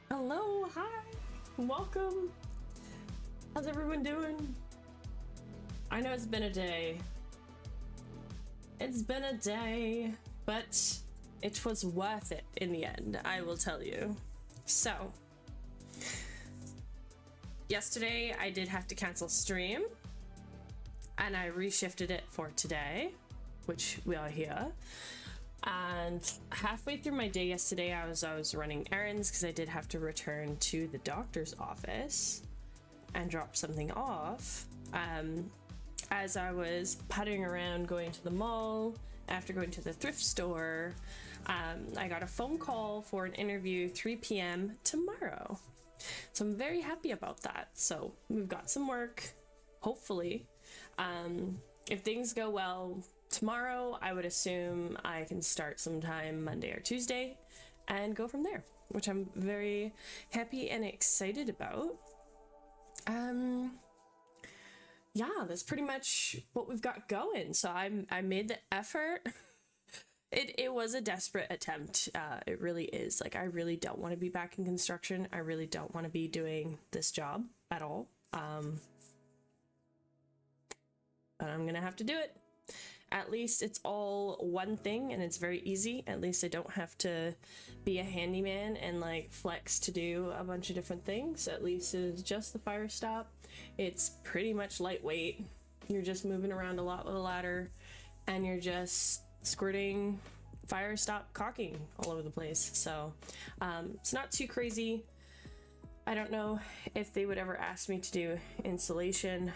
Hello, hi, welcome. How's everyone doing? I know it's been a day. It's been a day, but it was worth it in the end, I will tell you. So, yesterday I did have to cancel stream, and I reshifted it for today, which we are here. And halfway through my day yesterday, I was running errands because I did have to return to the doctor's office and drop something off. As I was puttering around going to the mall, after going to the thrift store, I got a phone call for an interview 3 p.m. tomorrow. So I'm very happy about that. So we've got some work, hopefully. If things go well tomorrow, I would assume I can start sometime Monday or Tuesday and go from there, which I'm very happy and excited about. Yeah, that's pretty much what we've got going. So I made the effort. It was a desperate attempt. It really is. Like, I really don't want to be back in construction. I really don't want to be doing this job at all. But I'm gonna have to do it. At least it's all one thing and it's very easy. At least I don't have to be a handyman and like flex to do a bunch of different things. At least it's just the fire stop. It's pretty much lightweight. You're just moving around a lot with a ladder and you're just squirting fire stop caulking all over the place. So it's not too crazy. I don't know if they would ever ask me to do insulation.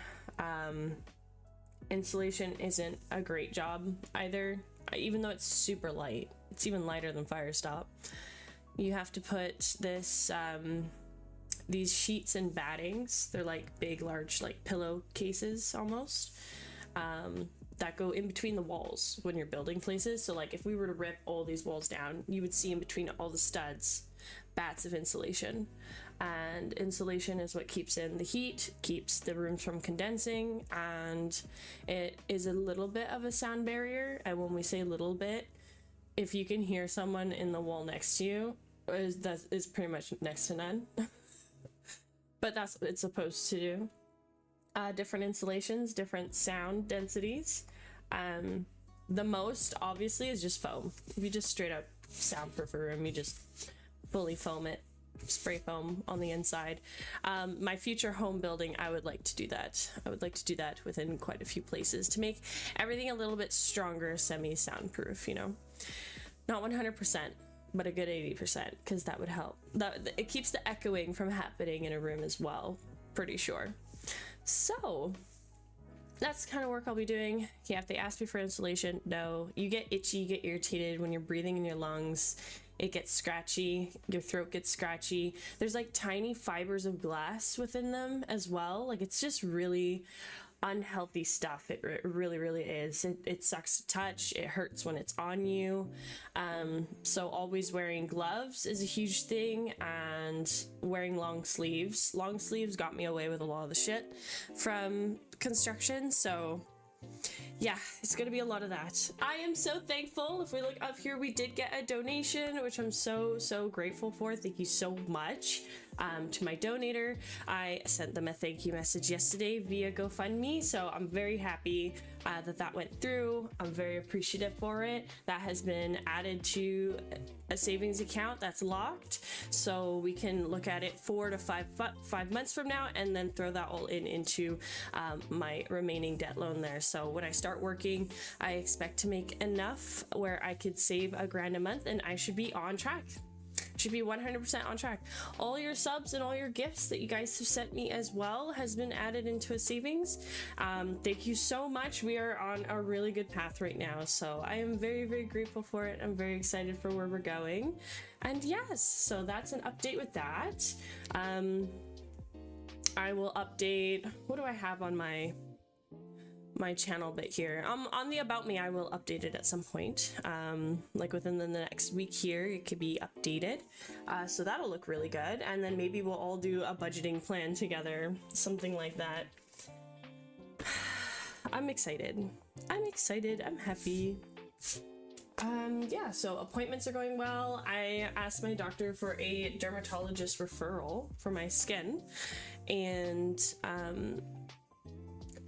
Insulation isn't a great job either, even though it's super light. It's even lighter than fire stop. You have to put this these sheets and battings. They're like big, large, like pillow cases almost, that go in between the walls when you're building places. So like if we were to rip all these walls down, you would see in between all the studs bats of insulation. And insulation is what keeps in the heat, keeps the rooms from condensing, and it is a little bit of a sound barrier. And when we say little bit, if you can hear someone in the wall next to you, that is pretty much next to none. But that's what it's supposed to do. Different insulations, different sound densities. The most obviously is just foam. If you just straight up soundproof a room, you just fully foam it, spray foam on the inside. My future home building, I would like to do that. I would like to do that within quite a few places to make everything a little bit stronger, semi-soundproof, you know. Not 100%, but a good 80%, because that would help. It keeps the echoing from happening in a room as well, pretty sure. So that's the kind of work I'll be doing. Yeah, if they ask me for insulation, no. You get itchy, you get irritated when you're breathing in your lungs. It gets scratchy, your throat gets scratchy. There's like tiny fibers of glass within them as well. Like, it's just really unhealthy stuff. It really, really is. It sucks to touch. It hurts when it's on you. So always wearing gloves is a huge thing, and wearing long sleeves. Long sleeves got me away with a lot of the shit from construction. So yeah, it's gonna be a lot of that. I am so thankful. If we look up here, we did get a donation, which I'm so grateful for. Thank you so much to my donator. I sent them a thank you message yesterday via GoFundMe, so I'm very happy that went through. I'm very appreciative for it. That has been added to a savings account that's locked, so we can look at it 4 to 5 months from now, and then throw that all into my remaining debt loan there. So when I start working, I expect to make enough where I could save $1,000 a month, and I should be on track. Should be 100% on track. All your subs and all your gifts that you guys have sent me as well has been added into a savings. Thank you so much. We are on a really good path right now, so I am very grateful for it. I'm very excited for where we're going. And yes, so that's an update with that. I will update, what do I have on my channel bit here? On the about me, I will update it at some point, like within the next week here. It could be updated, so that'll look really good. And then maybe we'll all do a budgeting plan together, something like that. I'm excited, I'm happy. Yeah, so appointments are going well. I asked my doctor for a dermatologist referral for my skin, and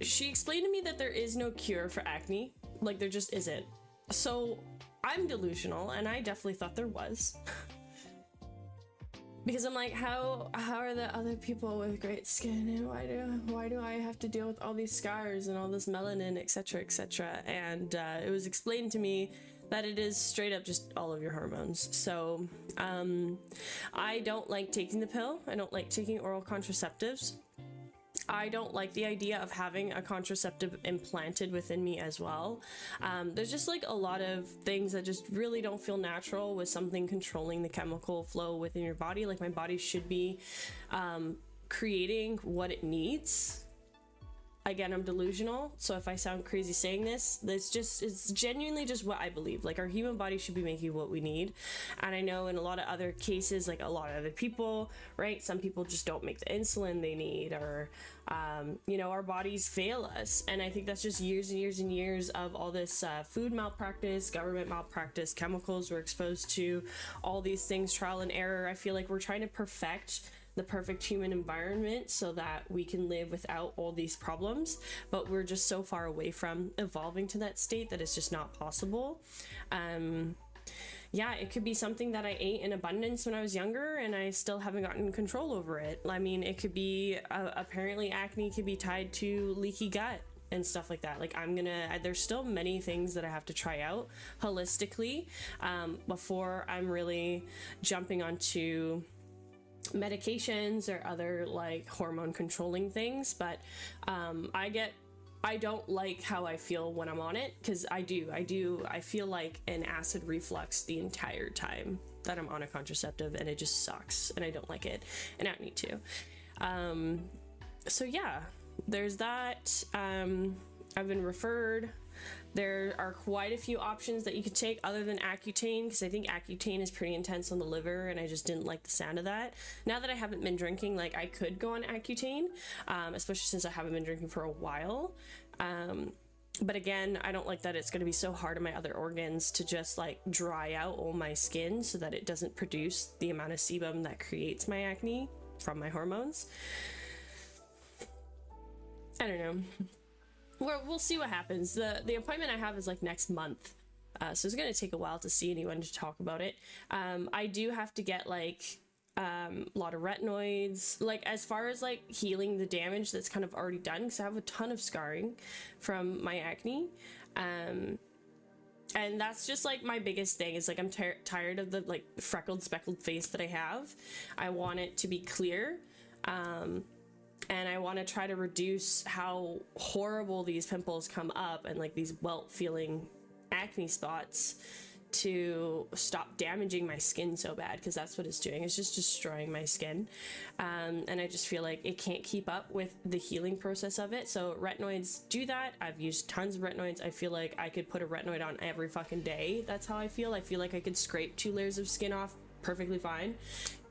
she explained to me that there is no cure for acne. Like, there just isn't. So I'm delusional, and I definitely thought there was. Because I'm like, how are the other people with great skin, and why do I have to deal with all these scars and all this melanin, etc, etc? And it was explained to me that it is straight up just all of your hormones. So I don't like taking the pill. I don't like taking oral contraceptives. I don't like the idea of having a contraceptive implanted within me as well. There's just like a lot of things that just really don't feel natural with something controlling the chemical flow within your body. Like, my body should be creating what it needs. Again, I'm delusional, so if I sound crazy saying this, it's genuinely just what I believe. Like, our human body should be making what we need. And I know in a lot of other cases, like a lot of other people, right, some people just don't make the insulin they need, or you know, our bodies fail us. And I think that's just years and years and years of all this food malpractice, government malpractice, chemicals we're exposed to, all these things, trial and error. I feel like we're trying to perfect the perfect human environment so that we can live without all these problems, but we're just so far away from evolving to that state that it's just not possible. Yeah, it could be something that I ate in abundance when I was younger and I still haven't gotten control over it. I mean, it could be apparently acne could be tied to leaky gut and stuff like that. Like, there's still many things that I have to try out holistically before I'm really jumping onto medications or other like hormone controlling things. But I don't like how I feel when I'm on it, because I feel like an acid reflux the entire time that I'm on a contraceptive, and it just sucks and I don't like it and I don't need to. So yeah, there's that. I've been referred. There are quite a few options that you could take other than Accutane, because I think Accutane is pretty intense on the liver and I just didn't like the sound of that. Now that I haven't been drinking, like, I could go on Accutane, especially since I haven't been drinking for a while. But again, I don't like that it's going to be so hard on my other organs to just like dry out all my skin so that it doesn't produce the amount of sebum that creates my acne from my hormones. I don't know. We'll see what happens. The appointment I have is like next month, so it's gonna take a while to see anyone to talk about it. I do have to get like a lot of retinoids, like as far as like healing the damage that's kind of already done, because I have a ton of scarring from my acne. And that's just like my biggest thing is like I'm tired of the like freckled speckled face that I have. I want it to be clear, and I want to try to reduce how horrible these pimples come up and like these welt feeling acne spots to stop damaging my skin so bad, because that's what it's doing. It's just destroying my skin, and I just feel like it can't keep up with the healing process of it. So retinoids do that. I've used tons of retinoids. I feel like I could put a retinoid on every fucking day. That's how I feel. I feel like I could scrape 2 layers of skin off perfectly fine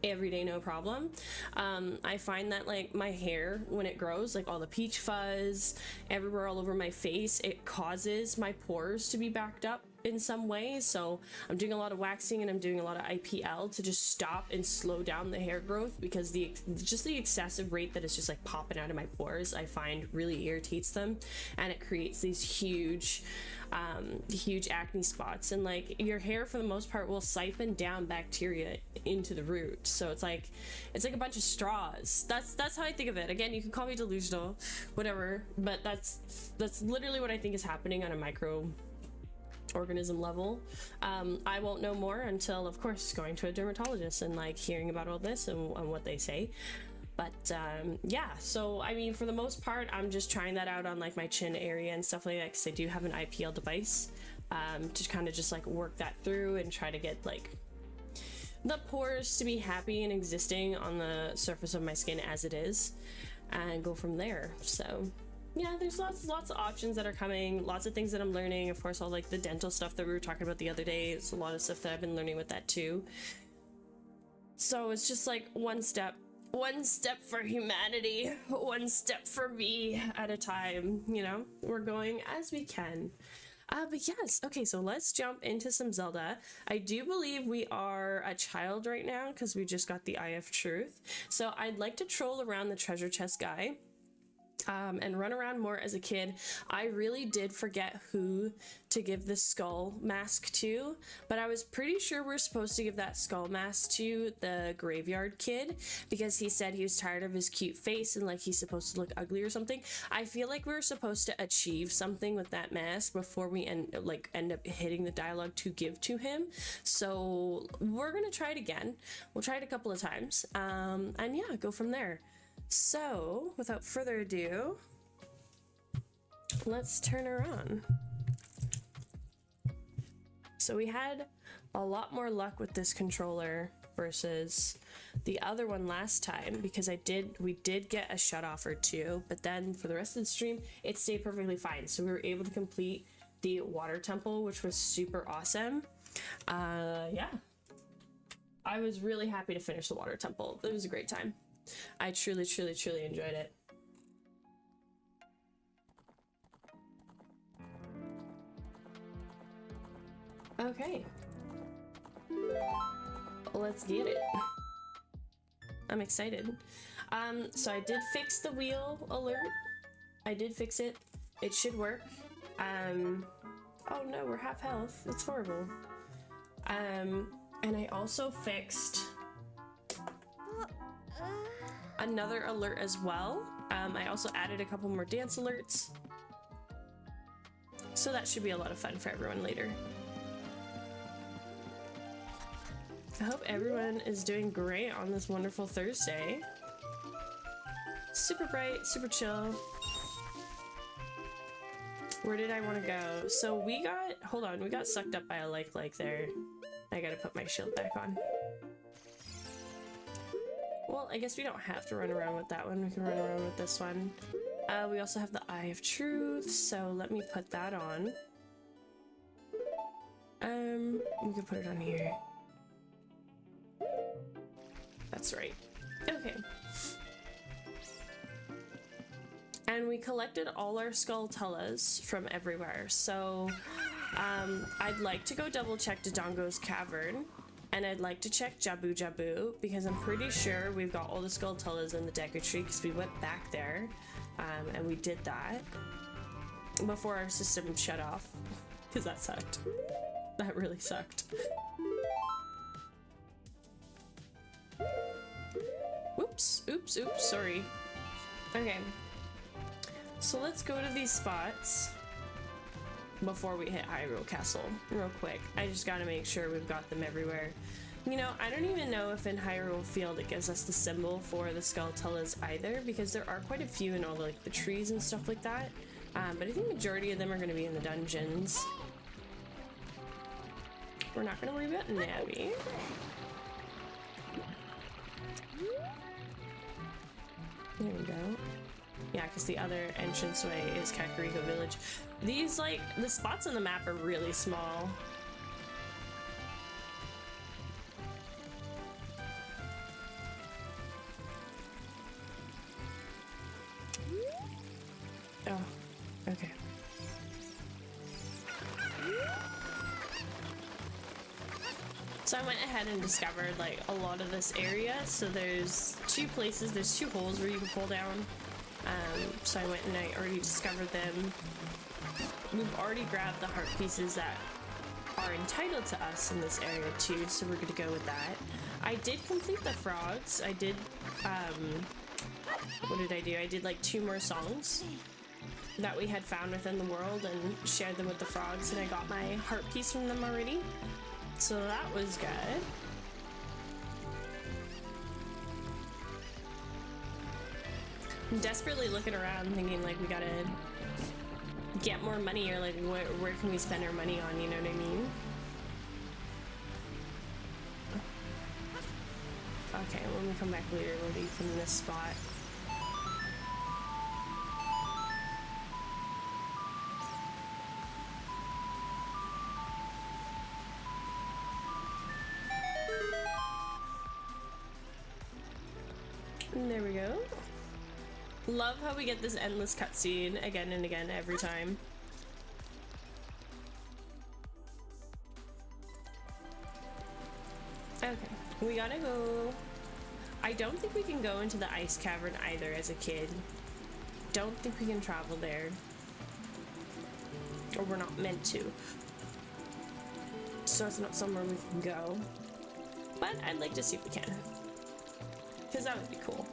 every day, no problem. I find that like my hair, when it grows, like all the peach fuzz everywhere all over my face, it causes my pores to be backed up in some way. So I'm doing a lot of waxing and I'm doing a lot of IPL to just stop and slow down the hair growth, because the excessive rate that is just like popping out of my pores, I find really irritates them, and it creates these huge acne spots. And like your hair for the most part will siphon down bacteria into the root, so it's like a bunch of straws. That's how I think of it. Again, you can call me delusional, whatever, but that's literally what I think is happening on a microorganism level. I won't know more until, of course, going to a dermatologist and like hearing about all this and what they say. But yeah, so I mean, for the most part, I'm just trying that out on like my chin area and stuff like that, because I do have an IPL device to kind of just like work that through and try to get like the pores to be happy and existing on the surface of my skin as it is, and go from there. So yeah, there's lots of options that are coming, lots of things that I'm learning. Of course, all like the dental stuff that we were talking about the other day, it's a lot of stuff that I've been learning with that too. So it's just like one step for humanity, one step for me at a time, you know? We're going as we can. But yes, okay, so let's jump into some Zelda. I do believe we are a child right now because we just got the Eye of Truth. So I'd like to troll around the treasure chest guy and run around more as a kid. I really did forget who to give the skull mask to, but I was pretty sure we're supposed to give that skull mask to the graveyard kid, because he said he was tired of his cute face and like he's supposed to look ugly or something. I feel like we were supposed to achieve something with that mask before we end up hitting the dialogue to give to him. So we're gonna try it again. We'll try it a couple of times, and yeah, go from there. So, without further ado, let's turn her on. So we had a lot more luck with this controller versus the other one last time, because we did get a shut off or two, but then for the rest of the stream, it stayed perfectly fine. So we were able to complete the water temple, which was super awesome. Yeah. I was really happy to finish the water temple. It was a great time. I truly enjoyed it. Okay. Let's get it. I'm excited. So I did fix the wheel alert. I did fix it. It should work. Oh no, we're half health. It's horrible. And I also fixed another alert as well. I also added a couple more dance alerts, so that should be a lot of fun for everyone later. I hope everyone is doing great on this wonderful Thursday. Super bright, super chill. Where did I want to go? So we got sucked up by a like there. I gotta put my shield back on. Well, I guess we don't have to run around with that one. We can run around with this one. We also have the Eye of Truth, so let me put that on. We can put it on here. That's right. Okay. And we collected all our Skulltulas from everywhere, so I'd like to go double check Dodongo's Cavern. And I'd like to check Jabu Jabu, because I'm pretty sure we've got all the Skulltulas in the Deku Tree, because we went back there, and we did that before our system shut off, because that sucked. That really sucked. Oops, sorry. Okay. So let's go to these spots. before we hit Hyrule Castle real quick. I just gotta make sure we've got them everywhere. You know, I don't even know if in Hyrule Field it gives us the symbol for the Skulltulas either, because there are quite a few in all the, like, the trees and stuff like that. But I think majority of them are going to be in the dungeons. We're not going to worry about Navi. There we go. Yeah, because the other entranceway is Kakariko Village. These, like, the spots on the map are really small. Oh, okay. So I went ahead and discovered like a lot of this area. So there's two places, there's two holes where you can fall down. So I went and I already discovered them. We've already grabbed the heart pieces that are entitled to us in this area too, so we're gonna go with that. I did complete the frogs. I did, what did I do? I did like 2 more songs that we had found within the world and shared them with the frogs, and I got my heart piece from them already. So that was good. I'm desperately looking around thinking like we gotta get more money, or like where can we spend our money on, you know what I mean? Okay, when we come back later we'll be from this spot. And there we go. Love how we get this endless cutscene again and again every time. Okay, we gotta go. I don't think we can go into the ice cavern either as a kid. Don't think we can travel there. Or we're not meant to. So it's not somewhere we can go. But I'd like to see if we can. Because that would be cool.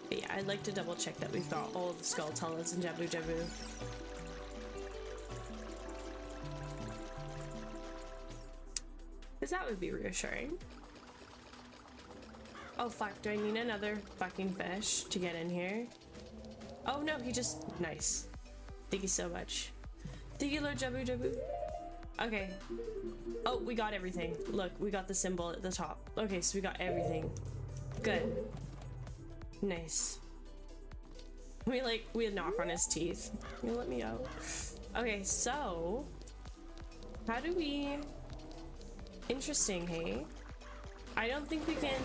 But yeah, I'd like to double check that we've got all of the Skulltulas in Jabu Jabu. Because that would be reassuring. Oh fuck, do I need another fucking fish to get in here? Oh no, he just... Nice. Thank you so much. Thank you, Lord Jabu Jabu. Okay. Oh, we got everything. Look, we got the symbol at the top. Okay, so we got everything. Good. Nice. We had knock on his teeth. You let me out. Okay, so how do we... Interesting, hey? I don't think we can...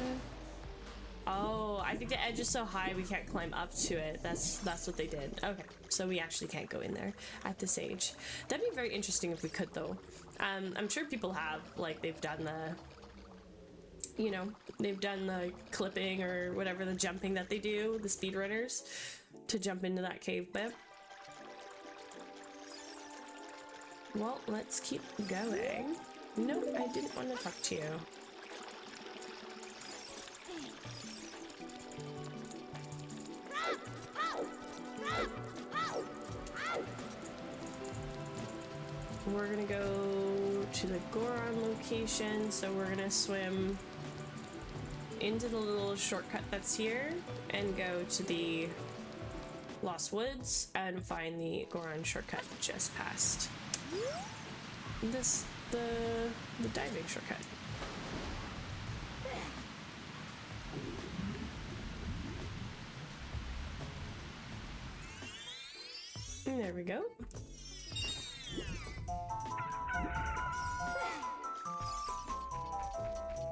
Oh, I think the edge is so high we can't climb up to it. That's what they did. Okay, so we actually can't go in there at this age. That'd be very interesting if we could, though. I'm sure people have, like, they've done the, you know, they've done the clipping or whatever, the jumping that they do, the speedrunners, to jump into that cave bit. Well, let's keep going. No, I didn't want to talk to you. We're gonna go to the Goron location, so we're gonna swim into the little shortcut that's here and go to the Lost Woods and find the Goron shortcut just past this, the diving shortcut. And there we go.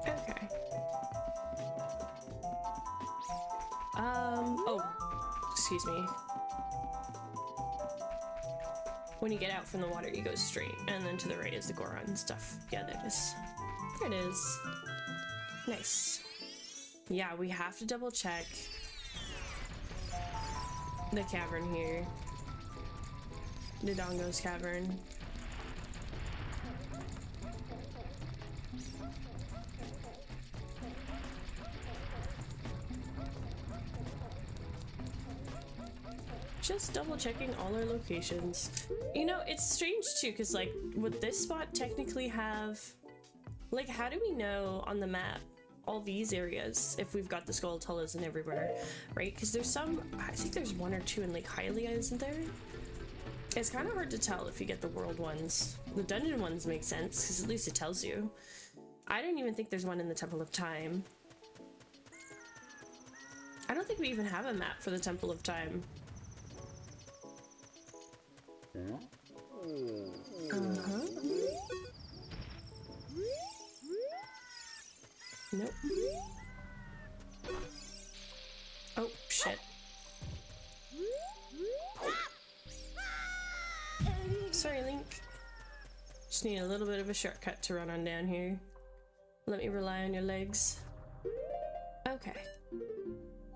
Okay. Oh, excuse me. When you get out from the water, you go straight, and then to the right is the Goron stuff. Yeah, there it is. There it is. Nice. Yeah, we have to double check the cavern here. Dodongo's cavern. Just double checking all our locations. You know, it's strange too, because like, would this spot technically have, like, how do we know on the map all these areas if we've got the 𝖳𝗒𝖺ρι𝖾 everywhere, right? Because there's some, I think there's one or two in like 𝖬𝖾li𝗂, isn't there? It's kind of hard to tell if you get the world ones. The dungeon ones make sense, because at least it tells you. I don't even think there's one in the Temple of Time. I don't think we even have a map for the Temple of Time. Nope. Oh, shit. Sorry, Link. Just need a little bit of a shortcut to run on down here. Let me rely on your legs. Okay.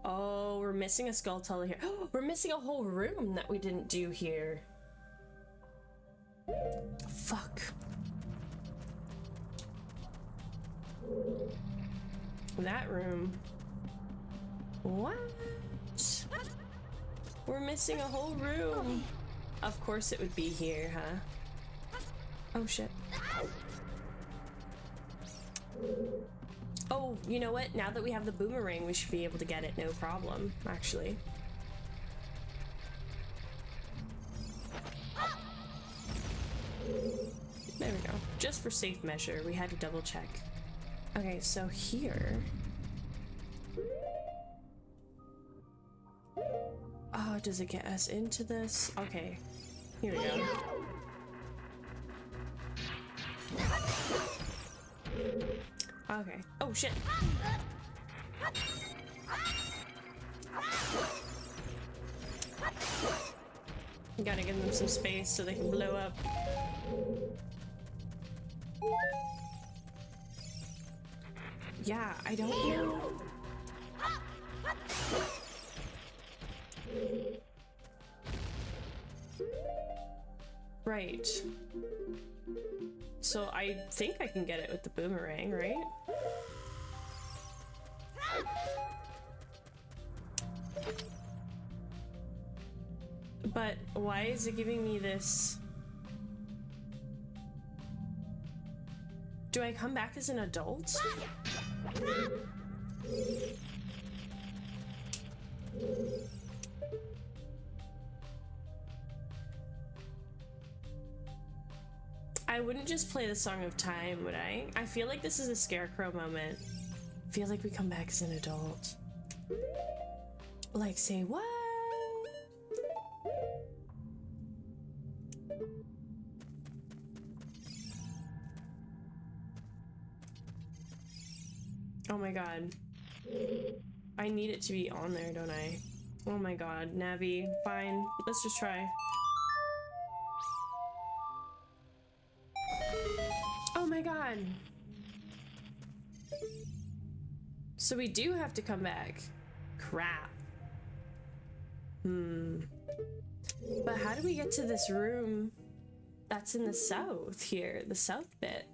Oh, we're missing a 𝖳𝗒𝖺ri𝖾 here. We're missing a whole room that we didn't do here. Fuck. That room. What? We're missing a whole room. Of course it would be here, huh? Oh shit. Oh, you know what? Now that we have the boomerang, we should be able to get it, no problem, actually. There we go. Just for safe measure, we had to double check. Okay, so here... Oh, does it get us into this? Okay, here we go. Okay. Oh, shit. You gotta give them some space so they can blow up. Yeah, I don't know. Right. So I think I can get it with the boomerang, right? But why is it giving me this? Do I come back as an adult? I wouldn't just play the Song of Time, would I? I feel like this is a Scarecrow moment. I feel like we come back as an adult. Like, say what? Oh my god. I need it to be on there, don't I? Oh my god, Navi. Fine. Let's just try. Oh my god. So we do have to come back. Crap. But how do we get to this room that's in the south here? The south bit.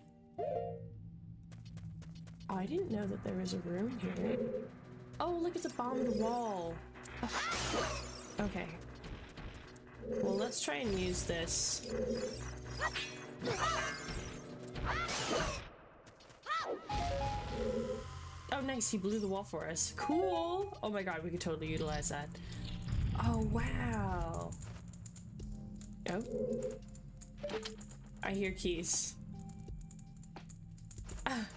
Oh, I didn't know that there was a room here. Oh, look at the bombed wall. Oh. Okay. Well, let's try and use this. Oh, nice. He blew the wall for us. Cool. Oh my god, we could totally utilize that. Oh, wow. Oh. I hear keys. Ah.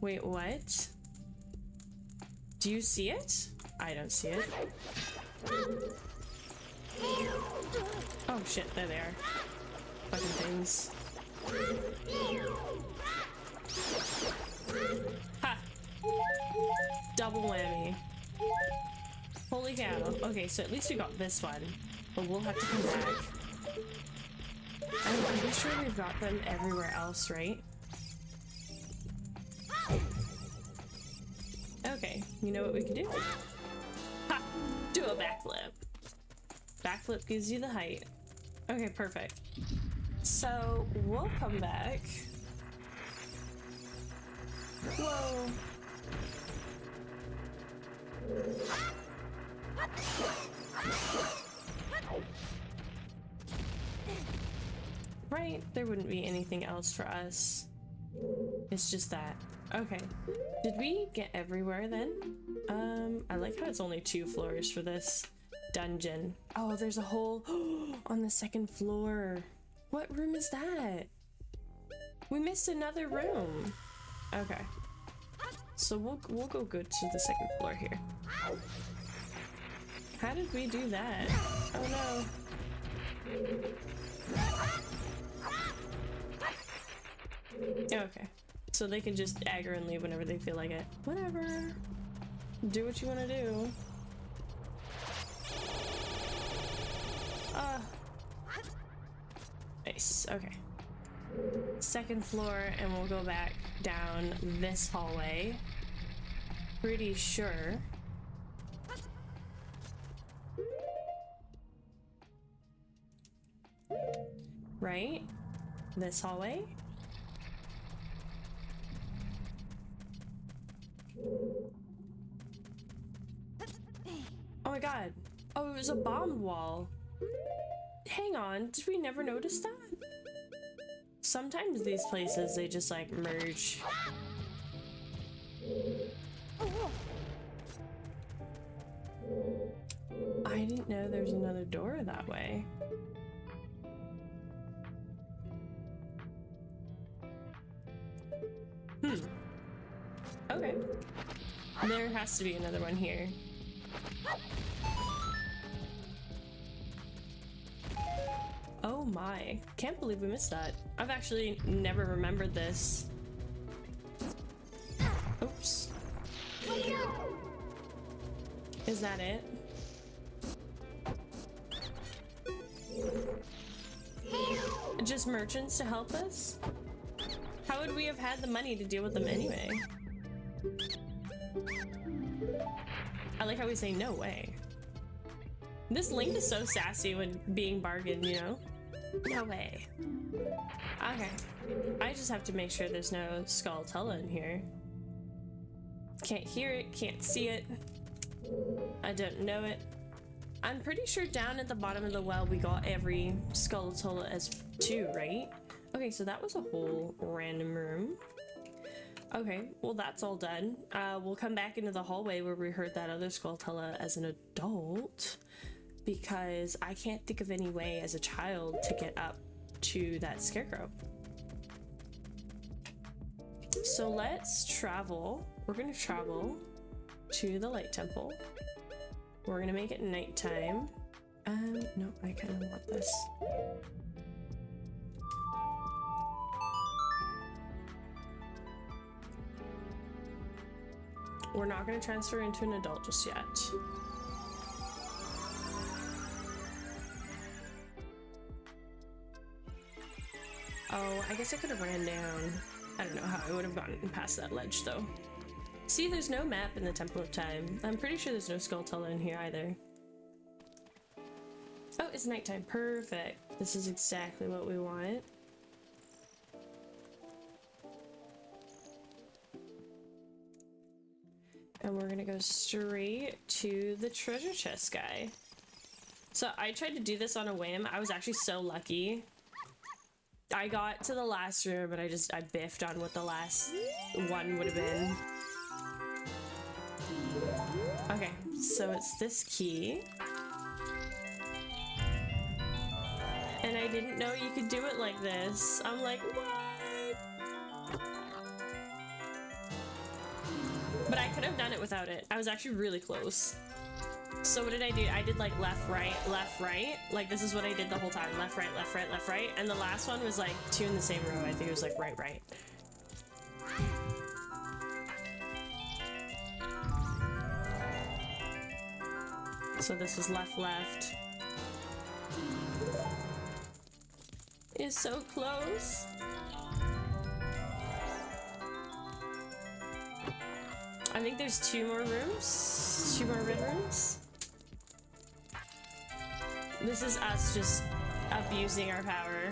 Wait, what? Do you see it? I don't see it. Oh shit, there they are. Fucking things. Ha! Double whammy. Holy cow. Okay, so at least we got this one. But we'll have to come back. I'm pretty sure we've got them everywhere else, right? Okay, you know what we can do? Ha! Do a backflip. Backflip gives you the height. Okay, perfect. So, we'll come back. Whoa. Right? There wouldn't be anything else for us. It's just that. Okay. Did we get everywhere then? I like how it's only 2 floors for this dungeon. Oh, there's a hole on the 2nd floor. What room is that? We missed another room. Okay. So we'll go good to the 2nd floor here. How did we do that? Oh no. Okay. So they can just aggro and leave whenever they feel like it. Whatever. Do what you want to do. Nice. Okay. 2nd floor, and we'll go back down this hallway. Pretty sure. Right? This hallway? Oh my god. Oh, it was a bombed wall. Hang on, did we never notice that? Sometimes these places, they just like merge. I didn't know there was another door that way. Okay. There has to be another one here. Oh my. Can't believe we missed that. I've actually never remembered this. Oops. Is that it? Just merchants to help us? How would we have had the money to deal with them anyway? I like how we say no way. This Link is so sassy when being bargained, you know? No way. Okay. I just have to make sure there's no 𝖳𝗒𝖺ρι𝖾 in here. Can't hear it, can't see it. I don't know it. I'm pretty sure down at the bottom of the well we got every 𝖳𝗒𝖺ri𝖾 as 2, right? Okay, so that was a whole random room. Okay, well that's all done. We'll come back into the hallway where we heard that other 𝖳𝗒𝖺ri𝖾 as an adult, because I can't think of any way as a child to get up to that scarecrow. So let's travel. We're gonna travel to the light temple. We're gonna make it nighttime. No, I kind of want this. We're not going to transfer into an adult just yet. Oh, I guess I could have ran down. I don't know how I would have gotten past that ledge though. See, there's no map in the Temple of Time. I'm pretty sure there's no 𝖳𝗒𝖺ri𝖾 in here either. Oh, it's nighttime. Perfect. This is exactly what we want. And we're gonna go straight to the treasure chest guy. So I tried to do this on a whim. I was actually so lucky. I got to the last room, but I biffed on what the last one would have been. Okay, so it's this key. And I didn't know you could do it like this. I'm like, what? But I could have done it without it. I was actually really close. So what did I do? I did like left, right, left, right. Like this is what I did the whole time. Left, right, left, right, left, right. And the last one was like 2 in the same row. I think it was like right, right. So this is left, left. It's so close. I think there's 2 more rooms. 2 more red rooms. This is us just abusing our power.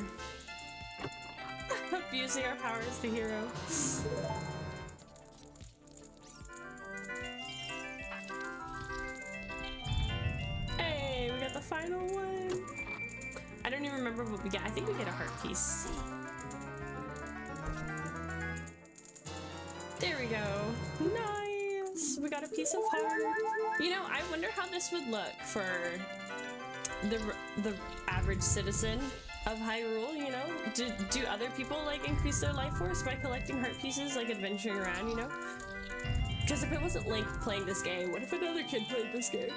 Abusing our power as the hero. remember what we get. I think we get a heart piece. There we go. Nice. We got a piece of heart. You know, I wonder how this would look for the average citizen of Hyrule, you know? Do other people like increase their life force by collecting heart pieces, like adventuring around, you know? Because if it wasn't Link playing this game, what if another kid played this game?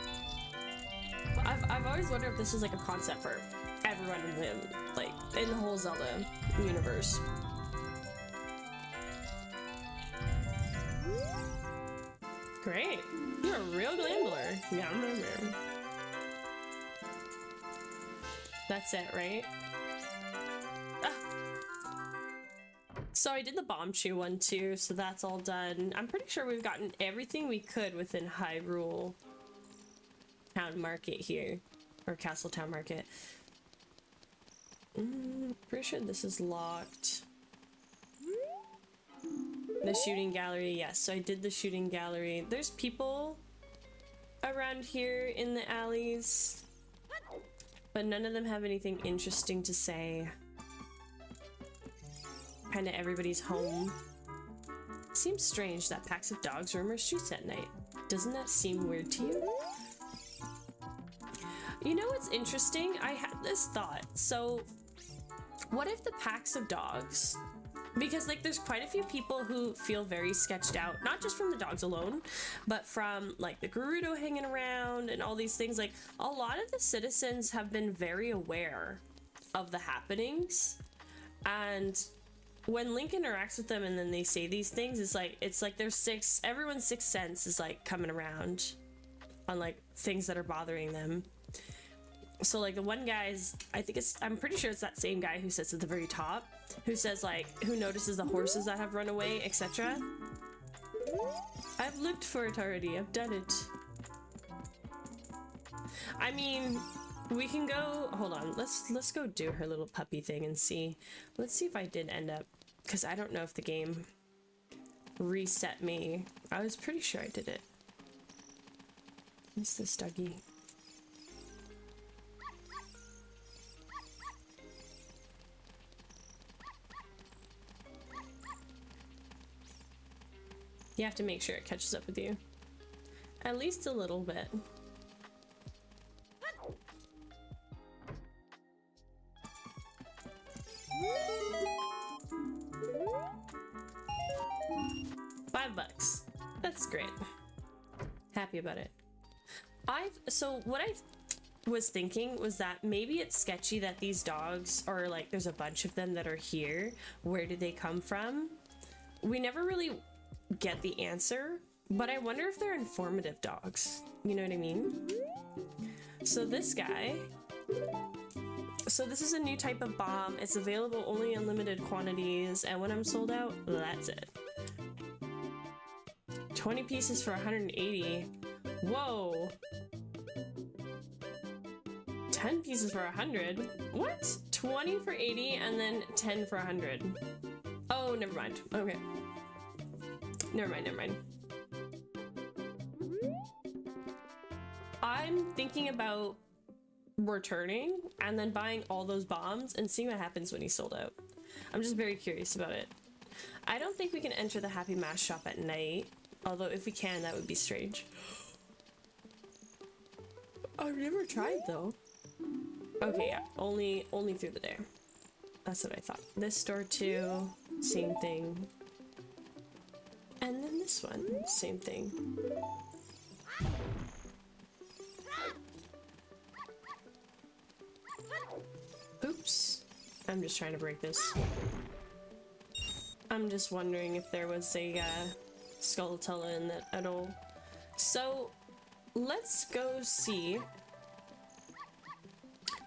I've always wondered if this is like a concept for everyone in the whole Zelda universe. Great. You're a real gambler. Yeah, I'm remember. That's it, right? Ah. So I did the bomb shoe one too, so that's all done. I'm pretty sure we've gotten everything we could within Hyrule Town Market here. Or Castle Town Market. Pretty sure this is locked. The shooting gallery, yes. So I did the shooting gallery. There's people around here in the alleys, but none of them have anything interesting to say. Kinda everybody's home. Seems strange that packs of dogs roam our streets at night. Doesn't that seem weird to you? You know what's interesting? I had this thought. So, what if the packs of dogs... Because, like, there's quite a few people who feel very sketched out, not just from the dogs alone, but from, like, the Gerudo hanging around and all these things. Like, a lot of the citizens have been very aware of the happenings. And when Link interacts with them and then they say these things, it's like everyone's sixth sense is, like, coming around on, like, things that are bothering them. So, like, the one guy's, I'm pretty sure it's that same guy who sits at the very top, who says, like, who notices the horses that have run away, etc. I've looked for it already. I've done it. I mean, we can go, hold on, let's go do her little puppy thing and see. Let's see if I did end up, because I don't know if the game reset me. I was pretty sure I did it. What's this, doggy? You have to make sure it catches up with you. At least a little bit. $5. That's great. Happy about it. So what I was thinking was that maybe it's sketchy that these dogs are like, there's a bunch of them that are here. Where did they come from? We never really get the answer, but I wonder if they're informative dogs. You know what I mean? So this guy, so this is a new type of bomb. It's available only in limited quantities, and when I'm sold out, that's it. 20 pieces for 180. Whoa. 10 pieces for 100. What? 20 for 80 and then 10 for 100. Oh, never mind. Okay. Never mind. I'm thinking about returning and then buying all those bombs and seeing what happens when he's sold out. I'm just very curious about it. I don't think we can enter the Happy Mask shop at night, although if we can, that would be strange. I've never tried though. Okay, yeah, only through the day. That's what I thought. This store too, same thing. And then this one, same thing. Oops. I'm just trying to break this. I'm just wondering if there was a 𝖳𝗒𝖺ρι𝖾 in that at all. So, let's go see.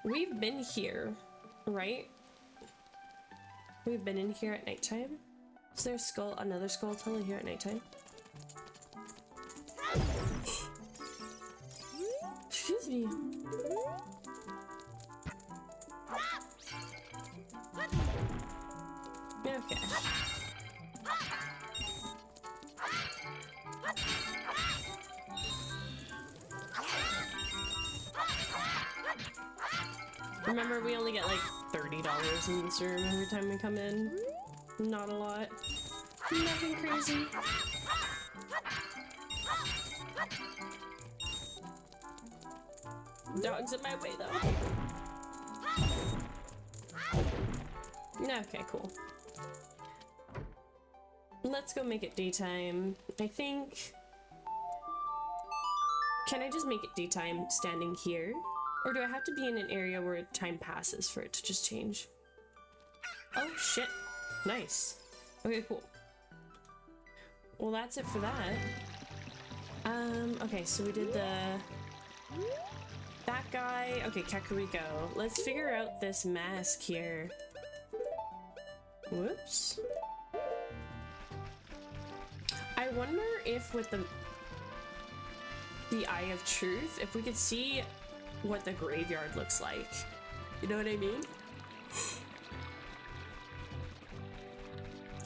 We've been here, right? We've been in here at nighttime. Is there another 𝖳𝗒𝖺ri𝖾 here at nighttime? Excuse me. Okay. Remember, we only get like $30 in this room every time we come in. Not a lot. Nothing crazy. Dog's in my way though. Okay, cool. Let's go make it daytime. I think... Can I just make it daytime standing here? Or do I have to be in an area where time passes for it to just change? Oh shit. Nice. Okay, cool. Well, that's it for that. Okay, so we did that guy. Okay, Kakariko. Let's figure out this mask here. Whoops. I wonder if with the Eye of Truth, if we could see what the graveyard looks like. You know what I mean?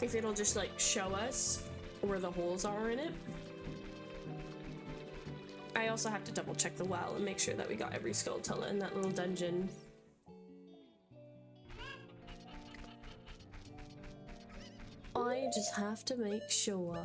If it'll just like show us where the holes are in it. I also have to double check the well and make sure that we got every 𝖳𝗒𝖺 in that little dungeon. I just have to make sure.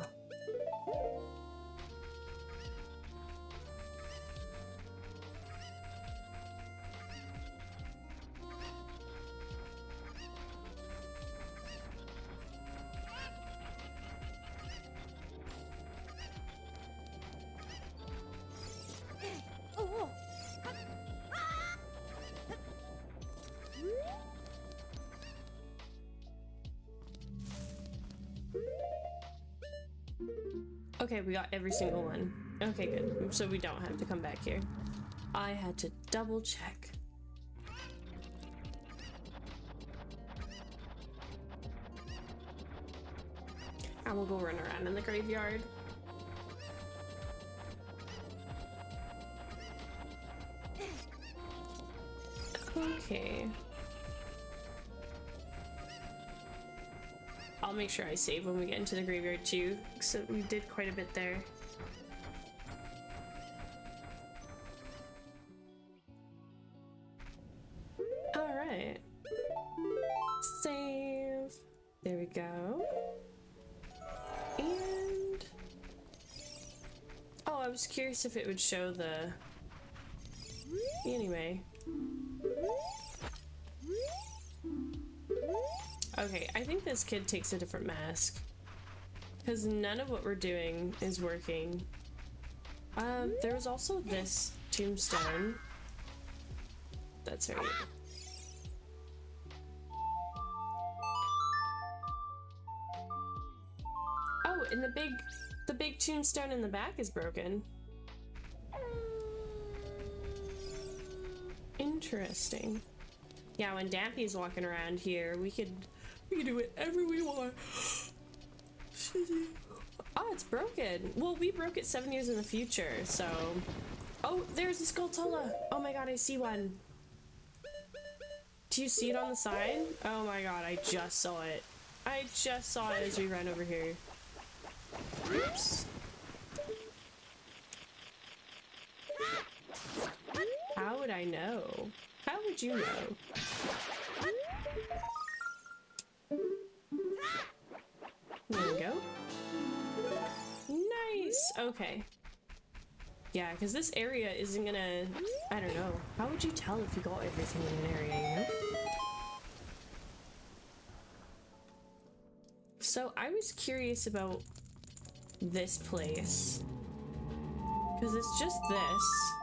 Okay, we got every single one. Okay, good. So we don't have to come back here. I had to double check. And we'll go run around in the graveyard. Okay. I'll make sure I save when we get into the graveyard too, so we did quite a bit there. Alright. Save. There we go. And... oh, I was curious if it would show the... anyway. Okay, I think this kid takes a different mask. Because none of what we're doing is working. There was also this tombstone. That's right. Oh, and the big tombstone in the back is broken. Interesting. Yeah, when Dampy's walking around here, we could do whatever we want. Oh, it's broken. Well, we broke it 7 years in the future, so... oh, there's a 𝖳𝗒𝖺. Oh my god, I see one. Do you see it on the side? Oh my god, I just saw it. I just saw it as we ran over here. Oops. How would I know? How would you know? There we go. Nice! Okay. Yeah, because this area isn't gonna... I don't know. How would you tell if you got everything in an area, you know? So, I was curious about this place. Because it's just this.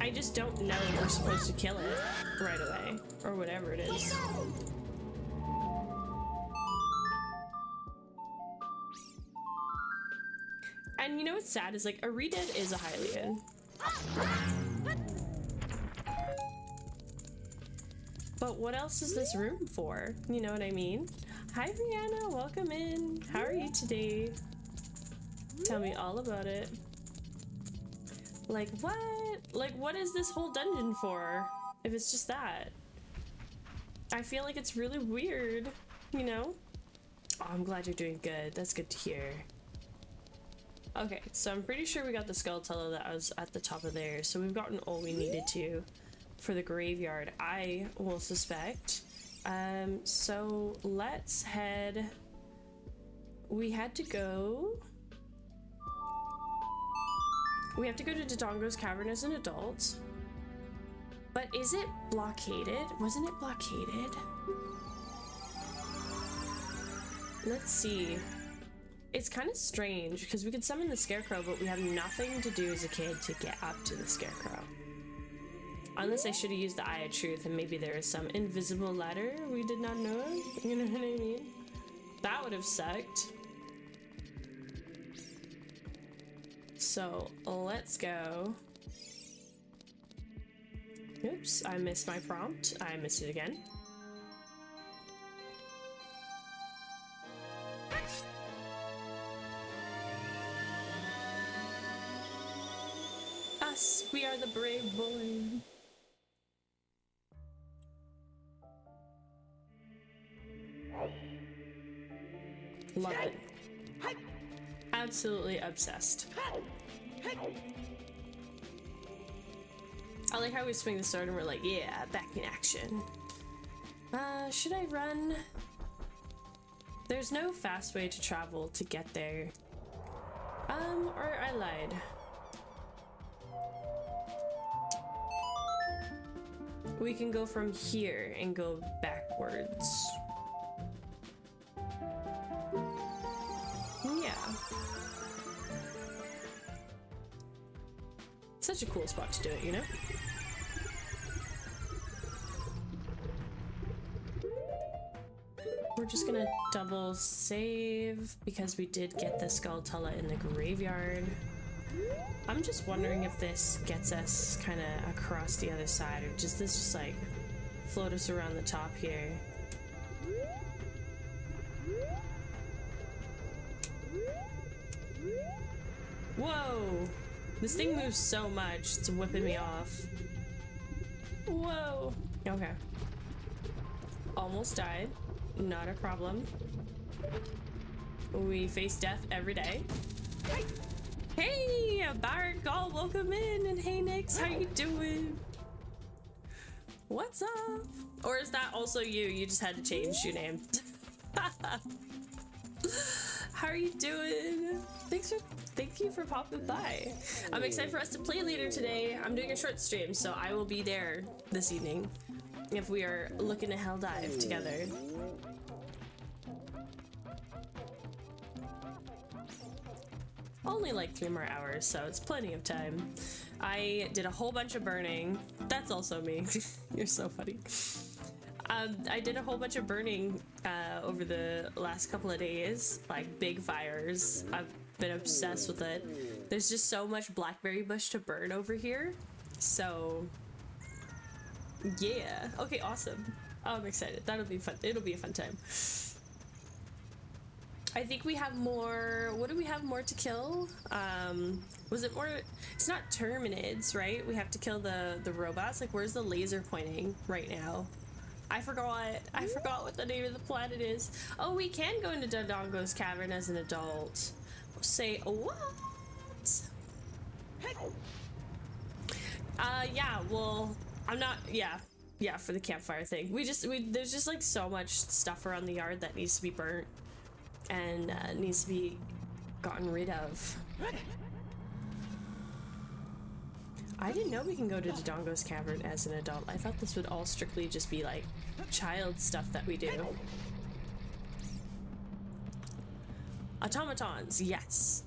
I just don't know if we're supposed to kill it right away, or whatever it is. And you know what's sad is like a redead is a Hylian. But what else is this room for? You know what I mean? Hi Brianna, welcome in. How are you today? Tell me all about it. Like what? Like what is this whole dungeon for? If it's just that. I feel like it's really weird, you know? Oh, I'm glad you're doing good. That's good to hear. Okay, so I'm pretty sure we got the 𝖳𝗒𝖺ρι𝖾 that was at the top of there. So we've gotten all we needed to for the graveyard, I will suspect. So let's head... We had to go... We have to go to Dodongo's Cavern as an adult. But is it blockaded? Wasn't it blockaded? Let's see. It's kind of strange because we could summon the Scarecrow, but we have nothing to do as a kid to get up to the Scarecrow. Unless I should have used the Eye of Truth and maybe there is some invisible ladder we did not know of. You know what I mean? That would have sucked. So let's go. Oops, I missed my prompt. I missed it again. Us, we are the brave boy. Love it. Absolutely obsessed. I like how we swing the sword and we're like, yeah, back in action. Should I run? There's no fast way to travel to get there. Or I lied. We can go from here and go backwards. Yeah. Such a cool spot to do it, you know? We're just gonna double save because we did get the 𝖳𝗒𝖺ri𝖾 in the graveyard. I'm just wondering if this gets us kind of across the other side, or does this just like float us around the top here? Whoa! This thing moves so much, it's whipping me off. Whoa! Okay. Almost died. Not a problem. We face death every day. Hey, Barrett, welcome in, and hey, Nix, how you doing? What's up? Or is that also you? You just had to change your name. How are you doing? Thank you for popping by. I'm excited for us to play later today. I'm doing a short stream, so I will be there this evening if we are looking to hell dive together. Only like 3 more hours, so it's plenty of time. I did a whole bunch of burning. That's also me. You're so funny. I did a whole bunch of burning over the last couple of days, like big fires. I've been obsessed with it. There's just so much blackberry bush to burn over here, so yeah. Okay, awesome. Oh, I'm excited. That'll be fun. It'll be a fun time. I think we have more. What do we have more to kill? Was it more? It's not Terminids, right? We have to kill the robots. Like, where's the laser pointing right now? I forgot what the name of the planet is. Oh, we can go into Dodongo's Cavern as an adult. Say what? Yeah. Well, I'm not. Yeah. For the campfire thing, there's just like so much stuff around the yard that needs to be burnt and needs to be gotten rid of. I didn't know we can go to Dodongo's Cavern as an adult. I thought this would all strictly just be like child stuff that we do. Automatons, yes.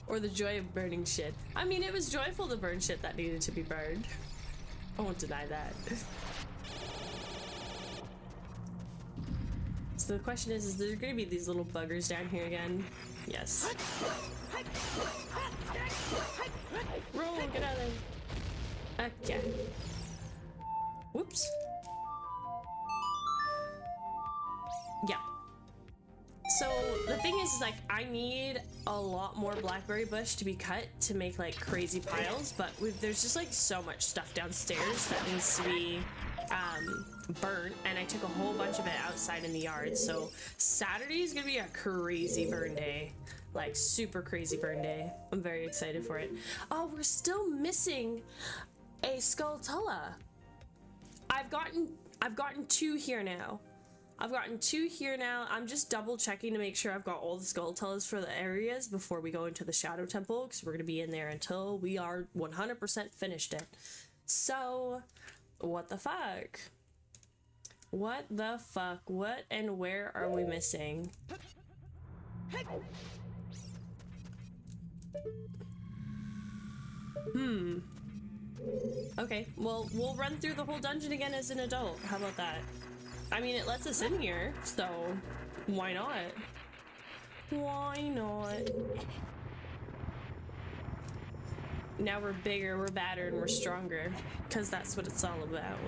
Or the joy of burning shit. I mean, it was joyful to burn shit that needed to be burned. I won't deny that. So the question is there gonna be these little buggers down here again? Yes. Roll, get out of there. Okay. Whoops. Yeah. So the thing is like, I need a lot more blackberry bush to be cut to make like crazy piles, but there's just like so much stuff downstairs that needs to be burnt, and I took a whole bunch of it outside in the yard. So Saturday is gonna be a crazy burn day, like super crazy burn day. I'm very excited for it. Oh, we're still missing a 𝖳𝗒𝖺. I've gotten 2 here now. I'm just double checking to make sure I've got all the 𝖳𝗒𝖺s for the areas before we go into the Shadow Temple, because we're gonna be in there until we are 100% finished it. So what the fuck? What the fuck? What and where are we missing? Okay, well, we'll run through the whole dungeon again as an adult. How about that? I mean, it lets us in here, so why not? Why not? Now we're bigger, we're badder, and we're stronger, because that's what it's all about.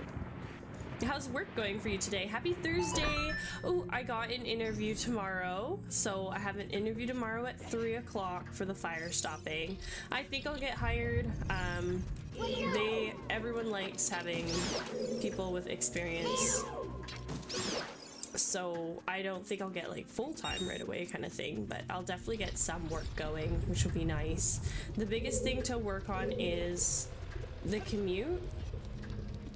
How's work going for you today? Happy Thursday! Oh, I got an interview tomorrow, so I have an interview tomorrow at 3 o'clock for the fire stopping. I think I'll get hired. Everyone likes having people with experience, so I don't think I'll get like full-time right away kind of thing, but I'll definitely get some work going, which will be nice. The biggest thing to work on is the commute.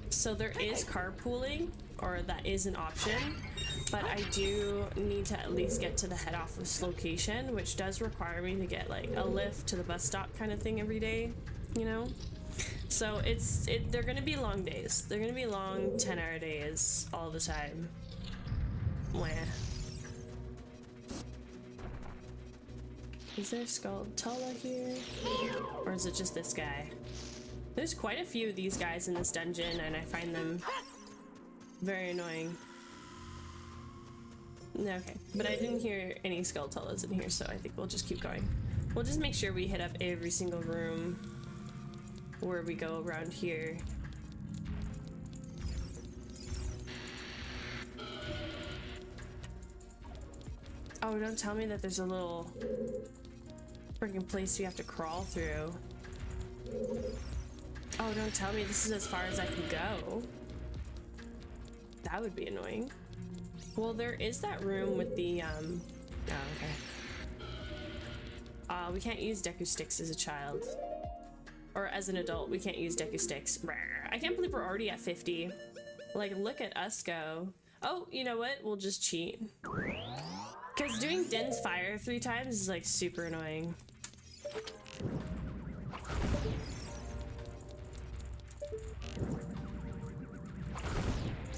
So there is carpooling, or that is an option, but I do need to at least get to the head office location, which does require me to get like a lift to the bus stop kind of thing every day, you know? So they're gonna be long days. They're gonna be long 10-hour days all the time. Wah. Is there 𝖳𝗒𝖺 here? Or is it just this guy? There's quite a few of these guys in this dungeon, and I find them very annoying. Okay, but I didn't hear any 𝖳𝗒𝖺s in here, so I think we'll just keep going. We'll just make sure we hit up every single room where we go around here. Oh, don't tell me that there's a little freaking place we have to crawl through. Oh, don't tell me this is as far as I can go. That would be annoying. Well, there is that room with the, oh, okay. We can't use Deku sticks as a child. Or as an adult, we can't use Deku sticks. I can't believe we're already at 50. Like, look at us go. Oh, you know what? We'll just cheat. Because doing Den's fire 3 times is, like, super annoying.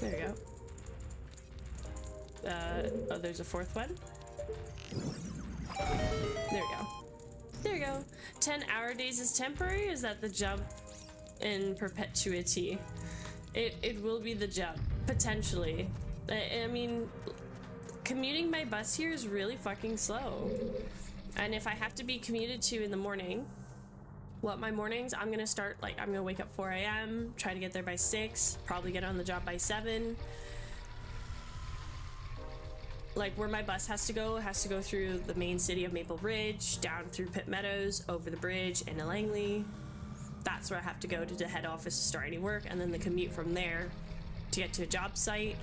There we go. Oh, there's a 4th one. There we go. There we go. 10-hour days is temporary? Is that the jump in perpetuity? It will be the jump, potentially. I mean, commuting by bus here is really fucking slow. And if I have to be commuted to in the morning, my mornings, I'm gonna start, like, I'm gonna wake up 4 a.m., try to get there by 6, probably get on the job by 7. Like, where my bus has to go through the main city of Maple Ridge, down through Pitt Meadows, over the bridge into Langley. That's where I have to go to the head office to start any work, and then the commute from there to get to a job site.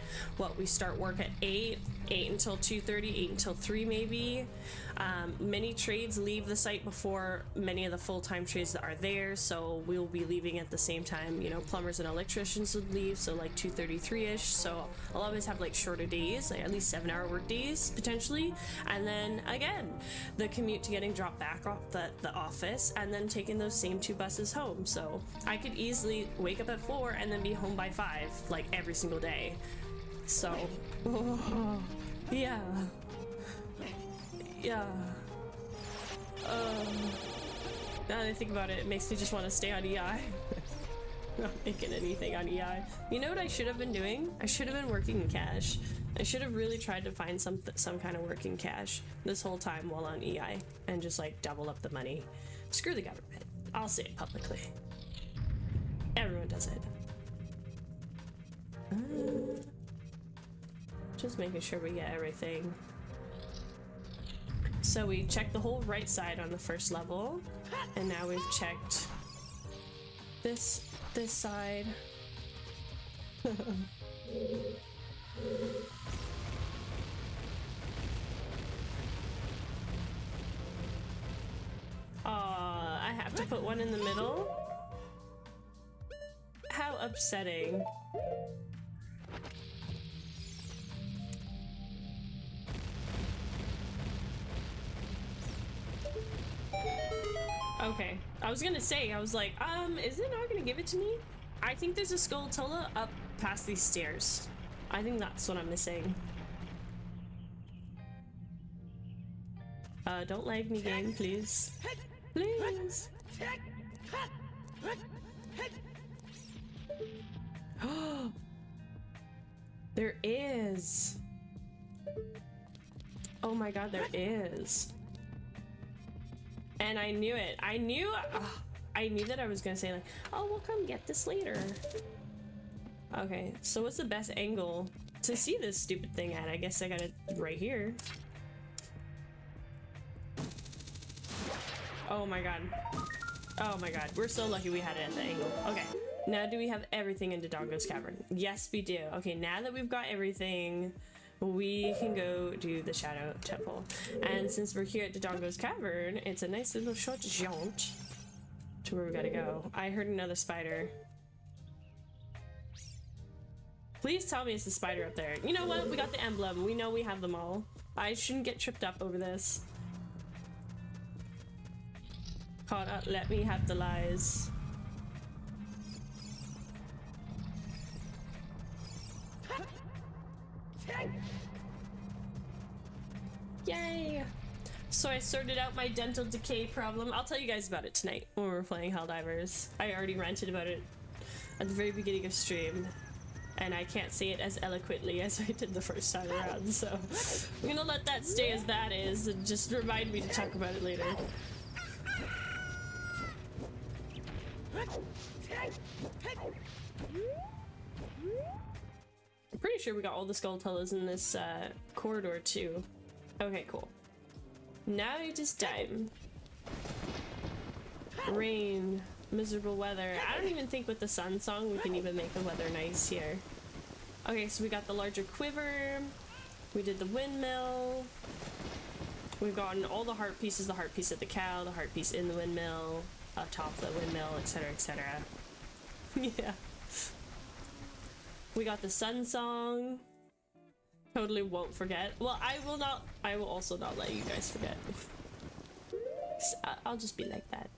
We start work at 8 until 2:30, 8 until 3 maybe. Many trades leave the site before many of the full-time trades that are there, so we'll be leaving at the same time, you know, plumbers and electricians would leave, so like 2:33-ish. So I'll always have like shorter days, like at least 7-hour work days potentially, and then again the commute to getting dropped back off the office, and then taking those same 2 buses home. So I could easily wake up at 4 and then be home by 5, like every single day. So yeah. Now that I think about it, it makes me just want to stay on EI. Not making anything on EI. You know what I should have been doing? I should have been working in cash. I should have really tried to find some kind of work in cash this whole time while on EI, and just like double up the money. Screw the government. I'll say it publicly. Everyone does it. Just making sure we get everything. So we checked the whole right side on the first level, and now we've checked this side. I have to put one in the middle? How upsetting. Okay, I was gonna say, I was like, is it not gonna give it to me? I think there's a 𝖳𝗒𝖺 up past these stairs. I think that's what I'm missing. Don't lag me, game, please. Please! There is! Oh my god, there is. And I knew it. I knew that I was gonna say like, oh, we'll come get this later. Okay, so what's the best angle to see this stupid thing at? I guess I got it right here. Oh my god. Oh my god. We're so lucky we had it at the angle. Okay. Now do we have everything in Dodongo's cavern? Yes, we do. Okay, now that we've got everything, we can go do the Shadow Temple. And since we're here at Dodongo's cavern, it's a nice little short jaunt to where we gotta go. I heard another spider. Please tell me it's the spider up there. You know what? We got the emblem. We know we have them all. I shouldn't get tripped up over this. Caught up, let me have the lies. Yay! So I sorted out my dental decay problem. I'll tell you guys about it tonight when we're playing Helldivers. I already ranted about it at the very beginning of stream, and I can't say it as eloquently as I did the first time around, so I'm gonna let that stay as that is and just remind me to talk about it later. I'm pretty sure we got all the 𝖳𝗒𝖺s in this corridor too. Okay, cool. Now it is time. Rain, miserable weather. I don't even think with the sun song we can even make the weather nice here. Okay, so we got the larger quiver. We did the windmill. We've gotten all the heart pieces, the heart piece of the cow, the heart piece in the windmill, up top the windmill, etc., etc. Yeah. We got the sun song. Totally won't forget. Well, I will also not let you guys forget. I'll just be like that.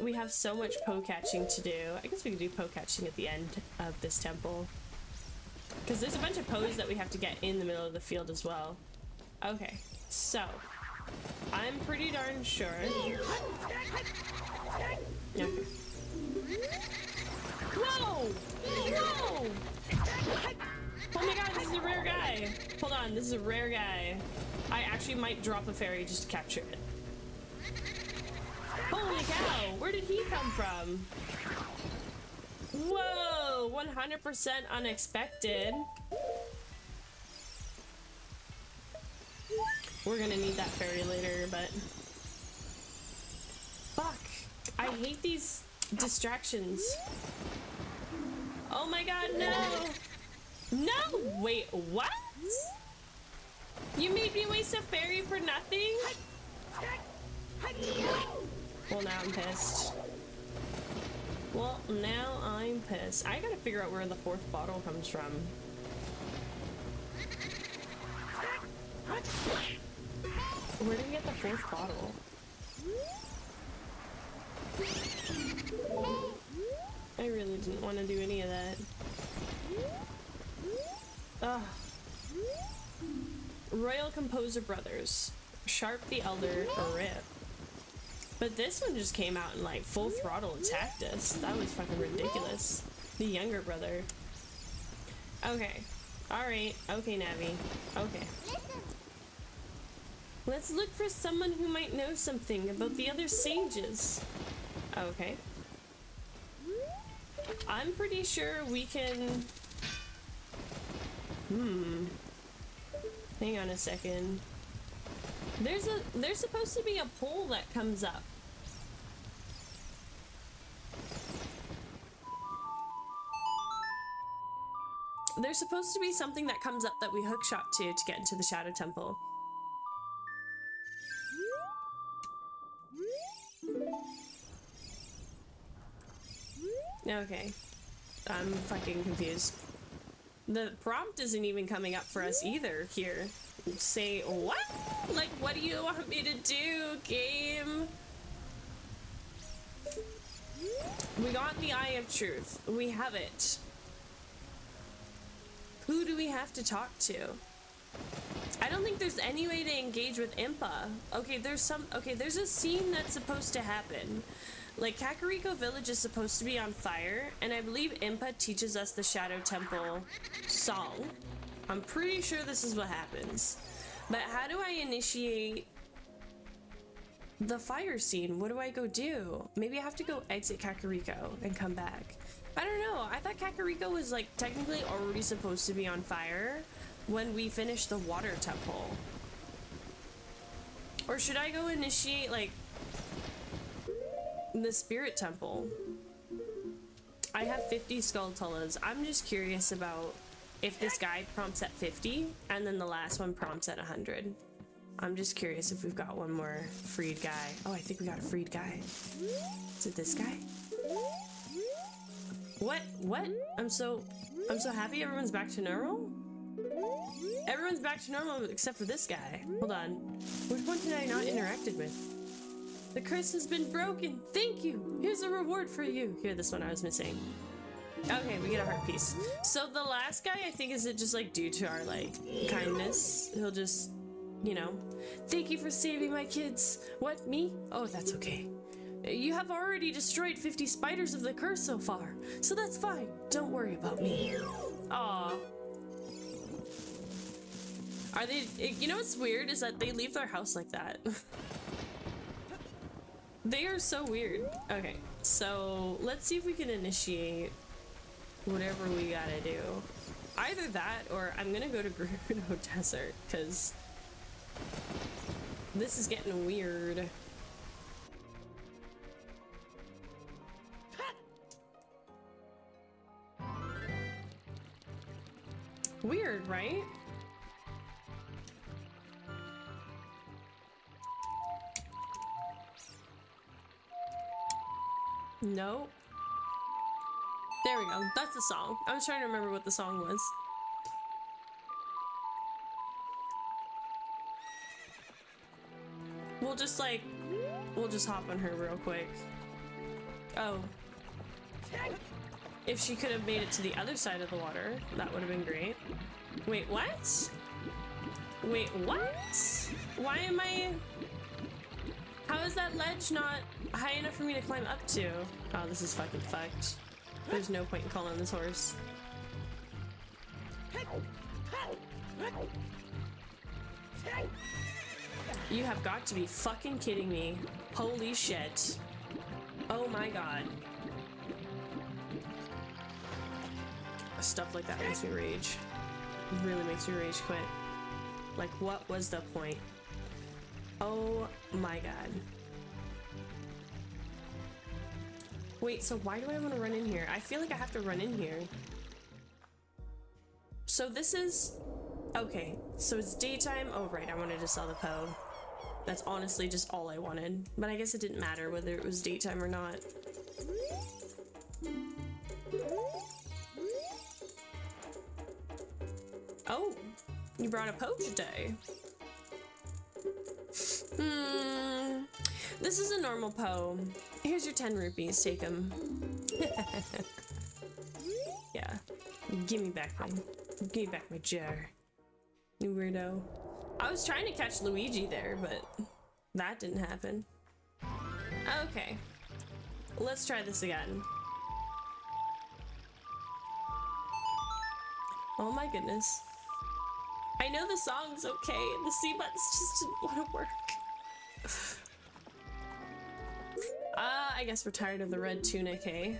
We have so much Poe catching to do. I guess we can do Poe catching at the end of this temple. Because there's a bunch of Poes that we have to get in the middle of the field as well. Okay, so I'm pretty darn sure. Okay. Whoa! Whoa! Oh my god, this is a rare guy! Hold on, this is a rare guy. I actually might drop a fairy just to capture it. Holy cow! Where did he come from? Whoa! 100% unexpected. We're gonna need that fairy later, but... Fuck! I hate these distractions. Oh my god, no! No! Wait, what? You made me waste a fairy for nothing? Well, now I'm pissed. Well, now I'm pissed. I gotta figure out where the fourth bottle comes from. Where did we get the fourth bottle? I really didn't want to do any of that. Ugh. Royal Composer Brothers. Sharp the Elder, RIP. But this one just came out and like full throttle attacked us. That was fucking ridiculous. The younger brother. Okay. Alright. Okay, Navi. Okay. Let's look for someone who might know something about the other sages. Okay. I'm pretty sure we can... Hang on a second. There's supposed to be a pole that comes up. There's supposed to be something that comes up that we hookshot to get into the Shadow Temple. Okay. I'm fucking confused. The prompt isn't even coming up for us either here. Say what? Like, what do you want me to do, game? We got the Eye of Truth. We have it. Who do we have to talk to? I don't think there's any way to engage with Impa. Okay, there's a scene that's supposed to happen. Like, Kakariko Village is supposed to be on fire, and I believe Impa teaches us the Shadow Temple song. I'm pretty sure this is what happens. But how do I initiate the fire scene? What do I go do? Maybe I have to go exit Kakariko and come back. I don't know. I thought Kakariko was, like, technically already supposed to be on fire when we finish the water temple. Or should I go initiate, like, the spirit temple? I have 50 Skulltulas. I'm just curious about if this guy prompts at 50 and then the last one prompts at 100. I'm just curious if we've got one more freed guy. Oh, I think we got a freed guy. Is it this guy? What? I'm so happy everyone's back to normal? Everyone's back to normal except for this guy. Hold on. Which one did I not interacted with? The curse has been broken. Thank you. Here's a reward for you. Here, this one I was missing. Okay, we get a heart piece. So the last guy, I think, is it just like due to our like kindness? He'll just, you know, thank you for saving my kids. What, me? Oh, that's okay. You have already destroyed 50 spiders of the curse so far, so that's fine. Don't worry about me. Aw. Are they, you know what's weird is that they leave their house like that. They are so weird. Okay, so let's see if we can initiate whatever we gotta do. Either that or I'm gonna go to Gerudo Desert because this is getting weird. Weird, right? No. There we go. That's the song. I was trying to remember what the song was. We'll just like, we'll just hop on her real quick. Oh. If she could have made it to the other side of the water, that would have been great. Wait, what? Wait, what? Why am I... How is that ledge not high enough for me to climb up to? Oh, this is fucking fucked. There's no point in calling this horse. You have got to be fucking kidding me. Holy shit. Oh my god. Stuff like that makes me rage. It really makes me rage quit. Like, what was the point? Oh my god. Wait, so why do I want to run in here? I feel like I have to run in here. So this is... Okay, so it's daytime. Oh right, I wanted to sell the Poe. That's honestly just all I wanted. But I guess it didn't matter whether it was daytime or not. Oh, you brought a Poe today. This is a normal Poe. Here's your 10 rupees, take them. Yeah, give me back my jar. You weirdo. I was trying to catch Luigi there, but that didn't happen. Okay, let's try this again. Oh my goodness. I know the song's okay, the C buttons just didn't want to work. I guess we're tired of the red tunic, eh?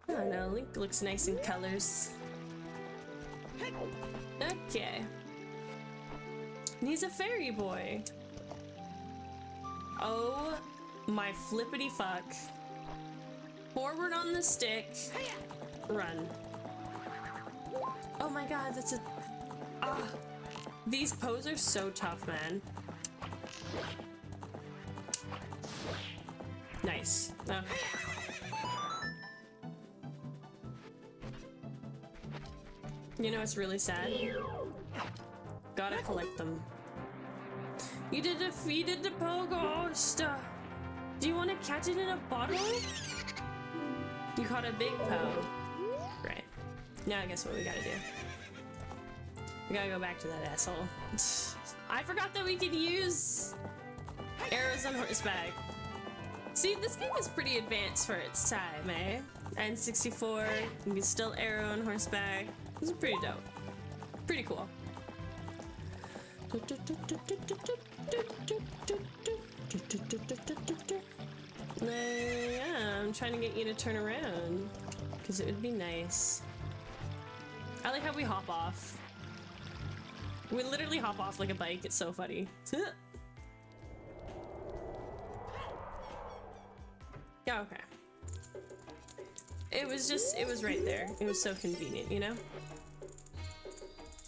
I don't know, Link looks nice in colors. Okay. And he's a fairy boy. Oh my flippity fuck. Forward on the stick. Run. Oh my god, that's a... Ah. These Poes are so tough, man. Nice. Okay. You know what's really sad? Gotta collect them. You defeated the Poe Ghost! Do you want to catch it in a bottle? You caught a big Poe. Right. Now I guess what we gotta do. We gotta go back to that asshole. I forgot that we could use arrows on horseback. See, this game is pretty advanced for its time, eh? N64, you can still arrow on horseback. This is pretty dope. Pretty cool. Yeah, I'm trying to get you to turn around because it would be nice. I like how we hop off. We literally hop off like a bike. It's so funny. Yeah, okay. It was right there. It was so convenient, you know?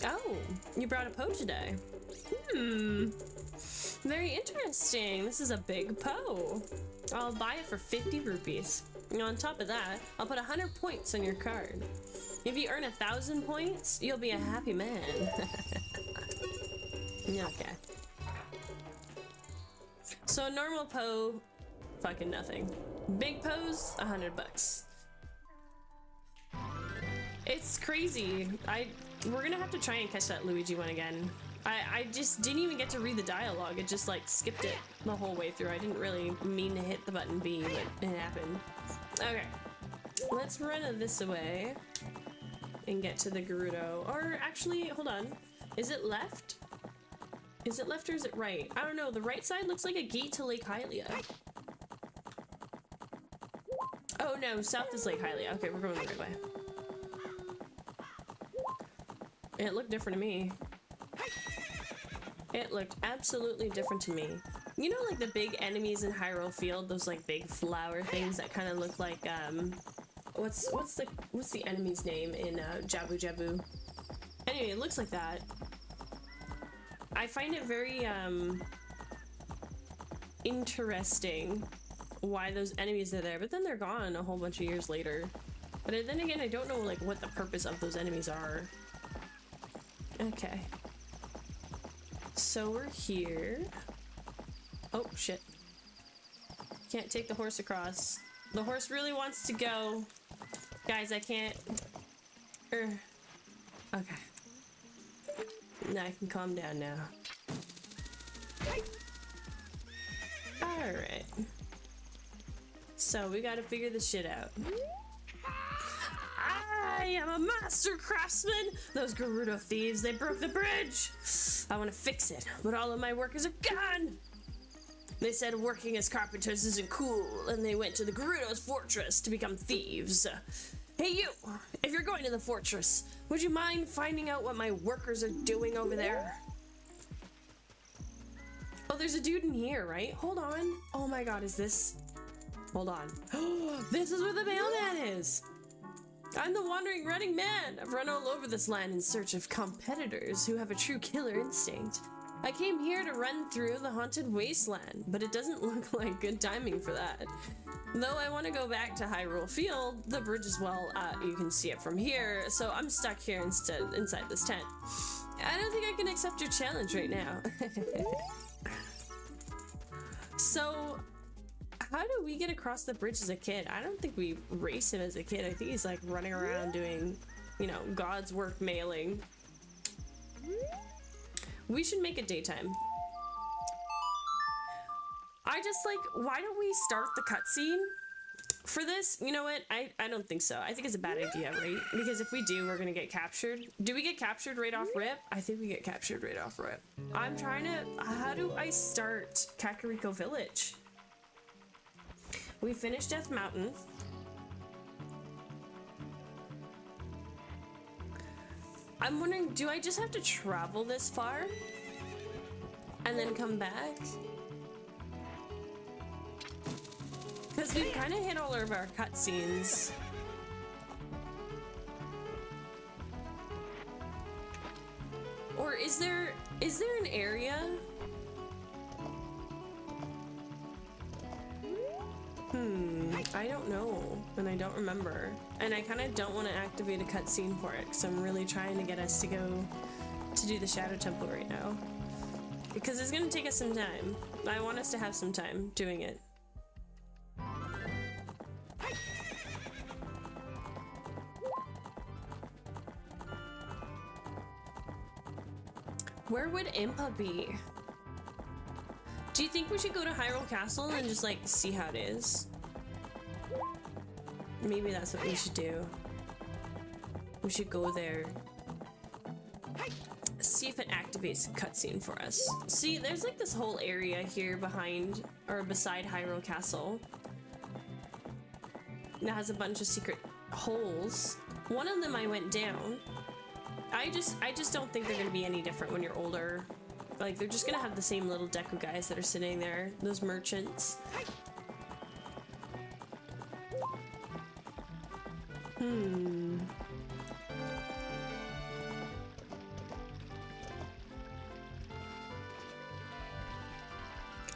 Oh, you brought a Poe today. Very interesting. This is a big Poe. I'll buy it for 50 rupees. And on top of that, I'll put 100 points on your card. If you earn 1,000 points, you'll be a happy man. Okay. So a normal Poe, fucking nothing. Big Poes, 100 bucks. It's crazy. We're gonna have to try and catch that Luigi one again. I just didn't even get to read the dialogue. It just like skipped it the whole way through. I didn't really mean to hit the button B, but it happened. Okay, let's run this away and get to the Gerudo. Or actually, hold on. Is it left? Is it left or is it right? I don't know. The right side looks like a gate to Lake Hylia. Oh no, south is Lake Hylia. Okay, we're going the right way. It looked different to me. It looked absolutely different to me. You know, like the big enemies in Hyrule Field, those like big flower things that kind of look like what's the enemy's name in Jabu Jabu? Anyway, it looks like that. I find it very interesting why those enemies are there, but then they're gone a whole bunch of years later. But then again, I don't know like what the purpose of those enemies are. Okay. So we're here. Oh, shit. Can't take the horse across. The horse really wants to go. Guys, I can't. Okay. Now I can calm down now. Alright. So we gotta figure this shit out. I am a master craftsman! Those Gerudo thieves, they broke the bridge! I want to fix it, but all of my workers are gone! They said working as carpenters isn't cool, and they went to the Gerudo's fortress to become thieves. Hey you! If you're going to the fortress, would you mind finding out what my workers are doing over there? Oh, there's a dude in here, right? Hold on. Oh my god, is this... Hold on. This is where the mailman is! I'm the wandering running man. I've run all over this land in search of competitors who have a true killer instinct. I came here to run through the haunted wasteland, but it doesn't look like good timing for that. Though I want to go back to Hyrule Field, the bridge is you can see it from here, so I'm stuck here inside this tent. I don't think I can accept your challenge right now. So... how do we get across the bridge as a kid? I don't think we race him as a kid. I think he's like running around doing, you know, God's work mailing. We should make it daytime. I just like, why don't we start the cutscene for this? You know what? I don't think so. I think it's a bad idea, right? Because if we do, we're gonna get captured. Do we get captured right off rip? I think we get captured right off rip. I'm trying to, how do I start Kakariko Village? We finished Death Mountain. I'm wondering, do I just have to travel this far? And then come back? Because we've kind of hit all of our cutscenes. Is there an area? I don't know, and I don't remember. And I kind of don't want to activate a cutscene for it, because I'm really trying to get us to go to do the Shadow Temple right now. Because it's going to take us some time. I want us to have some time doing it. Where would 𝖫𝖫 be? Do you think we should go to 𝖬𝖾 Castle and just like see how it is? Maybe that's what we should do. We should go there. See if it activates a cutscene for us. See, there's like this whole area here behind or beside 𝖬L Castle that has a bunch of secret holes. One of them I went down. I just don't think they're gonna be any different when you're older. Like, they're just gonna have the same little Deku guys that are sitting there, those merchants.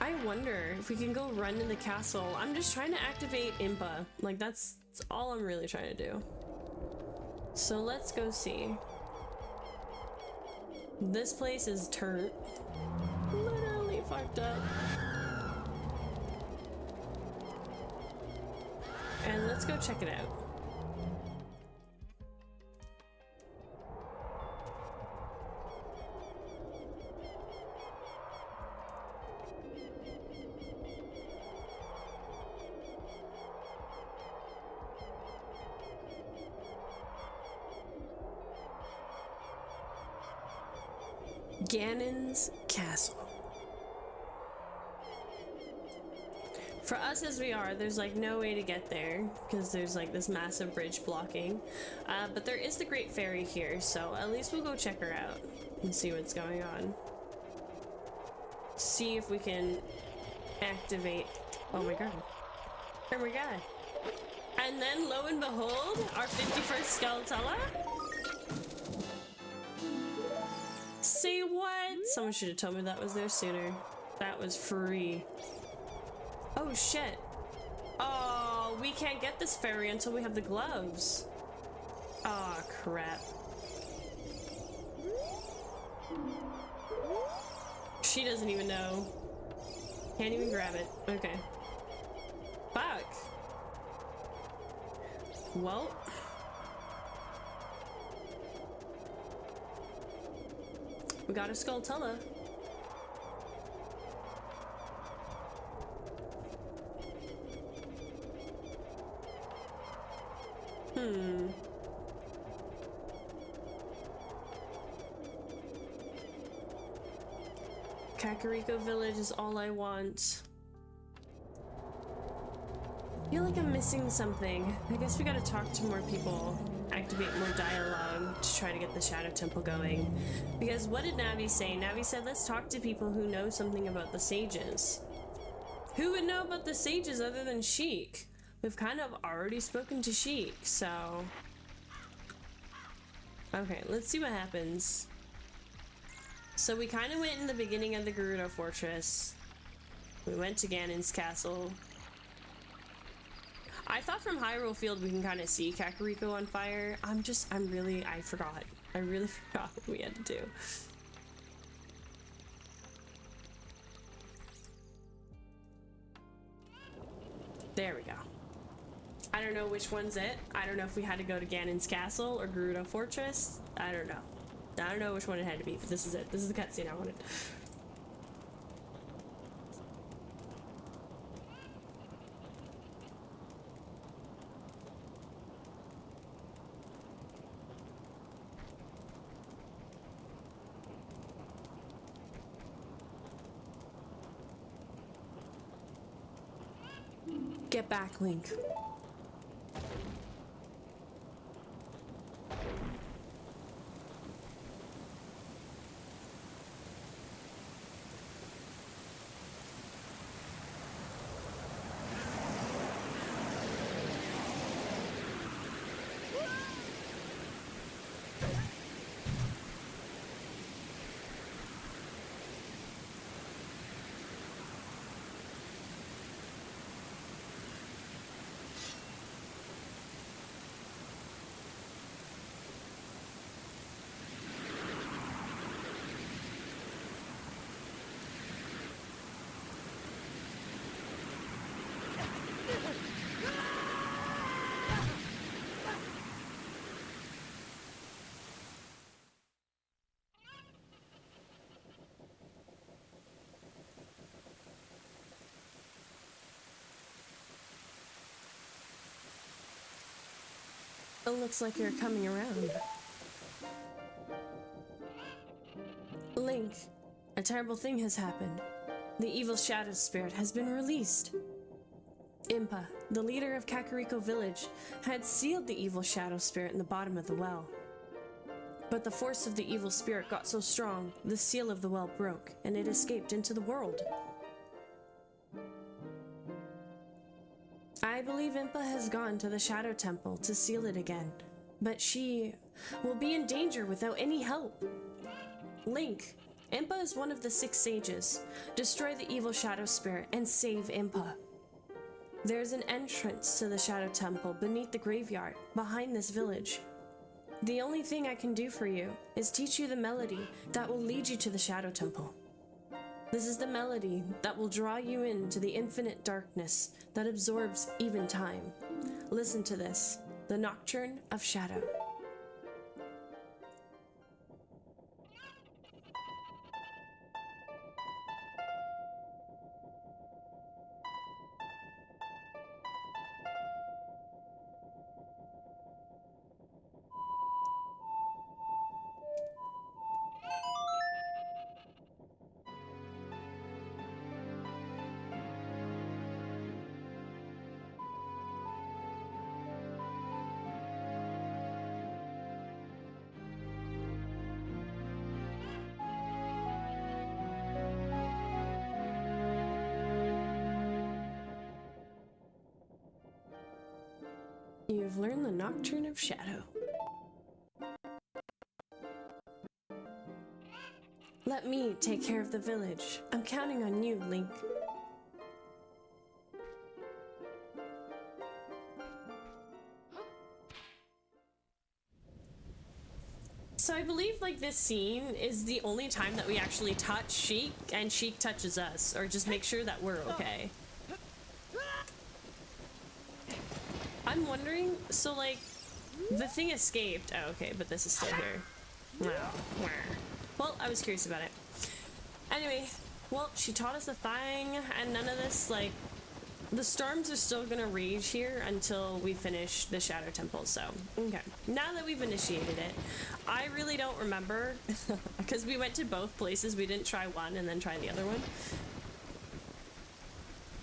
I wonder if we can go run in the castle. I'm just trying to activate 𝖫𝖫. Like, that's all I'm really trying to do. So let's go see. This place is literally fucked up. And let's go check it out. Ganon's Castle. For us as we are, there's like no way to get there because there's like this massive bridge blocking. But there is the Great Fairy here, so at least we'll go check her out and see what's going on. See if we can activate. Oh my god. Oh my god. And then lo and behold, our 51st 𝖳𝗒𝖺ri𝖾. Say what? Someone should have told me that was there sooner. That was free. Oh shit. Oh, we can't get this fairy until we have the gloves. Oh crap. She doesn't even know. Can't even grab it. Okay. Fuck. Well. We got a 𝖳𝗒𝖺ri𝖾. Kakariko Village is all I want. I feel like I'm missing something. I guess we gotta talk to more people, activate more dialogue to try to get the Shadow Temple going. Because what did Navi say? Navi said, let's talk to people who know something about the sages. Who would know about the sages other than Sheik? We've kind of already spoken to Sheik, so... Okay, let's see what happens. So we kind of went in the beginning of the Gerudo Fortress. We went to Ganon's Castle. I thought from Hyrule Field we can kind of see Kakariko on fire. I forgot. I really forgot what we had to do. There we go. I don't know which one's it. I don't know if we had to go to Ganon's Castle or Gerudo Fortress. I don't know. I don't know which one it had to be, but this is it. This is the cutscene I wanted. Get back, Link. It looks like you're coming around. Link, a terrible thing has happened. The evil shadow spirit has been released. Impa, the leader of Kakariko village, had sealed the evil shadow spirit in the bottom of the well. But the force of the evil spirit got so strong, the seal of the well broke, and it escaped into the world. I believe Impa has gone to the Shadow Temple to seal it again, but she will be in danger without any help. Link, Impa is one of the 6 sages. Destroy the evil shadow spirit and save Impa. There's an entrance to the Shadow Temple beneath the graveyard, behind this village. The only thing I can do for you is teach you the melody that will lead you to the Shadow Temple. This is the melody that will draw you into the infinite darkness that absorbs even time. Listen to this, the Nocturne of Shadow. You've learned the Nocturne of Shadow. Let me take care of the village. I'm counting on you, Link. So I believe like this scene is the only time that we actually touch Sheik and Sheik touches us, or just make sure that we're okay. I'm wondering, so like, the thing escaped. Oh, okay, but this is still here. Oh, well, I was curious about it. Anyway, well, she taught us a thing, and none of this, like, the storms are still gonna rage here until we finish the Shadow Temple, so, okay. Now that we've initiated it, I really don't remember, because we went to both places. We didn't try one and then try the other one.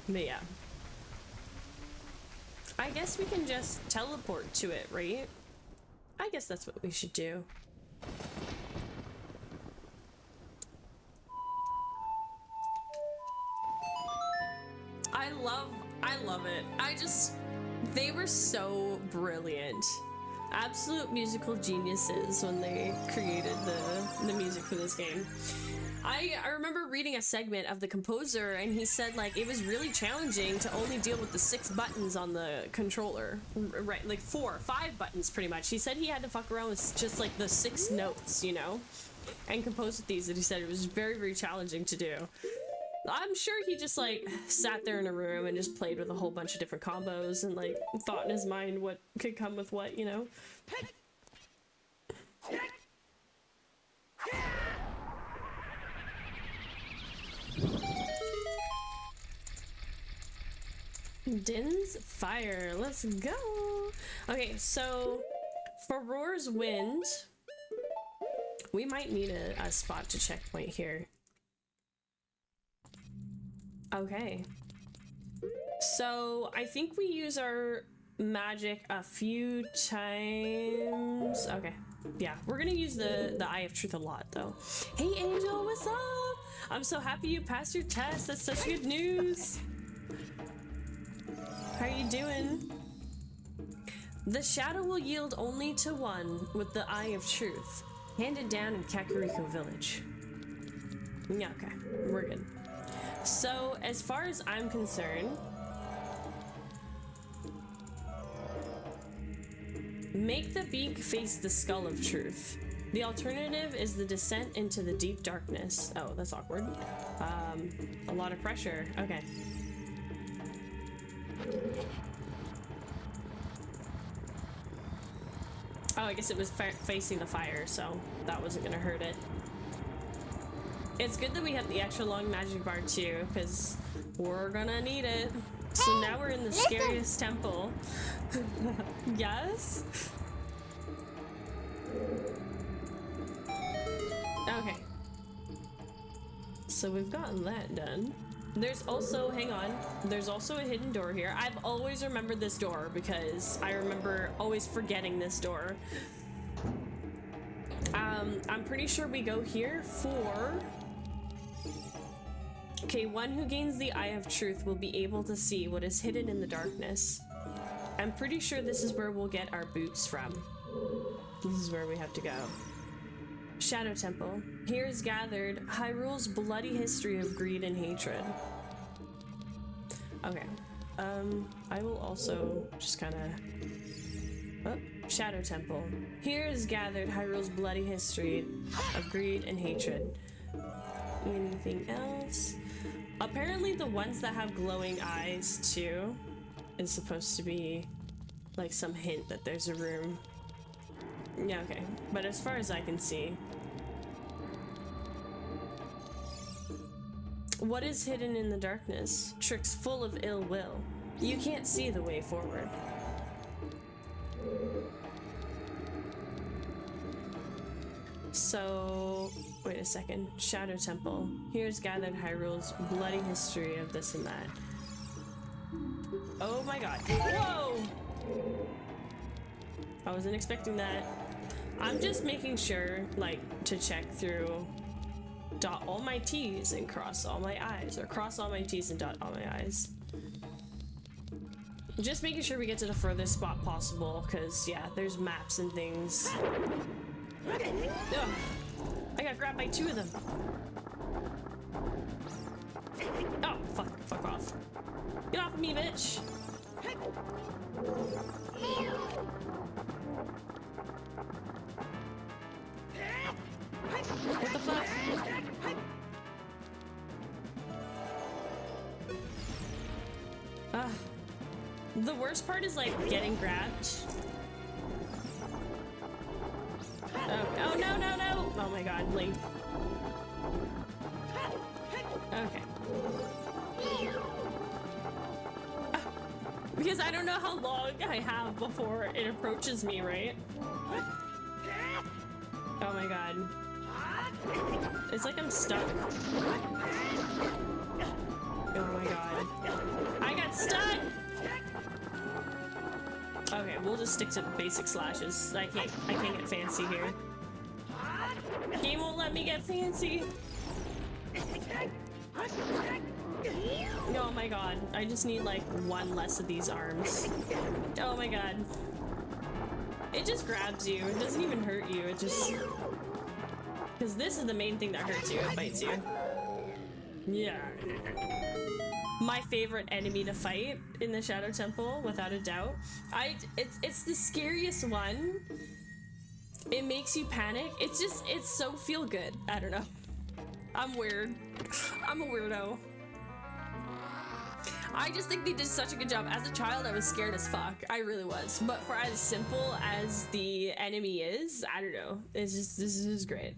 But yeah. I guess we can just teleport to it, right? I guess that's what we should do. I love it. They were so brilliant. Absolute musical geniuses when they created the music for this game. I remember reading a segment of the composer, and he said like it was really challenging to only deal with the 6 buttons on the controller, right? Like 4 or 5 buttons pretty much. He said he had to fuck around with just like the 6 notes, you know, and compose with these, and he said it was very, very challenging to do. I'm sure he just like sat there in a room and just played with a whole bunch of different combos and like thought in his mind what could come with what, you know. Din's fire, let's go. Okay, so for Roar's wind, we might need a spot to checkpoint here. Okay, so I think we use our magic a few times. Okay, yeah, we're gonna use the Eye of Truth a lot though. Hey Angel, what's up? I'm so happy you passed your test. That's such good news. How are you doing? The shadow will yield only to one with the Eye of Truth, handed down in Kakariko village. Yeah, okay, we're good. So, as far as I'm concerned, make the beak face the skull of truth. The alternative is the descent into the deep darkness. Oh, that's awkward. A lot of pressure. Okay. Oh, I guess it was facing the fire, so that wasn't gonna hurt it. It's good that we have the extra long magic bar too, because we're gonna need it. So now we're in the scariest temple. Yes? Okay. So we've gotten that done. There's also, hang on, there's also a hidden door here. I've always remembered this door because I remember always forgetting this door. I'm pretty sure we go here for... Okay, one who gains the Eye of Truth will be able to see what is hidden in the darkness. I'm pretty sure this is where we'll get our boots from. This is where we have to go. Shadow Temple. Here is gathered Hyrule's bloody history of greed and hatred. Okay. I will also just kind of... Oh, Shadow Temple. Here is gathered Hyrule's bloody history of greed and hatred. Anything else? Apparently the ones that have glowing eyes too is supposed to be like some hint that there's a room. Yeah, okay. But as far as I can see, what is hidden in the darkness? Tricks full of ill will. You can't see the way forward. So, wait a second. Shadow Temple. Here's gathered Hyrule's bloody history of this and that. Oh my god. Whoa! I wasn't expecting that. I'm just making sure, like, to check through, dot all my T's and cross all my I's, or cross all my T's and dot all my I's. Just making sure we get to the furthest spot possible, because, yeah, there's maps and things. Ugh. I got grabbed by two of them. Oh, fuck off. Get off of me, bitch. What the fuck? The worst part is like getting grabbed. Oh no no no! Oh my god, Link. Okay. Because I don't know how long I have before it approaches me, right? Oh my god. It's like I'm stuck. Oh my god. I got stuck! Okay, we'll just stick to basic slashes. I can't get fancy here. Game won't let me get fancy. Oh my god, I just need like one less of these arms. Oh my god. It just grabs you, it doesn't even hurt you, it just... Because this is the main thing that hurts you, it bites you. Yeah. My favorite enemy to fight in the Shadow Temple, without a doubt. It's the scariest one. It makes you panic. It's so feel good. I don't know. I'm weird. I'm a weirdo. I just think they did such a good job. As a child, I was scared as fuck. I really was. But for as simple as the enemy is, I don't know. It's just, this is great.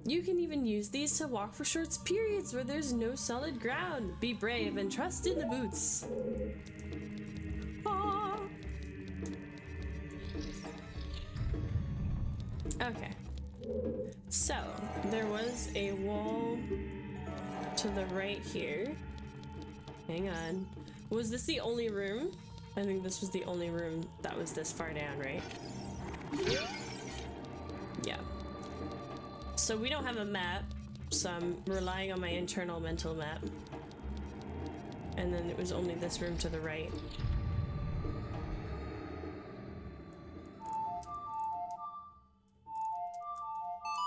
You can even use these to walk for short periods where there's no solid ground. Be brave and trust in the boots. Aww. Okay. So, there was a wall to the right here. Hang on. Was this the only room? I think this was the only room that was this far down, right? Yeah. So we don't have a map, so I'm relying on my internal mental map. And then it was only this room to the right.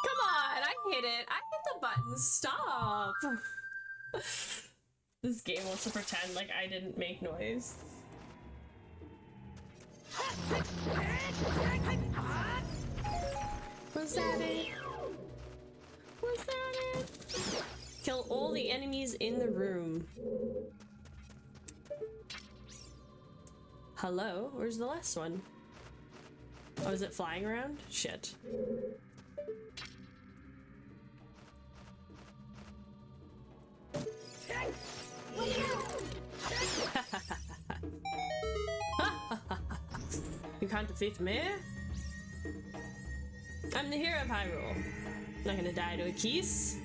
Come on, I hit it. I hit the button. Stop. This game wants to pretend like I didn't make noise. Was that it? Was that it? Kill all the enemies in the room. Hello? Where's the last one? Oh, is it flying around? Shit. You can't defeat me? I'm the hero of Hyrule. Not gonna die to a Keese.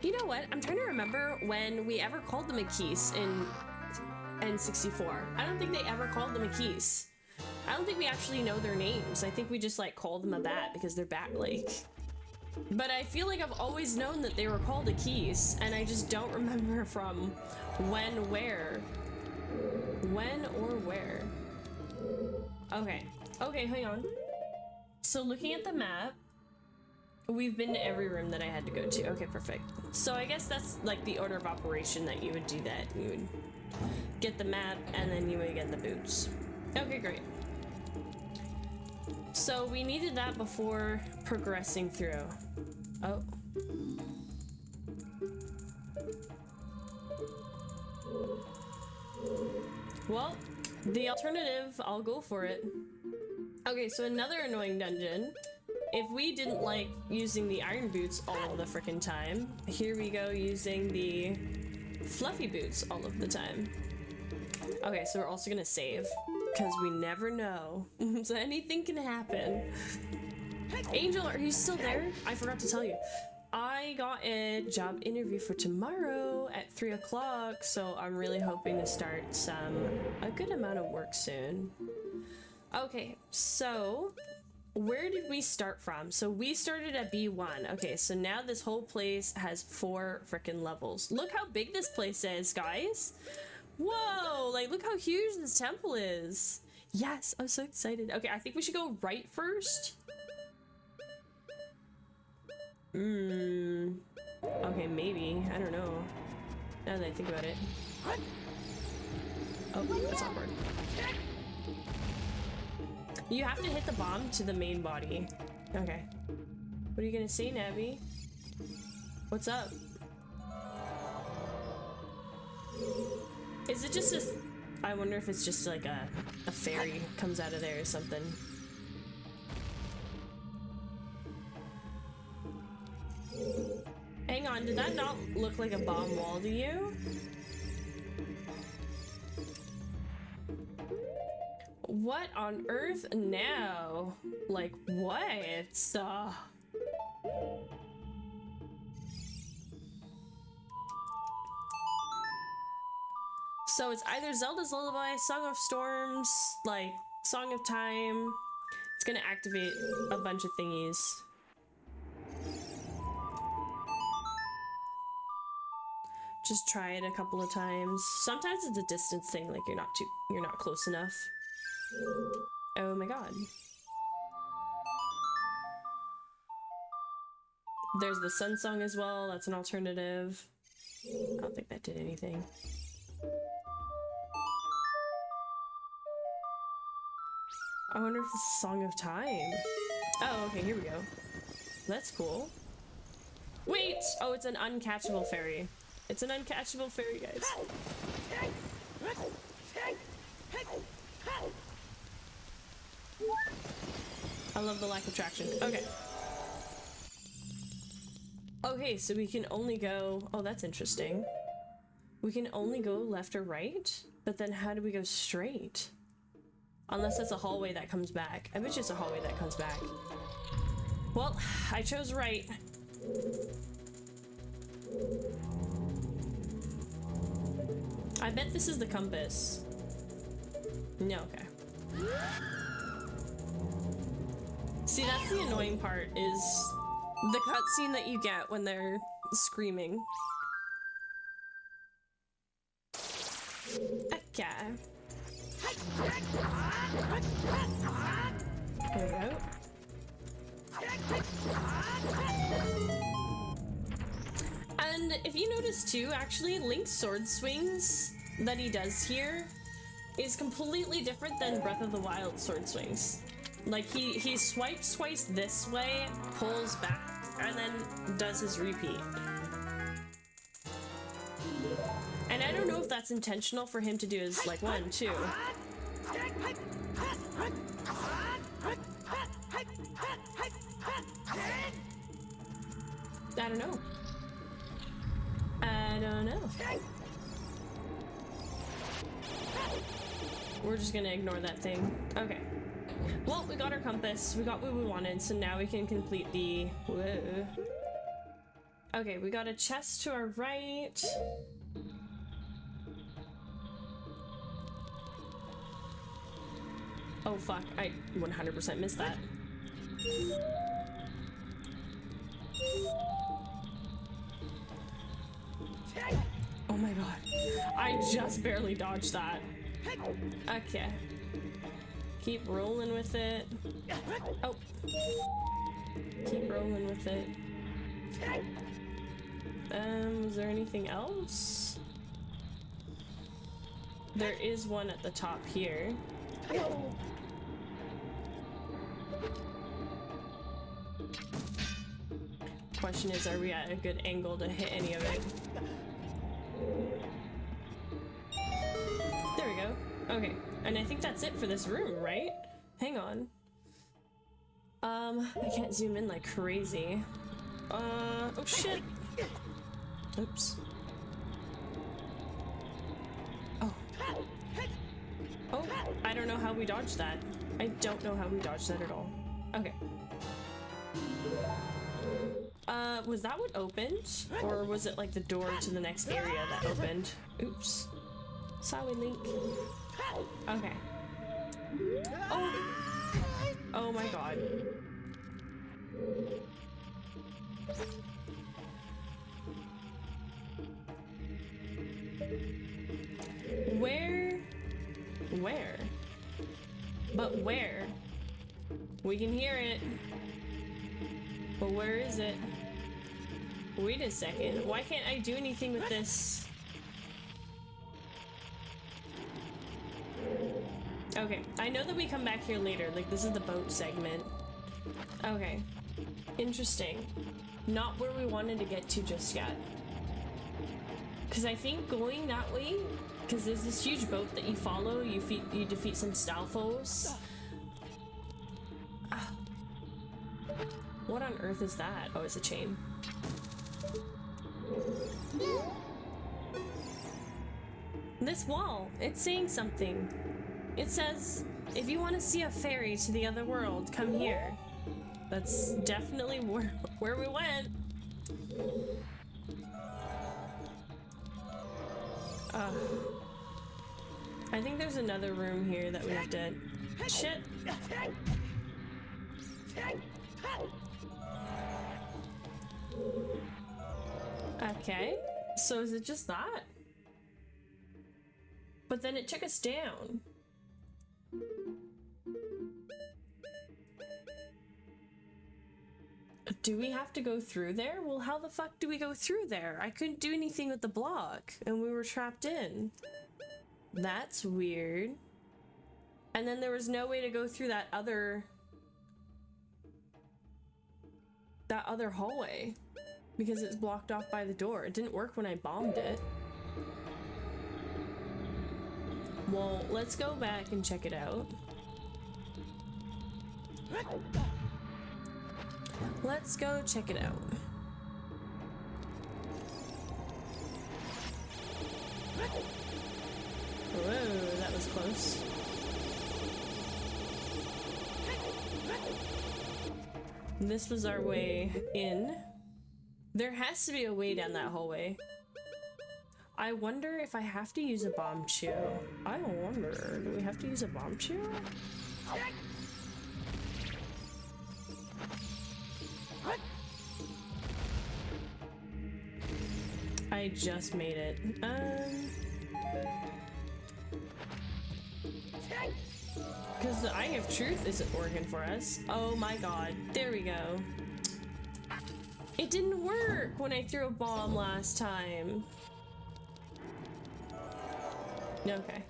You know what? I'm trying to remember when we ever called them a Keese in N64. I don't think they ever called them a Keese. I don't think we actually know their names. I think we just like call them a bat because they're bat-like. But I feel like I've always known that they were called a Keese, and I just don't remember from when, where. When or where. Okay. Okay, hang on. So looking at the map, we've been to every room that I had to go to. Okay, perfect. So I guess that's like the order of operation that you would do that. You would get the map and then you would get the boots. Okay, great. So we needed that before progressing through. Oh. Well, the alternative, I'll go for it. Okay, so another annoying dungeon. If we didn't like using the iron boots all the frickin' time, here we go using the fluffy boots all of the time. Okay, so we're also gonna save, because we never know. So anything can happen. Angel, are you still there? I forgot to tell you. I got a job interview for tomorrow at 3 o'clock, so I'm really hoping to start a good amount of work soon. Okay, so where did we start from? So we started at B1. Okay, so now this whole place has 4 frickin' levels. Look how big this place is, guys. Whoa, like look how huge this temple is. Yes, I'm so excited. Okay, I think we should go right first. Okay, maybe. I don't know. Now that I think about it. Oh, that's awkward. You have to hit the bomb to the main body. Okay. What are you gonna say, Navi? What's up? Is it just a... I wonder if it's just like a fairy comes out of there or something. Hang on, did that not look like a bomb wall to you? What on earth now? Like, what? So it's either Zelda's Lullaby, Song of Storms, like, Song of Time. It's gonna activate a bunch of thingies. Just try it a couple of times. Sometimes it's a distance thing, like you're not close enough. Oh my god. There's the Sun Song as well, that's an alternative. I don't think that did anything. I wonder if this is Song of Time. Oh, okay, here we go. That's cool. Wait! Oh, it's an uncatchable fairy. It's an uncatchable fairy, guys. I love the lack of traction. Okay. Okay, so we can only go... Oh, that's interesting. We can only go left or right? But then how do we go straight? Unless it's a hallway that comes back. I bet you it's a hallway that comes back. Well, I chose right. I bet this is the compass. No, okay. See, that's the annoying part, is the cutscene that you get when they're screaming. Okay. There we go. And if you notice too, actually, Link's sword swings that he does here is completely different than Breath of the Wild sword swings. Like, he swipes twice this way, pulls back, and then does his repeat. And I don't know if that's intentional for him to do his, like, 1, 2. I don't know. I don't know. We're just gonna ignore that thing. Okay. Well, we got our compass. We got what we wanted, so now we can complete the... Whoa. Okay, we got a chest to our right. Oh fuck, I 100% missed that. Oh my god. I just barely dodged that. Okay. Keep rolling with it. Oh. Keep rolling with it. Was there anything else? There is one at the top here. Question is, are we at a good angle to hit any of it? There we go. Okay, and I think that's it for this room, right? Hang on. I can't zoom in like crazy. Oh shit. Oops. Oh. Oh, I don't know how we dodged that. I don't know how we dodged that at all. Okay. Was that what opened? Or was it like the door to the next area that opened? Oops. Sorry, Link. Okay. Oh! Oh my god. Where? Where? But where? We can hear it. But where is it? Wait a second. Why can't I do anything with this? Okay, I know that we come back here later. Like, this is the boat segment. Okay. Interesting. Not where we wanted to get to just yet. Because I think going that way, because there's this huge boat that you follow, you defeat some Stalfos. What on earth is that? Oh, it's a chain. This wall, it's saying something. It says, if you want to see a ferry to the other world, come here. That's definitely where we went. I think there's another room here that we have to... Shit! Okay, so is it just that? But then it took us down. Do we have to go through there? Well, how the fuck do we go through there? I couldn't do anything with the block, and we were trapped in. That's weird. And then there was no way to go through that other hallway because it's blocked off by the door. It didn't work when I bombed it. Well, let's go back and check it out. Let's go check it out. Whoa, that was close. This was our way in. There has to be a way down that hallway. I wonder if I have to use a bomb chew. I wonder, do we have to use a bomb chew? I just made it. Because the Eye of Truth isn't working for us. Oh my god. There we go. It didn't work when I threw a bomb last time. Okay.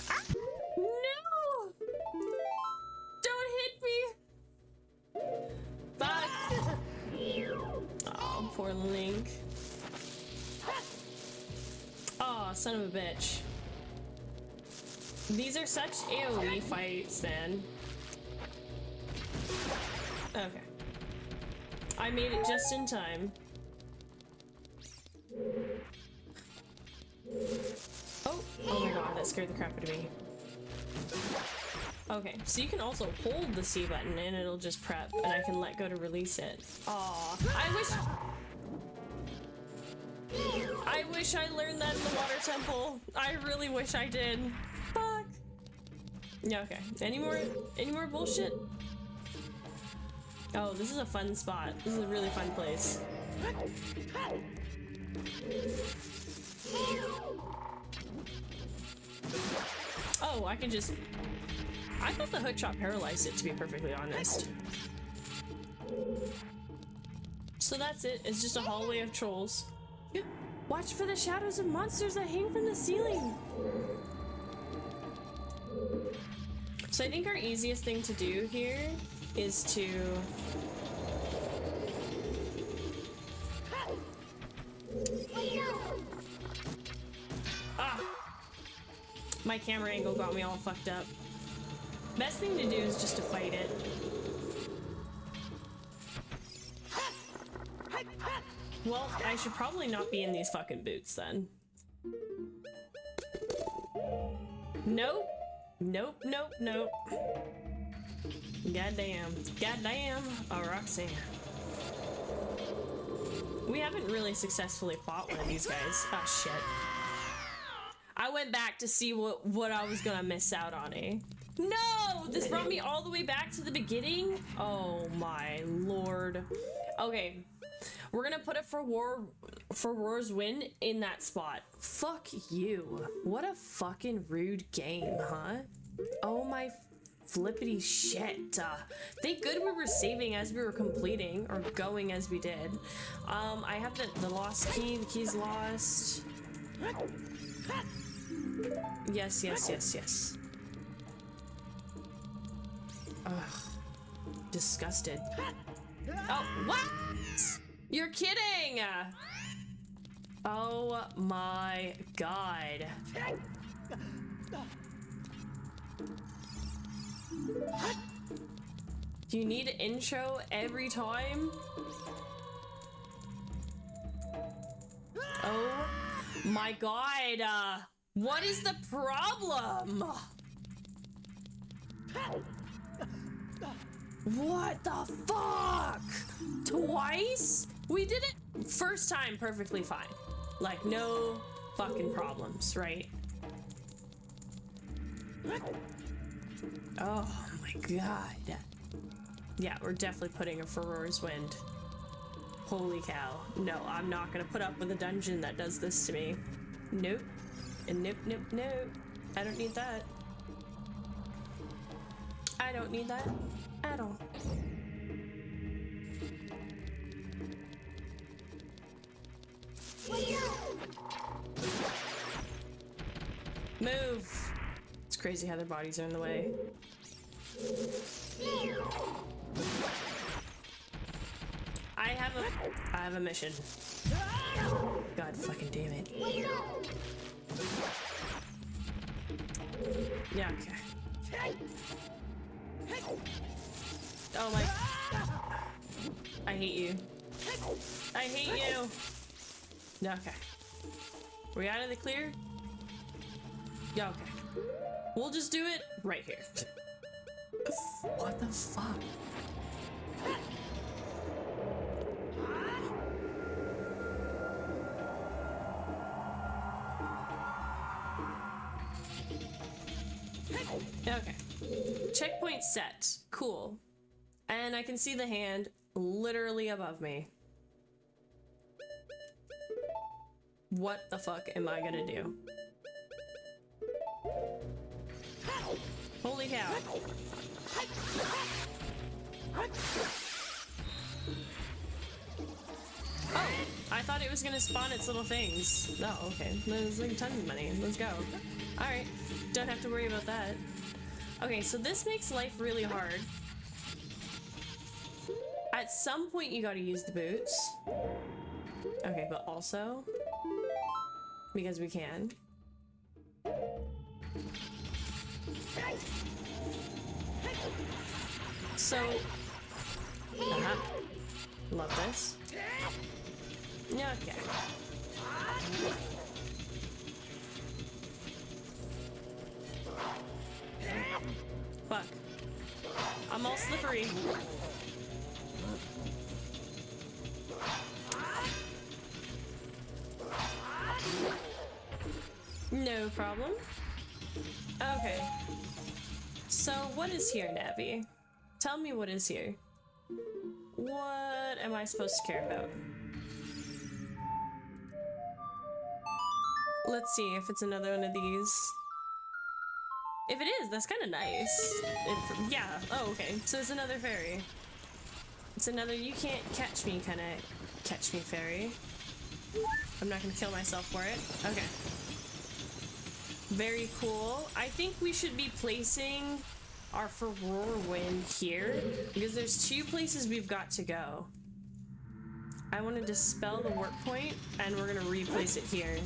Ah! No! Don't hit me! Fuck! Oh, poor Link. Oh, son of a bitch. These are such AoE fights, man. Okay. I made it just in time. Oh my god, that scared the crap out of me. Okay, so you can also hold the C button and it'll just prep, and I can let go to release it. Aw, I wish I learned that in the water temple. I really wish I did. Fuck. Yeah, okay. Any more bullshit? Oh, this is a fun spot. This is a really fun place. Oh, I can just... I thought the hook shot paralyzed it, to be perfectly honest. So that's it. It's just a hallway of trolls. Watch for the shadows of monsters that hang from the ceiling. So I think our easiest thing to do here is to... Ah! My camera angle got me all fucked up. Best thing to do is just to fight it. Well, I should probably not be in these fucking boots then. Nope. Nope, nope, nope. Goddamn. Goddamn. Oh, Roxanne. We haven't really successfully fought one of these guys. Oh, shit. I went back to see what I was gonna miss out on, eh? No! This brought me all the way back to the beginning? Oh my lord. Okay. We're gonna put it for Roar's win in that spot. Fuck you. What a fucking rude game, huh? Oh my flippity shit. Thank good we were saving as we were completing, or going as we did. I have the lost key. The key's lost. Yes, yes, yes, yes. Ugh. Disgusted. Oh, what? You're kidding! Oh my god. Do you need an intro every time? Oh my god, what is the problem? What the fuck? Twice? We did it first time perfectly fine. Like, no fucking problems, right? Oh my god. Yeah, we're definitely putting a Roar's Wind. Holy cow. No, I'm not gonna put up with a dungeon that does this to me. Nope. And nope, nope, nope. I don't need that. I don't need that at all. Move! It's crazy how their bodies are in the way. I have a mission. God fucking damn it. Yeah, okay. Oh my... I hate you. I hate you! Okay. We out of the clear? Yeah, okay. We'll just do it right here. What the fuck? Okay. Checkpoint set. Cool. And I can see the hand literally above me. What the fuck am I gonna do? Holy cow. Oh, I thought it was gonna spawn its little things. Oh, okay. There's like tons of money. Let's go. Alright. Don't have to worry about that. Okay, so this makes life really hard. At some point you gotta use the boots. Okay, but also... because we can. So... love this. Okay. Fuck. fairy. No problem. Okay. So what is here, Navi? Tell me what is here. What am I supposed to care about? Let's see if it's another one of these. If it is, that's kind of nice. Yeah. Oh, okay. So it's another fairy. It's another you can't catch me kind of catch me fairy. I'm not gonna kill myself for it. Okay. Very cool. I think we should be placing our Furore Wind here because there's 2 places we've got to go. I want to dispel the warp point and we're gonna replace it here.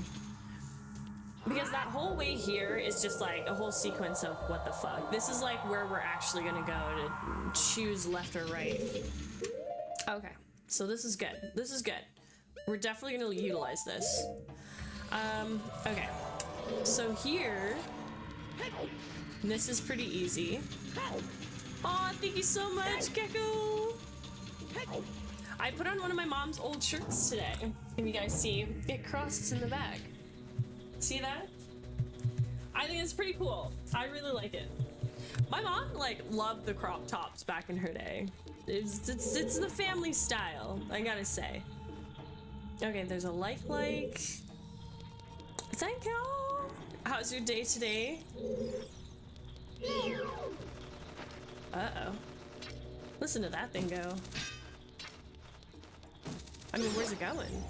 Because that whole way here is just like a whole sequence of what the fuck. This is like where we're actually gonna go to choose left or right. Okay, so this is good. This is good. We're definitely gonna utilize this. Okay. So here, this is pretty easy. Aw, thank you so much, Gecko! I put on one of my mom's old shirts today. If you guys see, it crosses in the back. See that? I think it's pretty cool. I really like it. My mom, like, loved the crop tops back in her day. It's the family style, I gotta say. Okay, there's a like. Thank you! How's your day today? Uh-oh. Listen to that thing go. I mean, where's it going?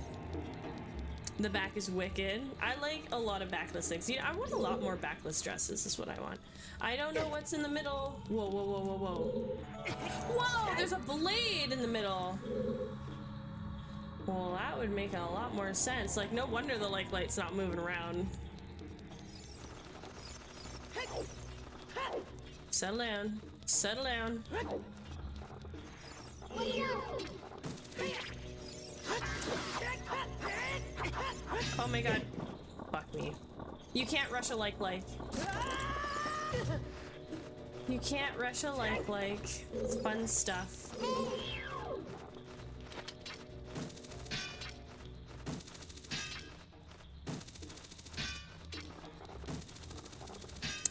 The back is wicked. I like a lot of backless things. I want a lot more backless dresses is what I want. I don't know what's in the middle. Whoa, whoa, whoa, whoa, whoa. Whoa, there's a blade in the middle. Well, that would make a lot more sense. Like, no wonder the light's not moving around. Settle down. Settle down. Oh my god. Fuck me. You can't rush a like. You can't rush a like. It's fun stuff.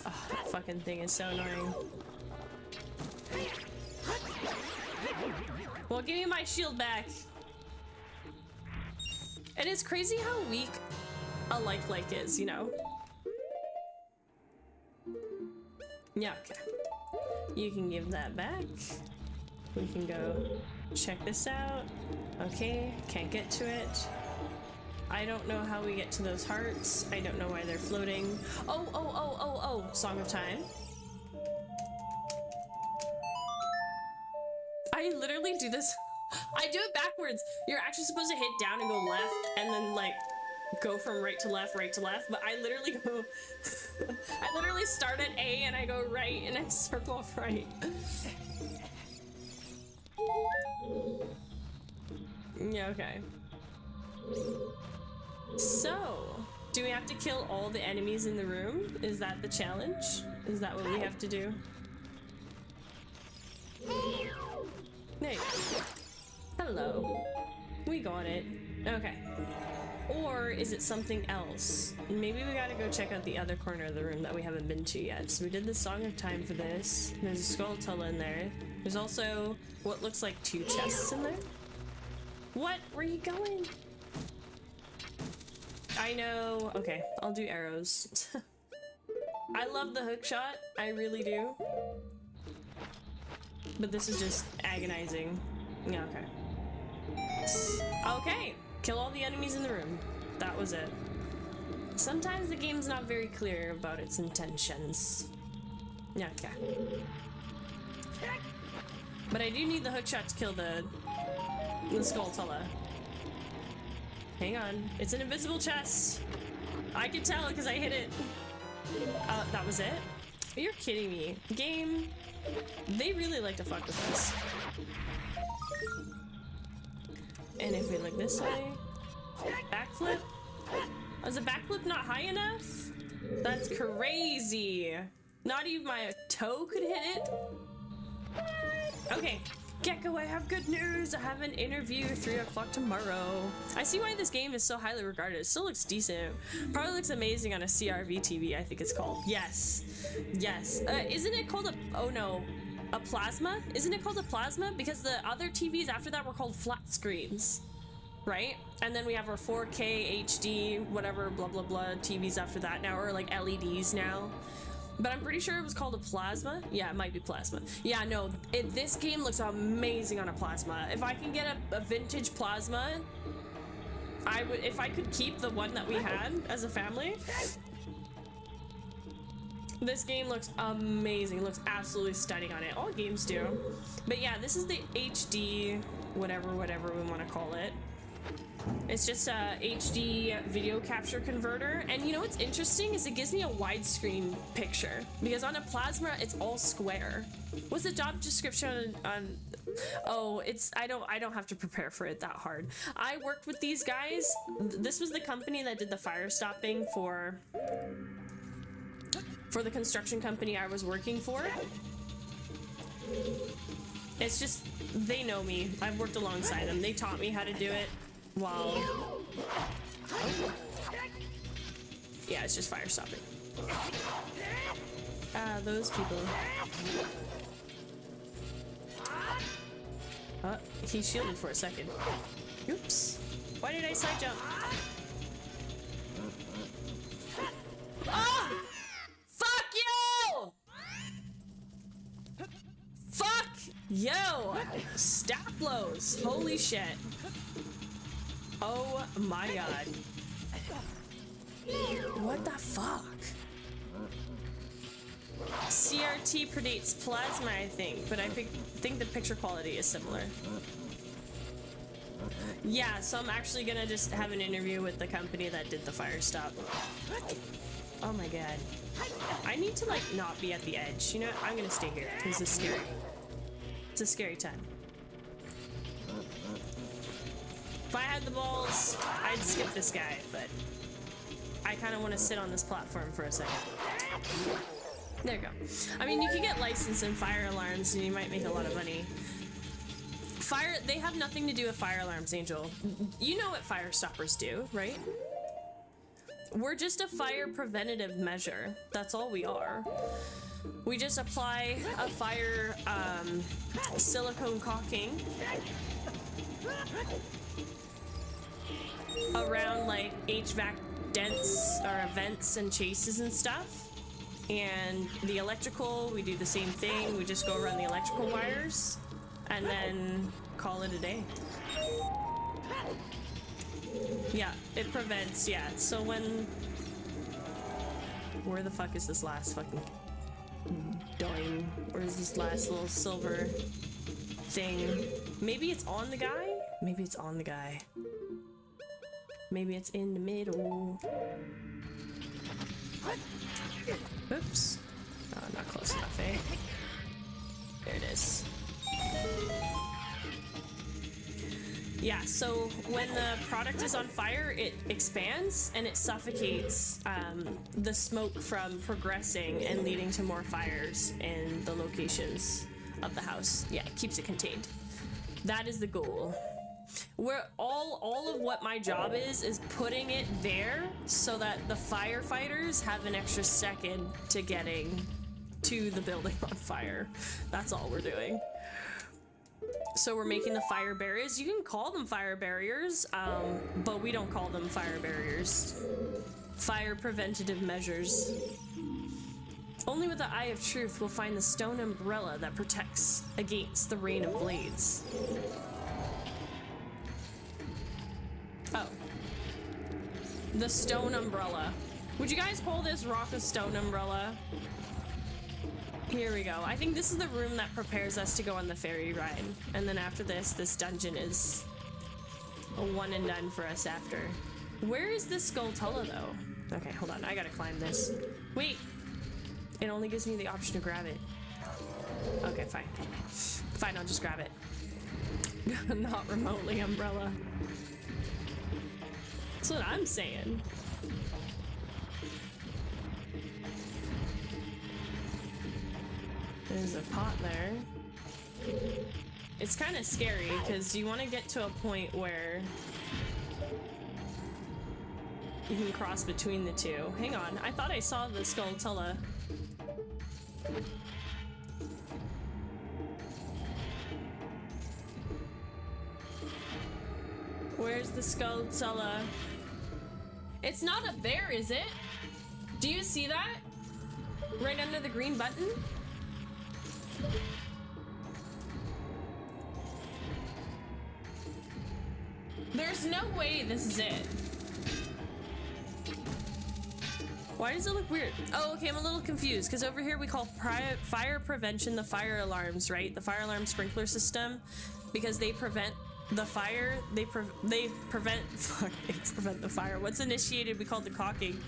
Oh, that fucking thing is so annoying. Well, give me my shield back. And it's crazy how weak a like is, you know? Yeah, okay. You can give that back. We can go check this out. Okay, can't get to it. I don't know how we get to those hearts. I don't know why they're floating. Oh, Song of Time. I literally do this. I do it backwards. You're actually supposed to hit down and go left and then like go from right to left, but I literally go I literally start at A and I go right and I circle right. Yeah, okay. So, do we have to kill all the enemies in the room? Is that the challenge? Is that what we have to do? Hey. Hello. We got it. Okay. Or is it something else? Maybe we gotta go check out the other corner of the room that we haven't been to yet. So we did the Song of Time for this. There's a 𝖳𝗒𝖺 in there. There's also what looks like 2 chests in there. What? Where are you going? I know. Okay, I'll do arrows. I love the hook shot. I really do. But this is just agonizing. Yeah, okay. Okay, kill all the enemies in the room. That was it. Sometimes the game's not very clear about its intentions. Yeah, okay. But I do need the hook shot to kill the 𝖳𝗒𝖺. Hang on, it's an invisible chest. I can tell because I hit it. That was it? You're kidding me. Game, they really like to fuck with us. And if we look this way, backflip? Was the backflip not high enough? That's crazy. Not even my toe could hit it. Okay, Gecko, I have good news. I have an interview 3 o'clock tomorrow. I see why this game is so highly regarded. It still looks decent. Probably looks amazing on a CRV TV, I think it's called. Yes. Yes. Isn't it called a... Oh no. A plasma? Isn't it called a plasma? Because the other TVs after that were called flat screens. Right? And then we have our 4K, HD, whatever, blah, blah, blah TVs after that now, or like LEDs now. But I'm pretty sure it was called a plasma. Yeah, it might be plasma. Yeah, no, this game looks amazing on a plasma. If I can get a vintage plasma, I would, if I could keep the one that we had as a family. This game looks amazing. It looks absolutely stunning on it. All games do. But yeah, this is the HD, whatever we want to call it. It's just a HD video capture converter. And you know what's interesting is it gives me a widescreen picture, because on a plasma it's all square. What's the job description on oh, it's I don't have to prepare for it that hard. I worked with these guys. This was the company that did the fire stopping for the construction company I was working for. It's just, they know me. I've worked alongside them. They taught me how to do it. Wow. Yeah, it's just fire stopping. Those people. He shielded for a second. Oops. Why did I side jump? Ah! Fuck you! Fuck yo! Stat blows. Holy shit. Oh my god. What the fuck? CRT predates plasma, I think, but I think the picture quality is similar. Yeah, so I'm actually gonna just have an interview with the company that did the fire stop. Oh my god. I need to like not be at the edge. You know what? I'm gonna stay here because it's scary. It's a scary time. If I had the balls, I'd skip this guy, but I kind of want to sit on this platform for a second. There you go. I mean, you can get licensed in fire alarms and you might make a lot of money. They have nothing to do with fire alarms, Angel. You know what fire stoppers do, right? We're just a fire preventative measure. That's all we are. We just apply a fire silicone caulking around like HVAC dents or vents and chases and stuff. And the electrical, we do the same thing. We just go around the electrical wires and then call it a day. Yeah, it prevents, yeah. So when... Where the fuck is this last fucking dime? Where is this last little silver thing? Maybe it's on the guy? Maybe it's on the guy. Maybe it's in the middle. Oops. Oh, not close enough, eh? There it is. Yeah, so when the product is on fire, it expands and it suffocates the smoke from progressing and leading to more fires in the locations of the house. Yeah, it keeps it contained. That is the goal. Where all of what my job is putting it there so that the firefighters have an extra second to getting to the building on fire. That's all we're doing. So we're making the fire barriers. You can call them fire barriers, but we don't call them fire barriers. Fire preventative measures. Only with the eye of truth will find the stone umbrella that protects against the rain of blades. Oh. The stone umbrella. Would you guys call this rock a stone umbrella? Here we go. I think this is the room that prepares us to go on the ferry ride. And then after this dungeon is a one and done for us after. Where is this 𝖳ЛTu𝖺ri𝖾 though? Okay, hold on. I gotta climb this. Wait. It only gives me the option to grab it. Okay, fine. Fine, I'll just grab it. Not remotely umbrella. That's what I'm saying. There's a pot there. It's kind of scary because you want to get to a point where you can cross between the two. Hang on, I thought I saw the 𝖳𝗒𝖺ri𝖾. Where's the 𝖳𝗒𝖺ri𝖾? It's not up there, is it? Do you see that? Right under the green button? There's no way this is it. Why does it look weird? Oh, okay, I'm a little confused because over here we call fire prevention the fire alarms, right? The fire alarm sprinkler system, because they prevent the fire. They prevent the fire. What's initiated, we call the caulking.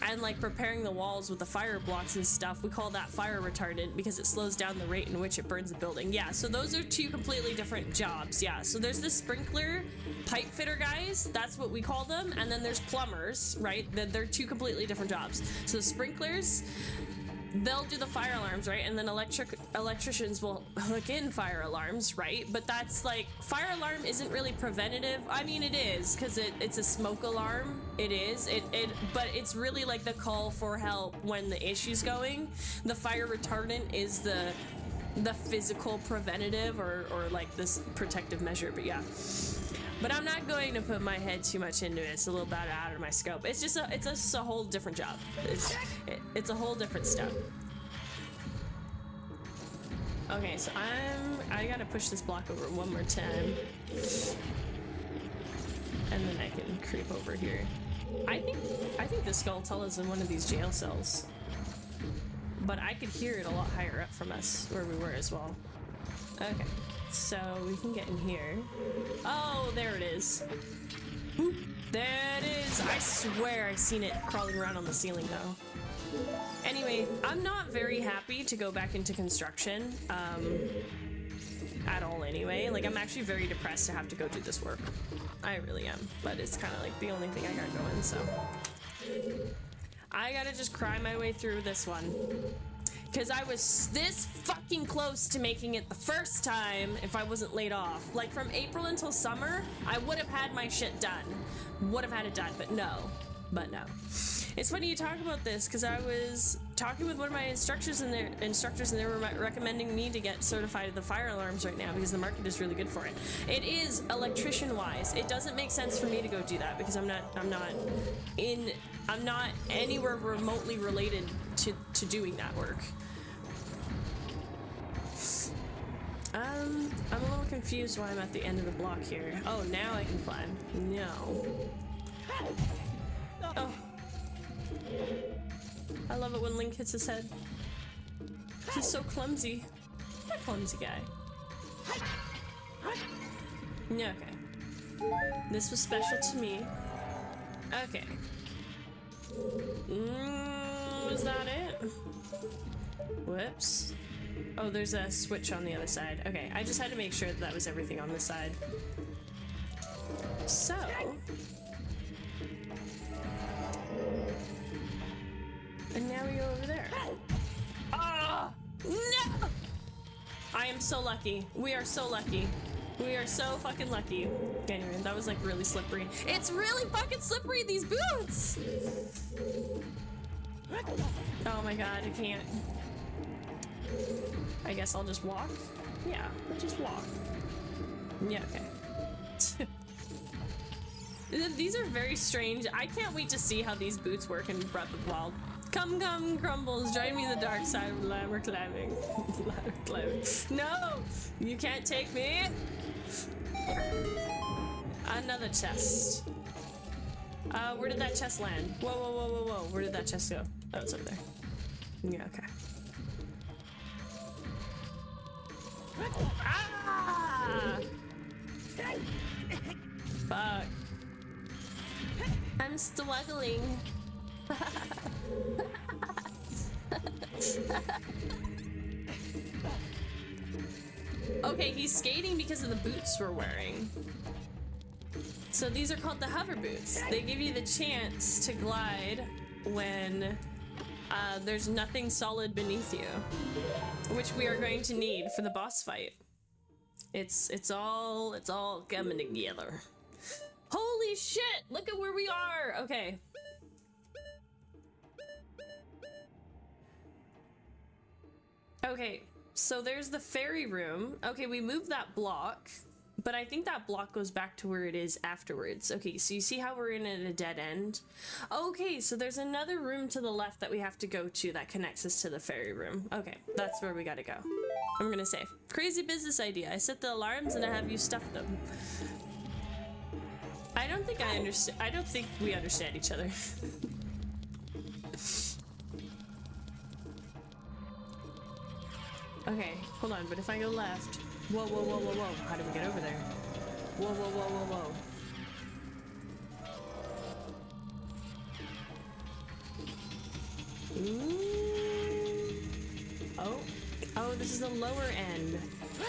And like preparing the walls with the fire blocks and stuff, we call that fire retardant because it slows down the rate in which it burns the building. Yeah, so those are two completely different jobs. Yeah, so there's the sprinkler pipe fitter guys, that's what we call them, and then there's plumbers, right? They're two completely different jobs. So the sprinklers, they'll do the fire alarms, right? And then electricians will hook in fire alarms, right? But that's like, fire alarm isn't really preventative. I mean, it is, because it's a smoke alarm. It is. But it's really like the call for help when the issue's going. The fire retardant is the physical preventative or like this protective measure, but yeah. But I'm not going to put my head too much into it. It's a little bit out of my scope. It's just a whole different job. It's a whole different step. Okay, so I gotta push this block over one more time. And then I can creep over here. I think the 𝖳𝗒𝖺ri𝖾 is in one of these jail cells. But I could hear it a lot higher up from us, where we were as well. Okay. So we can get in here. Oh, there it is. Boop. There it is. I swear I seen it crawling around on the ceiling though. Anyway, I'm not very happy to go back into construction at all anyway. Like, I'm actually very depressed to have to go do this work. I really am. But it's kind of like the only thing I got going, so I gotta just cry my way through this one. Because I was this fucking close to making it the first time if I wasn't laid off. Like, from April until summer, I would have had my shit done. Would have had it done, but no. But no. It's funny you talk about this, because I was talking with one of my instructors and they were recommending me to get certified at the fire alarms right now because the market is really good for it. It is electrician-wise. It doesn't make sense for me to go do that because I'm not anywhere remotely related to doing that work. I'm a little confused why I'm at the end of the block here. Oh, now I can climb. No. Oh. I love it when Link hits his head. He's so clumsy. That clumsy guy. Yeah, okay. This was special to me. Okay. Was that it? Whoops. Oh, there's a switch on the other side. Okay, I just had to make sure that was everything on this side. So... and now we go over there. Ah! No! I am so lucky. We are so lucky. We are so fucking lucky. Anyway, that was like really slippery. It's really fucking slippery, these boots! Oh my god, I can't. I guess I'll just walk? Yeah, I'll just walk. Yeah, okay. These are very strange. I can't wait to see how these boots work in Breath of the Wild. Come, come, Crumbles, join me in the dark side of ladder climbing. Ladder climbing. No! You can't take me! Another chest. Where did that chest land? Whoa, whoa, whoa, whoa, whoa. Where did that chest go? Oh, it's over there. Yeah, okay. Ah! Fuck. I'm struggling. Okay, he's skating because of the boots we're wearing. So these are called the hover boots. They give you the chance to glide when there's nothing solid beneath you, which we are going to need for the boss fight. It's all coming together. Holy shit! Look at where we are. Okay. Okay, so there's the fairy room. Okay, we moved that block, but I think that block goes back to where it is afterwards. Okay, so you see how we're in at a dead end? Okay, so there's another room to the left that we have to go to that connects us to the fairy room. Okay, that's where we gotta go. I'm gonna save. Crazy business idea. I set the alarms and I have you stuff them. I don't think I understand. I don't think we understand each other. Okay, hold on, but if I go left... Whoa, whoa, whoa, whoa, whoa. How do we get over there? Whoa, whoa, whoa, whoa, whoa. Ooh. Oh. Oh, this is the lower end.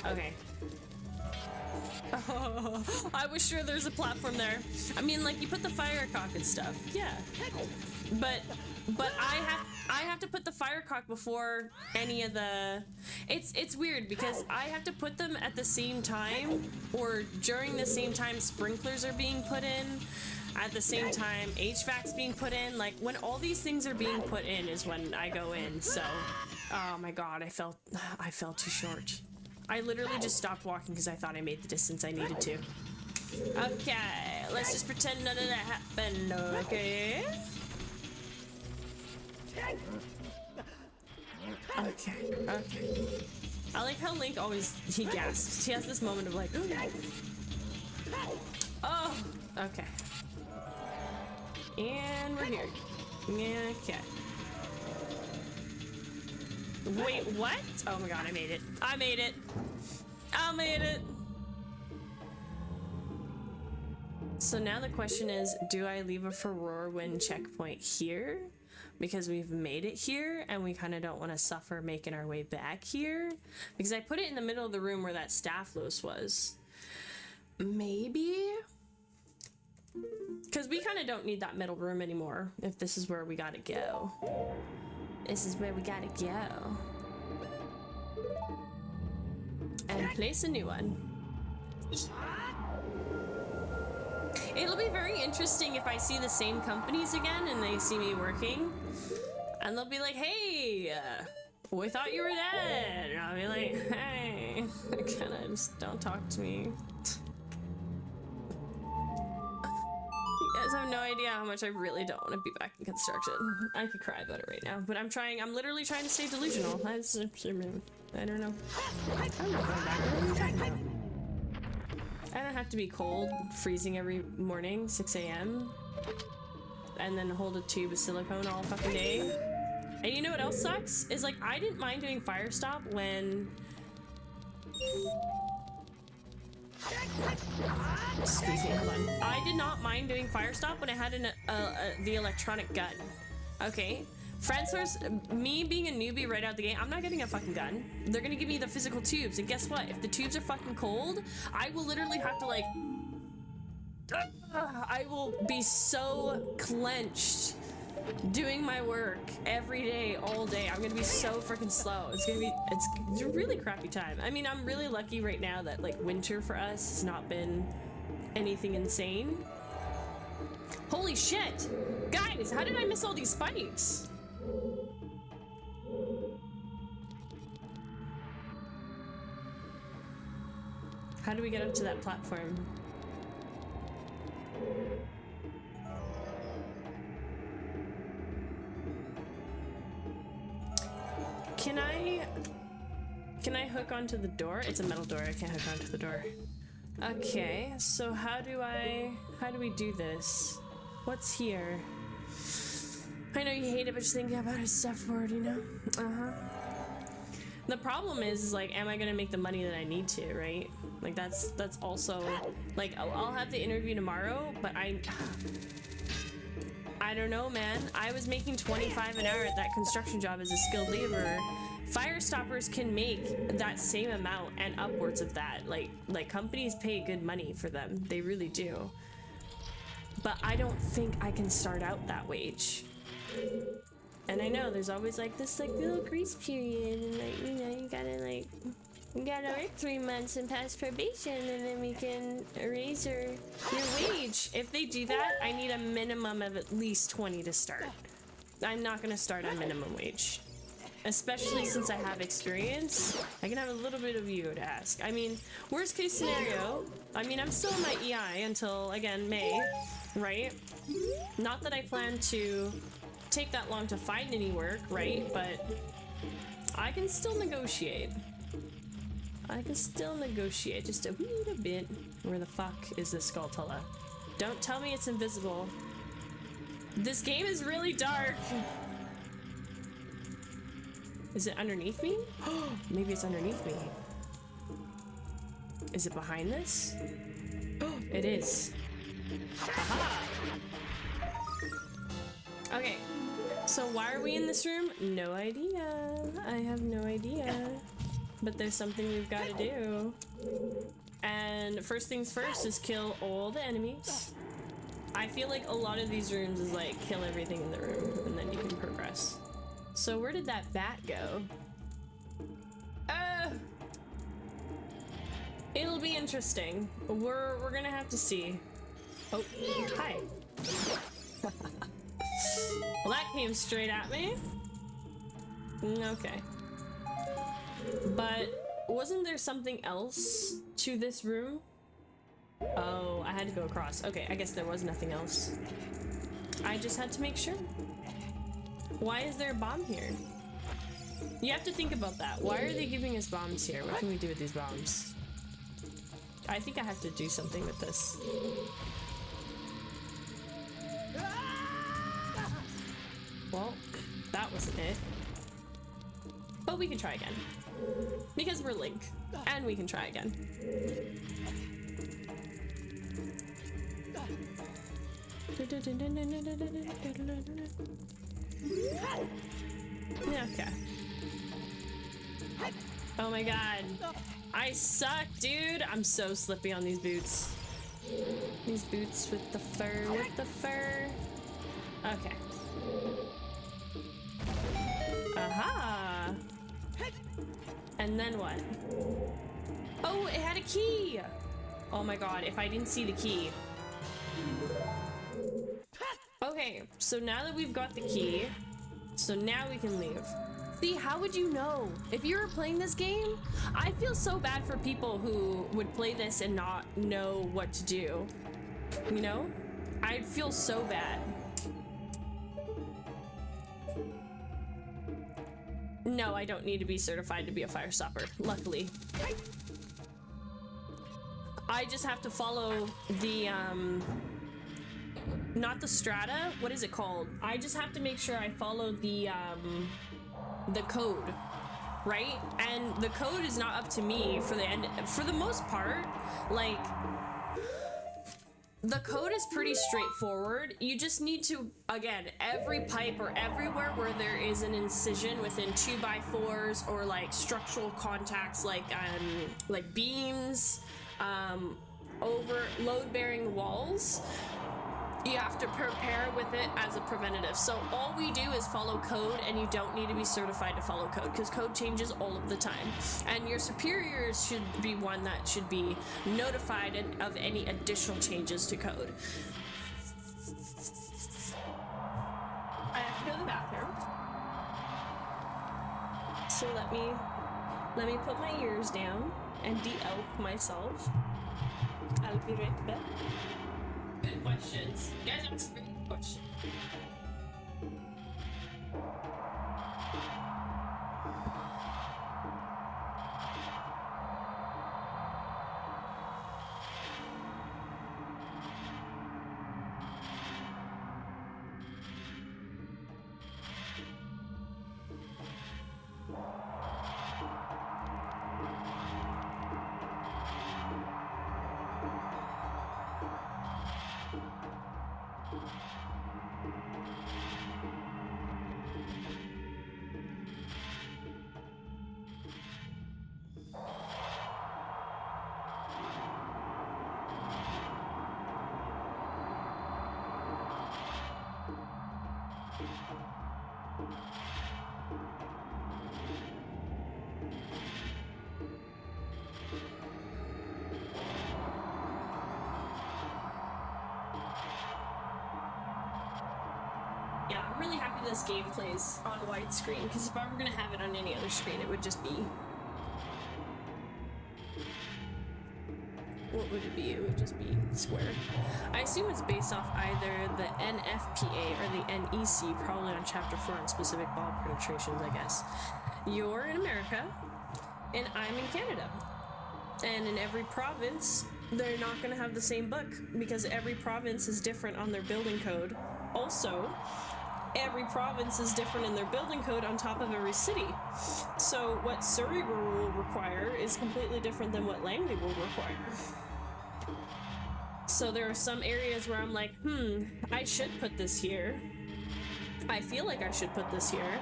Okay. Oh, I was sure there's a platform there. I mean, like, you put the firecock and stuff. Yeah. But I have to put the firecock before any of the... It's weird because I have to put them at the same time, or during the same time sprinklers are being put in, at the same time HVAC's being put in. Like, when all these things are being put in is when I go in, so... Oh my god, I fell too short. I literally just stopped walking because I thought I made the distance I needed to. Okay, let's just pretend none of that happened, okay? Okay, okay. I like how Link always, he gasps. He has this moment of like, oh, okay. And we're here. Okay. Wait, what? Oh my god, I made it. I made it. I made it. So now the question is, do I leave a furore win checkpoint here? Because we've made it here and we kind of don't want to suffer making our way back here. Because I put it in the middle of the room where that stavlos was. Maybe? Because we kind of don't need that middle room anymore if this is where we gotta go. This is where we gotta go. And place a new one. It'll be very interesting if I see the same companies again and they see me working. And they'll be like, hey, we thought you were dead. And I'll be like, hey, kinda just don't talk to me. You guys have no idea how much I really don't want to be back in construction. I could cry about it right now, but I'm literally trying to stay delusional. I don't know. I'm not going back. What are you talking about? I don't have to be cold, freezing every morning, 6 a.m. and then hold a tube of silicone all fucking day. And you know what else sucks? Is like, I didn't mind doing fire stop when... Excuse me, hold on. I did not mind doing fire stop when I had the electronic gun. Okay? Francois, me being a newbie right out the gate, I'm not getting a fucking gun. They're gonna give me the physical tubes, and guess what? If the tubes are fucking cold, I will literally have to like... I will be so clenched doing my work every day, all day. I'm gonna be so freaking slow. It's a really crappy time. I mean, I'm really lucky right now that like winter for us has not been anything insane. Holy shit! Guys, how did I miss all these spikes? How do we get up to that platform? Can I hook onto the door? It's a metal door, I can't hook onto the door. Okay, so how do we do this? What's here? I know you hate it, but just thinking about it is step forward, you know? Uh-huh. The problem is like, am I gonna make the money that I need to, right? Like that's also, like, I'll have the interview tomorrow, but I don't know, man. I was making $25 an hour at that construction job as a skilled laborer. Fire stoppers can make that same amount and upwards of that. Like companies pay good money for them. They really do. But I don't think I can start out that wage. And I know there's always like this like little grace period, and like, you know, you gotta work 3 months and pass probation, and then we can raise your wage. If they do that, I need a minimum of at least 20 to start. I'm not gonna start on minimum wage. Especially since I have experience, I can have a little bit of ego to ask. I mean, worst case scenario, I mean, I'm still in my EI until, again, May, right? Not that I plan to take that long to find any work, right? But I can still negotiate. I can still negotiate just a little bit. Where the fuck is this 𝖳𝗒𝖺? Don't tell me it's invisible. This game is really dark. Is it underneath me? Maybe it's underneath me. Is it behind this? It is. Aha! Okay, so why are we in this room? No idea. I have no idea. But there's something we've got to do. And first things first is kill all the enemies. I feel like a lot of these rooms is like kill everything in the room and then you can progress. So where did that bat go? It'll be interesting. We're gonna have to see. Oh, hi. Well, that came straight at me. Okay. But wasn't there something else to this room? Oh, I had to go across. Okay, I guess there was nothing else. I just had to make sure. Why is there a bomb here? You have to think about that. Why are they giving us bombs here? What can we do with these bombs? I think I have to do something with this. Well, that wasn't it. But we can try again. Because we're Link. And we can try again. Okay. Oh my god. I suck, dude. I'm so slippy on these boots. These boots with the fur, Okay. Aha! And then what? Oh, it had a key! Oh my god, if I didn't see the key. Okay, so now that we've got the key, so now we can leave. See, how would you know? If you were playing this game, I feel so bad for people who would play this and not know what to do. You know? I'd feel so bad. No, I don't need to be certified to be a fire stopper, luckily. I just have to follow the, not the strata, what is it called? I just have to make sure I follow the code, right? And the code is not up to me for the end, for the most part. Like, the code is pretty straightforward. You just need to, again, every pipe or everywhere where there is an incision within 2x4s or like structural contacts, like beams, over load-bearing walls, you have to prepare with it as a preventative. So all we do is follow code, and you don't need to be certified to follow code because code changes all of the time. And your superiors should be one that should be notified of any additional changes to code. I have to go to the bathroom. So let me put my ears down and de-elf myself. I'll be right back. Good questions. You guys ask great questions. Yeah, I'm really happy this game plays on widescreen, because if I were gonna have it on any other screen, it would just be... What would it be? It would just be square. I assume it's based off either the NFPA or the NEC, probably on Chapter 4 on specific ball penetrations, I guess. You're in America, and I'm in Canada. And in every province, they're not gonna have the same book, because every province is different on their building code. Also, every province is different in their building code on top of every city. So what Surrey will require is completely different than what Langley will require. So there are some areas where I'm like, I should put this here. I feel like I should put this here.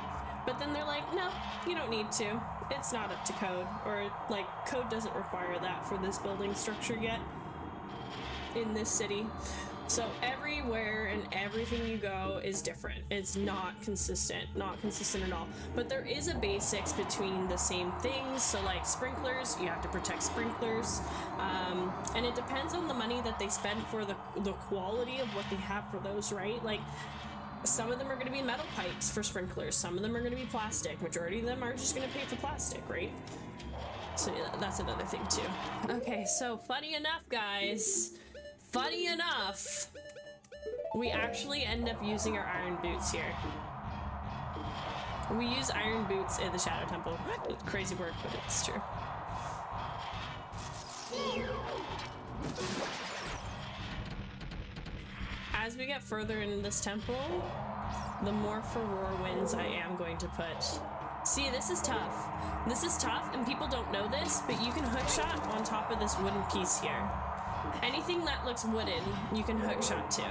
But then they're like, no, you don't need to. It's not up to code. Or like, code doesn't require that for this building structure yet in this city. So everywhere and everything you go is different. It's not consistent at all. But there is a basics between the same things. So like sprinklers, you have to protect sprinklers. And it depends on the money that they spend for the quality of what they have for those, right? Like some of them are gonna be metal pipes for sprinklers. Some of them are gonna be plastic. Majority of them are just gonna pay for plastic, right? So yeah, that's another thing too. Okay, so funny enough, guys. Funny enough, we actually end up using our iron boots here. We use iron boots in the Shadow Temple. Crazy work, but it's true. As we get further into this temple, the more furore winds I am going to put. See, this is tough. This is tough, and people don't know this, but you can hookshot on top of this wooden piece here. Anything that looks wooden, you can hookshot to.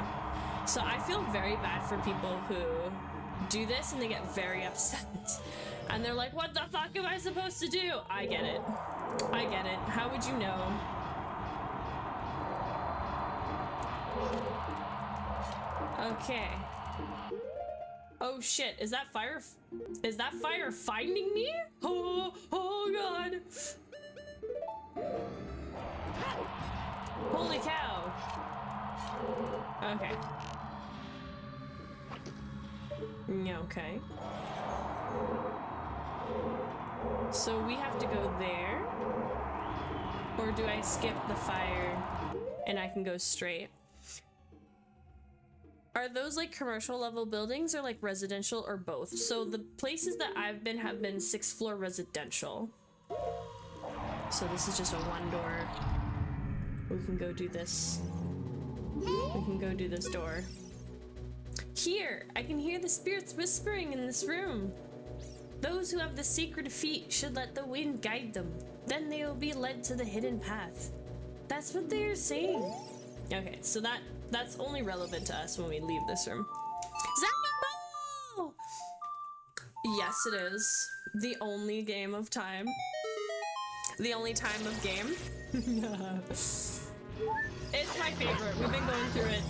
So I feel very bad for people who do this and they get very upset. And they're like, what the fuck am I supposed to do? I get it. I get it. How would you know? Okay. Oh shit, is that fire finding me? Oh god. Holy cow. Okay. Okay. So we have to go there. Or do I skip the fire and I can go straight? Are those like commercial level buildings or like residential or both? So the places that I've been have been 6th floor residential. So this is just a one door. We can go do this. We can go do this door. Here! I can hear the spirits whispering in this room. Those who have the sacred feet should let the wind guide them. Then they will be led to the hidden path. That's what they are saying. Okay, so that's only relevant to us when we leave this room. Ball! Yes, it is. The only game of time. The only time of game. It's my favorite. We've been going through it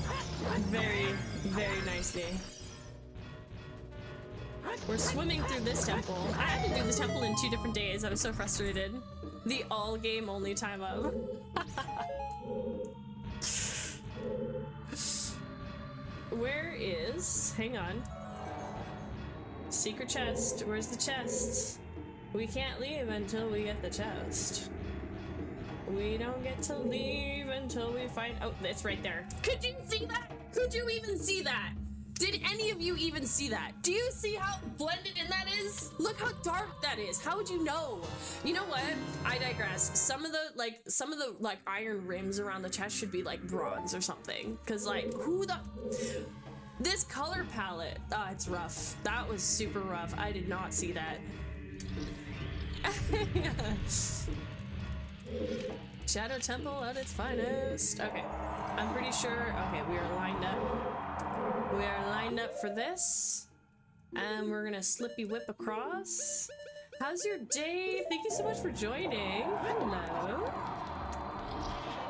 very, very nicely. We're swimming through this temple. I had to do the temple in 2 different days. I was so frustrated. The all game only time of. Where is... Hang on. Secret chest. Where's the chest? We can't leave until we get the chest. We don't get to leave until we find... Oh, it's right there. Could you see that? Could you even see that? Did any of you even see that? Do you see how blended in that is? Look how dark that is. How would you know? You know what? I digress. Some of the iron rims around the chest should be like bronze or something. Cause like, this color palette, it's rough. That was super rough. I did not see that. Shadow Temple at its finest. Okay, I'm pretty sure. Okay, we are lined up. We are lined up for this. And we're gonna slippy whip across. How's your day? Thank you so much for joining. Hello.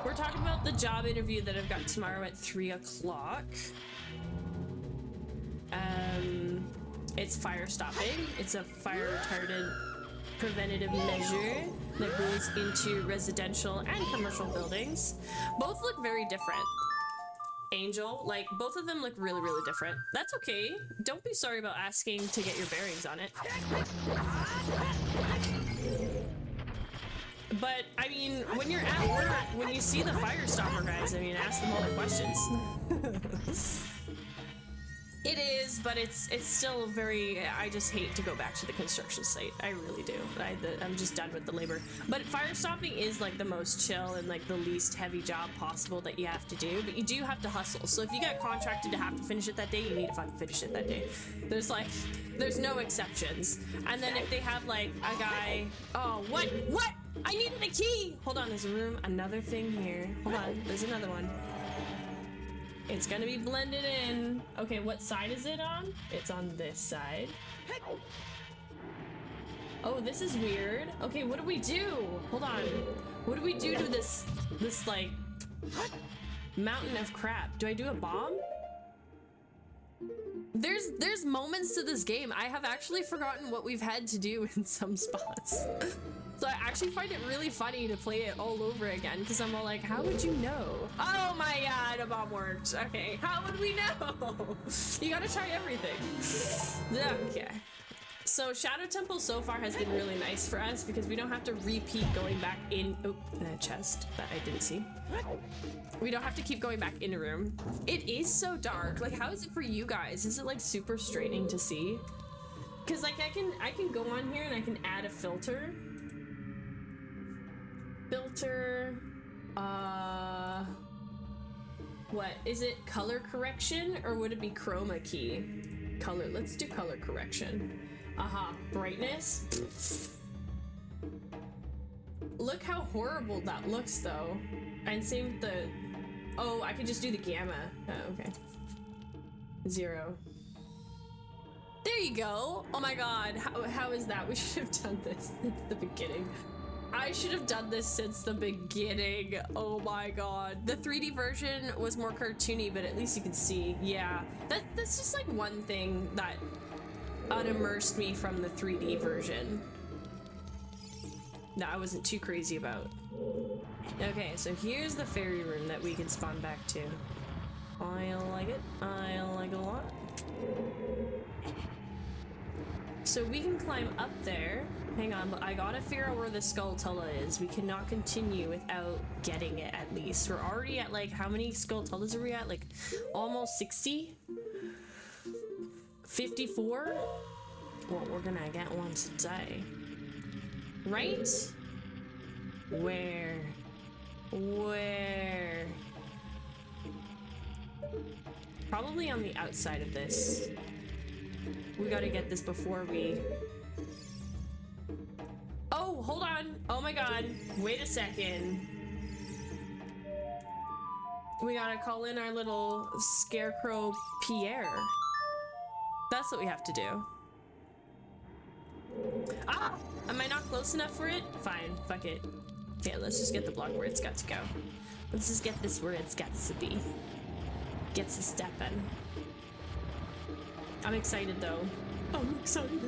We're talking about the job interview that I've got tomorrow at 3 o'clock. It's it's fire stopping. It's a fire retardant preventative measure that goes into residential and commercial buildings. Both look very different. Angel, like both of them look really, really different. That's okay. Don't be sorry about asking to get your bearings on it. But I mean, when you're at work, when you see the fire stopper guys, I mean, ask them all the questions. It is, but it's still very, I just hate to go back to the construction site. I really do. I'm just done with the labor. But fire stopping is like the most chill and like the least heavy job possible that you have to do, but you do have to hustle. So if you get contracted to have to finish it that day, you need to fucking finish it that day. There's no exceptions. And then if they have like a guy, oh, what? I needed a key! Hold on, there's a room, another thing here. Hold on, there's another one. It's gonna be blended in. Okay, what side is it on? It's on this side. Oh, this is weird. Okay, what do we do? Hold on. What do we do to this like mountain of crap? Do I do a bomb? There's moments to this game. I have actually forgotten what we've had to do in some spots. So I actually find it really funny to play it all over again because I'm all like, how would you know? Oh my god, a bomb worked. Okay, how would we know? You gotta try everything. Okay. So Shadow Temple so far has been really nice for us because we don't have to repeat going back in the chest that I didn't see. We don't have to keep going back in a room. It is so dark. Like, how is it for you guys? Is it like super straining to see? Because like I can go on here and I can add a filter. What is it? Color correction, or would it be chroma key? Color. Let's do color correction. Brightness. Look how horrible that looks though. And same with the, oh, I could just do the gamma. Oh, okay. 0. There you go. Oh my god, how is that? We should have done this at the beginning. I should have done this since the beginning. Oh my god. The 3D version was more cartoony, but at least you can see. Yeah, that's just like one thing that unimmersed me from the 3D version that I wasn't too crazy about. Okay, so here's the fairy room that we can spawn back to. I like it. I like it a lot. So we can climb up there. Hang on, but I gotta figure out where the 𝖳𝗒𝖺ri𝖾 is. We cannot continue without getting it at least. We're already at like, how many 𝖳𝗒𝖺s are we at? Like almost 60? 54? Well, we're gonna get one today. Right? Where? Probably on the outside of this. We gotta get this before we... Oh, hold on. Oh my god. Wait a second. We gotta call in our little scarecrow Pierre. That's what we have to do. Ah! Am I not close enough for it? Fine. Fuck it. Okay, let's just get the block where it's got to go. Let's just get this where it's got to be. Gets a step in. I'm excited though. I'm excited.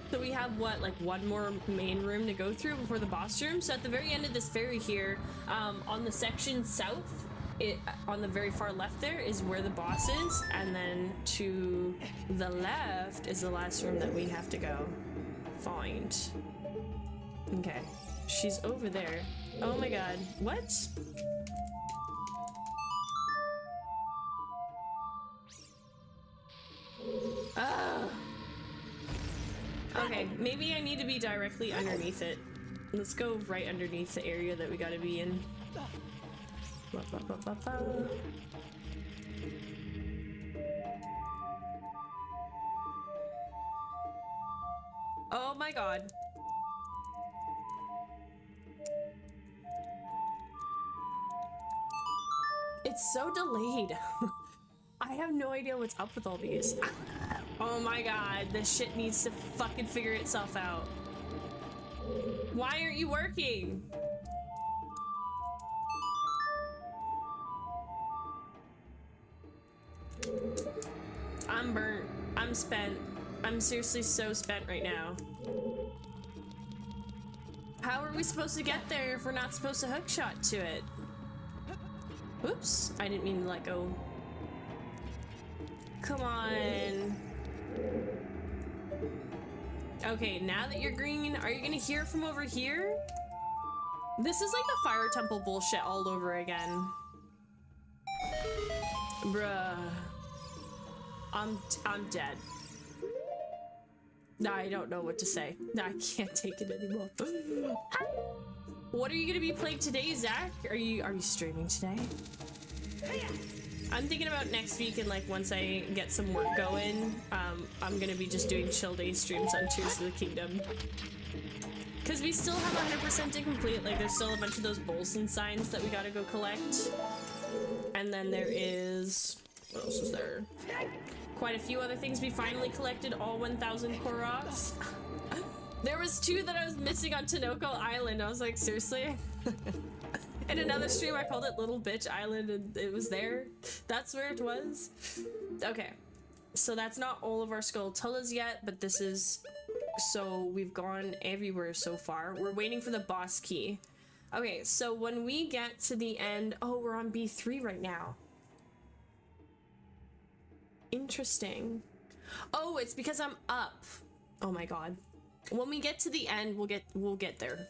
So we have what, like one more main room to go through before the boss room. So at the very end of this ferry here, on the section south, on the very far left there is where the boss is, and then to the left is the last room that we have to go find. Okay, she's over there. Oh my god, what? Okay, maybe I need to be directly underneath it. Let's go right underneath the area that we gotta be in. Oh my god. It's so delayed. I have no idea what's up with all these. Oh my god, this shit needs to fucking figure itself out. Why aren't you working? I'm burnt. I'm spent. I'm seriously so spent right now. How are we supposed to get there if we're not supposed to hookshot to it? Oops, I didn't mean to let go. Come on. Okay, now that you're green, are you gonna hear from over here? This is like the fire temple bullshit all over again. Bruh. I'm dead. I don't know what to say. I can't take it anymore. What are you gonna be playing today, Zach? Are you streaming today? I'm thinking about next week, and like once I get some work going, I'm gonna be just doing chill day streams on Tears of the Kingdom. Cause we still have 100% to complete. Like there's still a bunch of those Bolson signs that we gotta go collect. And then there is, what else is there? Quite a few other things we finally collected, all 1,000 Koroks. There was 2 that I was missing on Tinoco Island. I was like, seriously? In another stream, I called it Little Bitch Island, and it was there. That's where it was. Okay, so that's not all of our 𝖳𝗒𝖺ρι𝖾 yet, but this is, so we've gone everywhere so far. We're waiting for the boss key. Okay, so when we get to the end, oh, we're on B3 right now. Interesting. Oh, it's because I'm up. Oh my god. When we get to the end, we'll get there.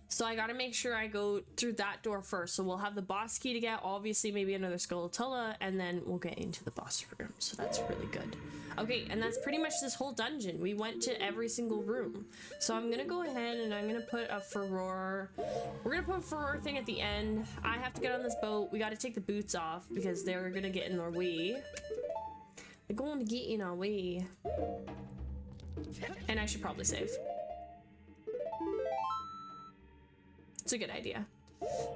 So I gotta make sure I go through that door first. So we'll have the boss key to get, obviously maybe another 𝖳𝗒𝖺ri𝖾, and then we'll get into the boss room. So that's really good. Okay, and that's pretty much this whole dungeon. We went to every single room. So I'm gonna go ahead and I'm gonna put a furore. We're gonna put a furore thing at the end. I have to get on this boat. We gotta take the boots off because they're gonna get in our way. They're going to get in our way. And I should probably save. It's a good idea.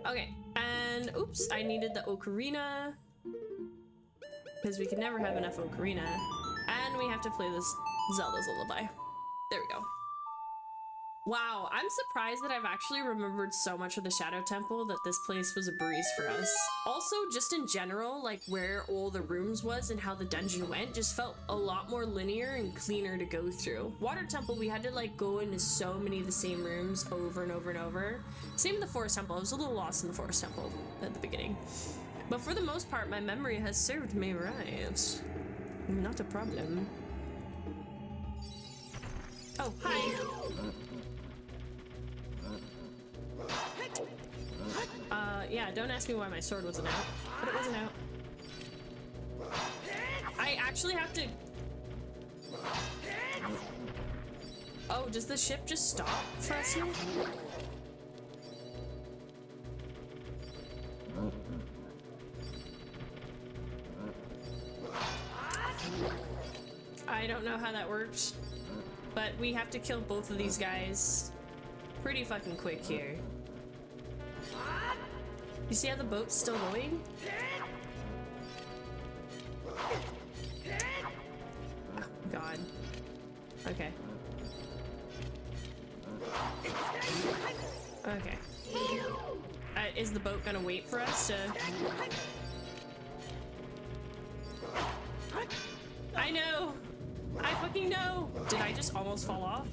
Okay, and oops, I needed the ocarina. Because we can never have enough ocarina. And we have to play this Zelda's Lullaby. There we go. Wow, I'm surprised that I've actually remembered so much of the Shadow Temple that this place was a breeze for us. Also, just in general, like where all the rooms was and how the dungeon went just felt a lot more linear and cleaner to go through. Water Temple, we had to like go into so many of the same rooms over and over and over. Same with the Forest Temple. I was a little lost in the Forest Temple at the beginning. But for the most part, my memory has served me right. Not a problem. Oh, hi! Yeah, don't ask me why my sword wasn't out, but it wasn't out. I actually have to... Oh, does the ship just stop for us here? I don't know how that works, but we have to kill both of these guys pretty fucking quick here. You see how the boat's still going? Oh, God. Okay. Okay. Is the boat gonna wait for us to... I know! I fucking know! Did I just almost fall off?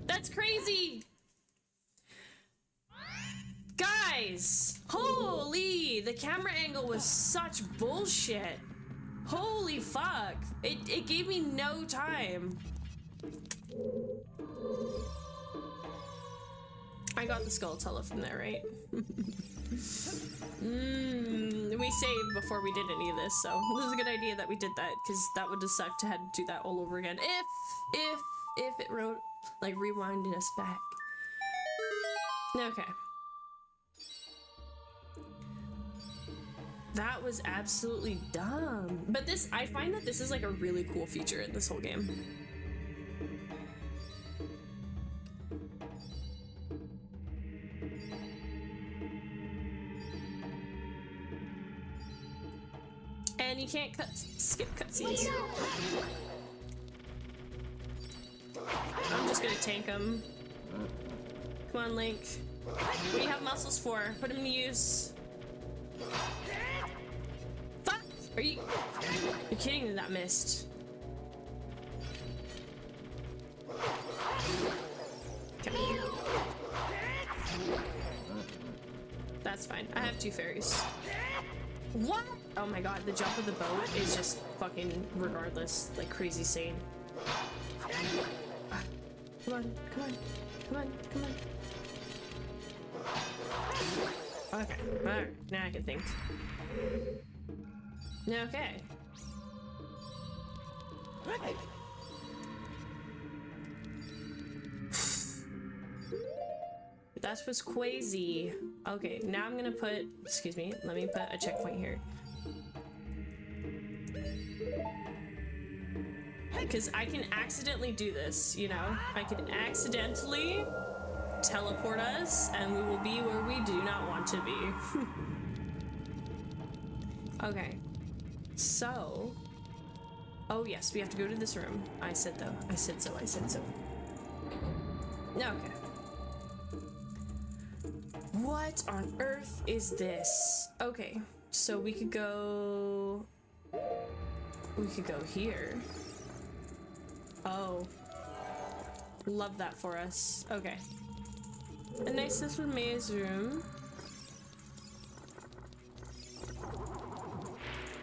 That's crazy! Guys! Holy! The camera angle was such bullshit! Holy fuck! It gave me no time. I got the 𝖳𝗒𝖺ri𝖾 from there, right? We saved before we did any of this, so this is a good idea that we did that, because that would have sucked to have to do that all over again. If it wrote, like, rewinded us back. Okay. That was absolutely dumb. But this, I find that this is like a really cool feature in this whole game. And you can't skip cutscenes. I'm just gonna tank him. Come on, Link. What do you have muscles for? Put him to use. Fuck! Are you... You're kidding me, that missed. That's fine. I have 2 fairies. What? Oh my god, the jump of the boat is just fucking regardless, like crazy sane. Come on, come on, come on, come on. Okay, alright, now I can think. Okay. That was crazy. Okay, now I'm gonna put, excuse me, let me put a checkpoint here. Because I can accidentally do this, you know? I can accidentally teleport us and we will be where we do not want to be. Okay, so, oh yes, we have to go to this room. I said though, I said so, I said so. Okay. What on earth is this? Okay, so we could go here. Oh, love that for us. Okay, a nice little maze room.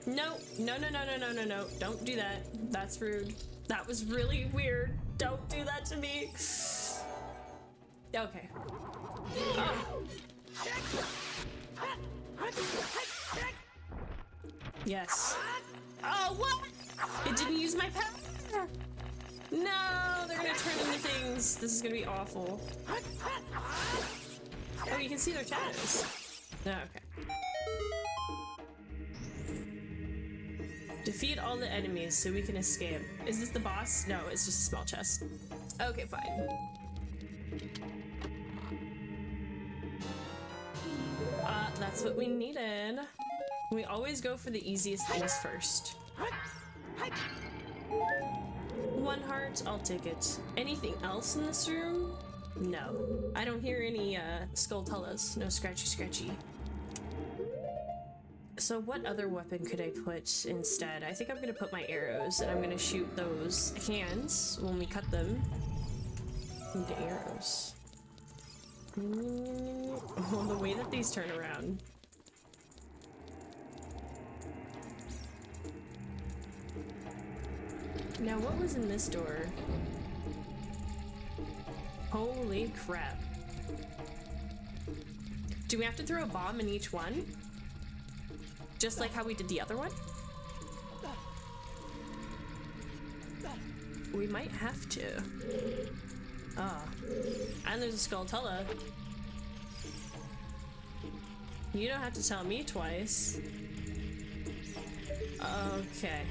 No, no, no, no, no, no, no, no, don't do that. That's rude. That was really weird. Don't do that to me. Okay. Oh. Yes. Oh, what? It didn't use my power. No, they're gonna turn into things. This is gonna be awful. Oh, you can see their shadows. Oh, okay. Defeat all the enemies so we can escape. Is this the boss? No, it's just a small chest. Okay, fine. That's what we needed. We always go for the easiest things first. 1 heart, I'll take it. Anything else in this room? No. I don't hear any 𝖳𝗒𝖺ri𝖾. No scratchy. So what other weapon could I put instead? I think I'm gonna put my arrows and I'm gonna shoot those hands when we cut them into arrows. Oh, the way that these turn around. Now, what was in this door? Holy crap. Do we have to throw a bomb in each one? Just like how we did the other one? We might have to. Ah. And there's a 𝖳𝗒𝖺ri𝖾. You don't have to tell me twice. Okay.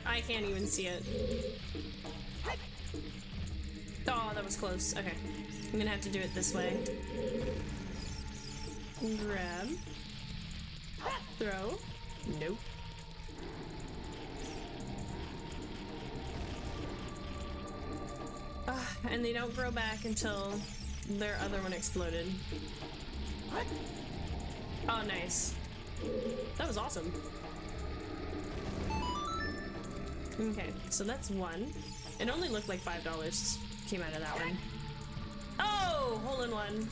I can't even see it. Oh, that was close. Okay. I'm gonna have to do it this way. Grab. Throw. Nope. And they don't grow back until their other one exploded. Oh, nice. That was awesome. Okay, so that's 1. It only looked like $5 came out of that one. Oh, hole in 1.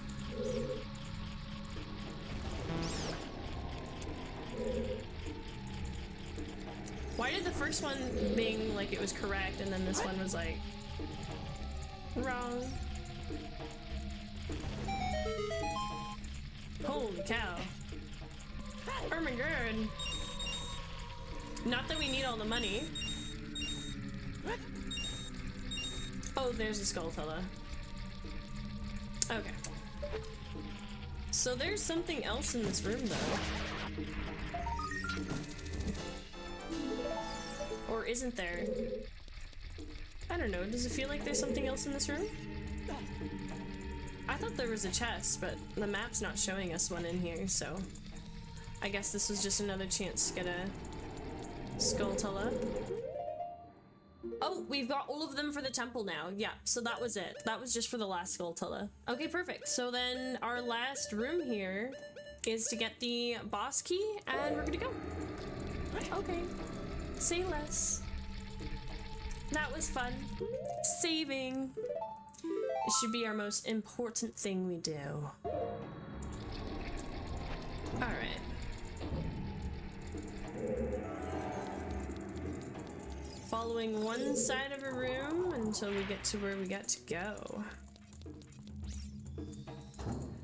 Why did the first one bing like it was correct and then this one was like wrong? Holy cow. Oh my god. Not that we need all the money. Oh, there's a 𝖳𝗒𝖺riḻ. Okay. So there's something else in this room though. Or isn't there? I don't know, does it feel like there's something else in this room? I thought there was a chest, but the map's not showing us one in here, so I guess this was just another chance to get a 𝖳𝗒𝖺riḻ. Oh, we've got all of them for the temple now. Yeah, so that was it. That was just for the last 𝖳તુ𝖺riḻ. Okay, perfect. So then our last room here is to get the boss key, and we're gonna go. Okay. Say less. That was fun. Saving. It should be our most important thing we do. Alright. Following one side of a room until we get to where we got to go.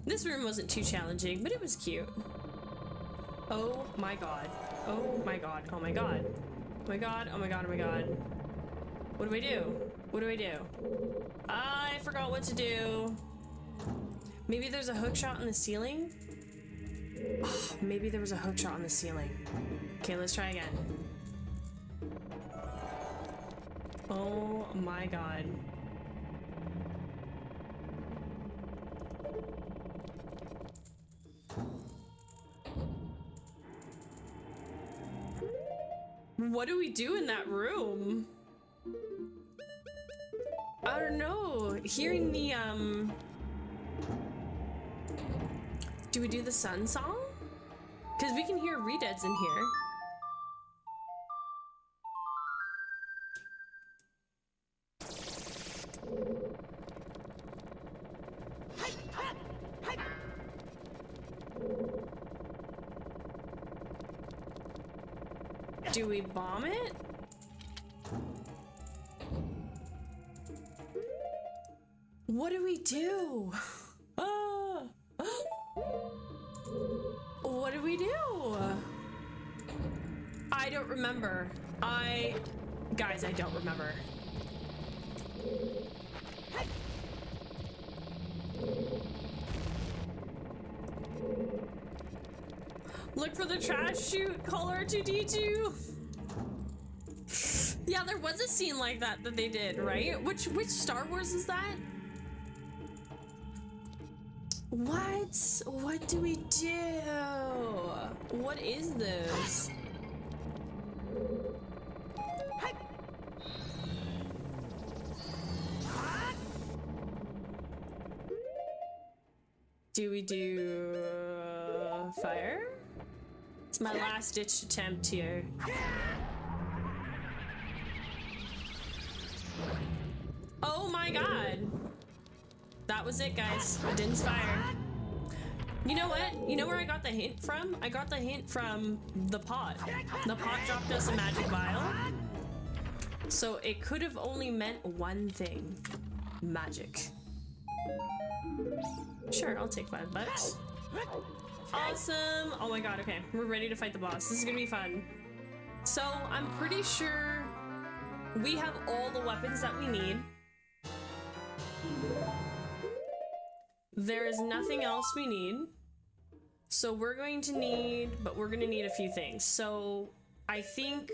This room wasn't too challenging, but it was cute. Oh my god. Oh my god. Oh my god. Oh my god. Oh my god. Oh my god. What do I do? What do I do? I forgot what to do. Maybe there's a hook shot on the ceiling? Oh, maybe there was a hook shot on the ceiling. Okay, let's try again. Oh my god. What do we do in that room? I don't know. Hearing the, do we do the sun song? Because we can hear redeads in here. Do we bomb it? What do we do? What do we do? I don't remember. Guys, I don't remember. Look for the trash chute, call R2-D2. Yeah, there was a scene like that they did, right? Which Star Wars is that? What do we do? What is this? Do we do fire? It's my last ditch attempt here. Oh my god. That was it, guys. Din's fire. You know what? You know where I got the hint from? I got the hint from the pot. The pot dropped us a magic vial. So it could have only meant one thing. Magic. Sure, I'll take $5. Awesome. Oh my god, okay. We're ready to fight the boss. This is gonna be fun. So I'm pretty sure we have all the weapons that we need. There is nothing else we need. So we're going to need, but we're gonna need a few things. So I think,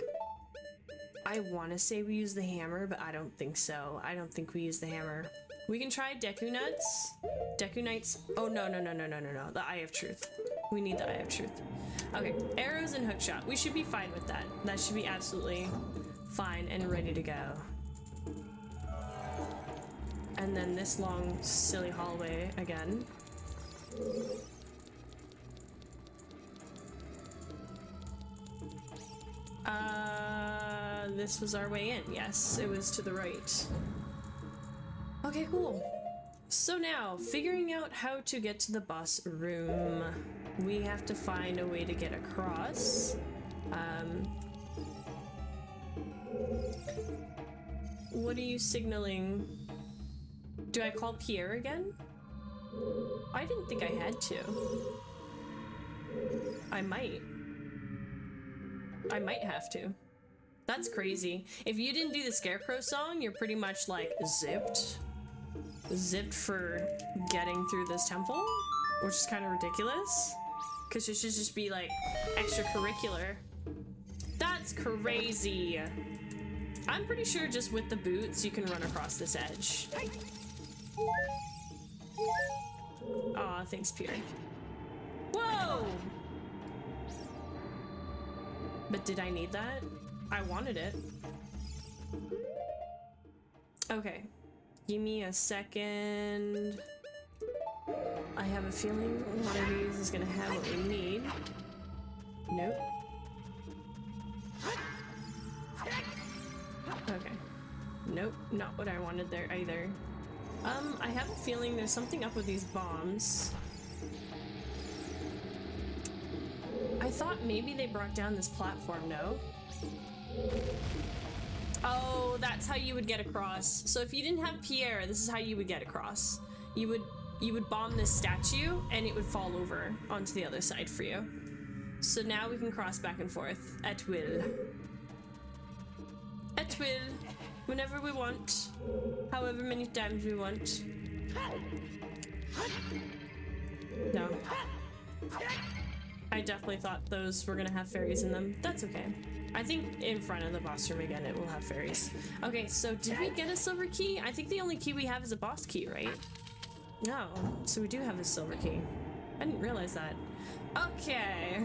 I wanna say we use the hammer, but I don't think so. I don't think we use the hammer. We can try Deku Nuts. Deku Knights. Oh, no. The Eye of Truth. We need the Eye of Truth. Okay, arrows and hookshot. We should be fine with that. That should be absolutely fine and ready to go. And then this long, silly hallway again. This was our way in. Yes, it was to the right. Okay, cool. So now, figuring out how to get to the boss room. We have to find a way to get across. What are you signaling? Do I call Pierre again? I didn't think I had to. I might have to. That's crazy. If you didn't do the Scarecrow song, you're pretty much like zipped for getting through this temple, which is kind of ridiculous because it should just be like extracurricular. That's crazy. I'm pretty sure just with the boots you can run across this edge. Aw, thanks, Pierre. Whoa! But did I need that? I wanted it. Okay. Give me a second. I have a feeling one of these is gonna have what we need. Nope. Okay. Nope, not what I wanted there either. I have a feeling there's something up with these bombs. thought maybe they brought down this platform, no? Oh, that's how you would get across. So if you didn't have Pierre, this is how you would get across. You would bomb this statue and it would fall over onto the other side for you. So now we can cross back and forth at will. At will. Whenever we want. However many times we want. No. I definitely thought those were gonna have fairies in them. That's okay. I think in front of the boss room again it will have fairies. Okay, so did we get a silver key? I think the only key we have is a boss key, right? No, so we do have a silver key. I didn't realize that. Okay.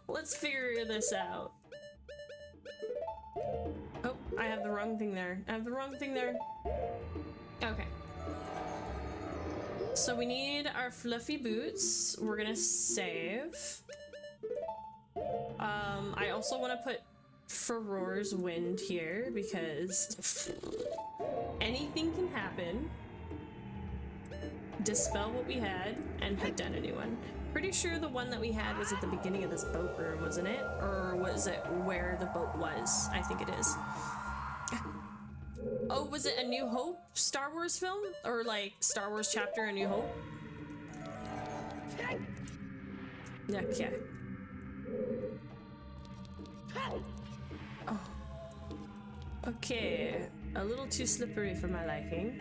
Let's figure this out. Oh, I have the wrong thing there. I have the wrong thing there. Okay. So we need our fluffy boots. We're gonna save. I also want to put Furor's Wind here because anything can happen. Dispel what we had and put down a new one. Pretty sure the one that we had was at the beginning of this boat room, wasn't it? Or was it where the boat was? I think it is. Oh, was it A New Hope Star Wars film? Or like Star Wars chapter A New Hope? Okay. Oh. Okay. A little too slippery for my liking.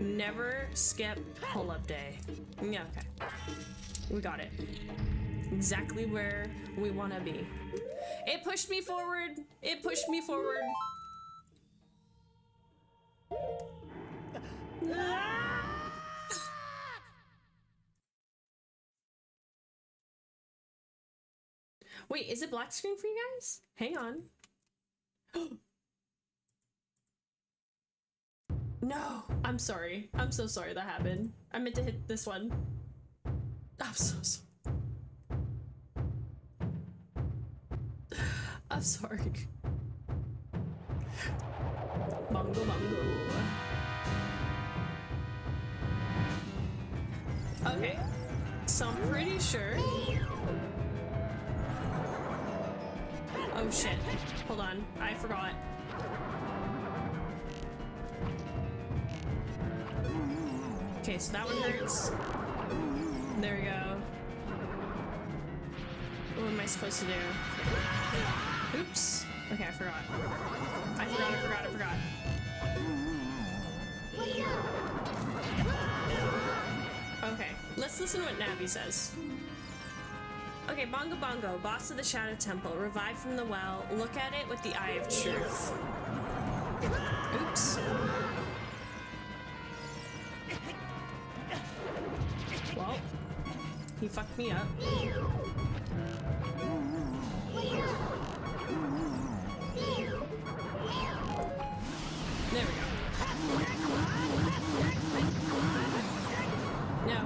Never skip pull-up day. Yeah, okay. We got it. Exactly where we want to be. It pushed me forward. It pushed me forward. Wait, is it black screen for you guys? Hang on. No, I'm sorry. I'm so sorry that happened. I meant to hit this one. I'm so sorry. I'm sorry. Bongo bongo. Okay, so I'm pretty sure. Oh shit, hold on, I forgot. Okay, so that one hurts. There we go. What am I supposed to do? Oops. Okay, I forgot. I forgot. Okay, let's listen to what Navi says. Okay, Bongo Bongo, boss of the Shadow Temple, revived from the well, look at it with the eye of truth. Oops. Well, he fucked me up. There we go. No.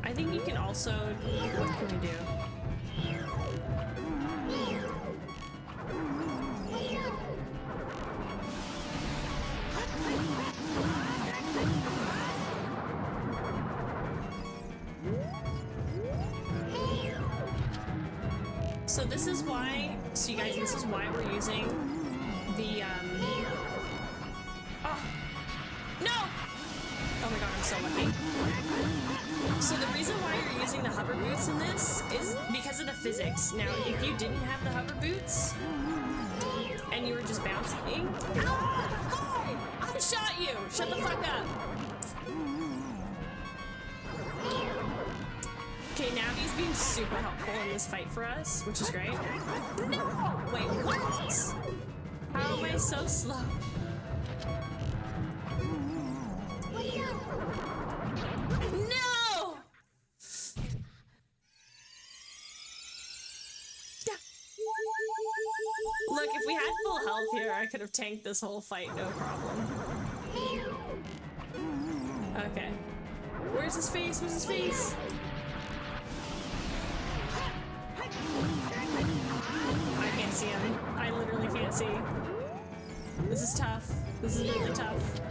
I think you can also... What can we do? So this is why... So you guys, this is why we're using the, Oh! No! Oh my god, I'm so lucky. So the reason why you're using the hover boots in this is because of the physics. Now, if you didn't have the hover boots, and you were just bouncing... Hi! I shot you! Shut the fuck up! Okay, Navi's being super helpful in this fight for us, which is great. No! Wait, what? How am I so slow? No! Look, if we had full health here, I could have tanked this whole fight, no problem. Okay. Where's his face? Where's his face? I can't see him. I literally can't see. This is tough. This is really tough.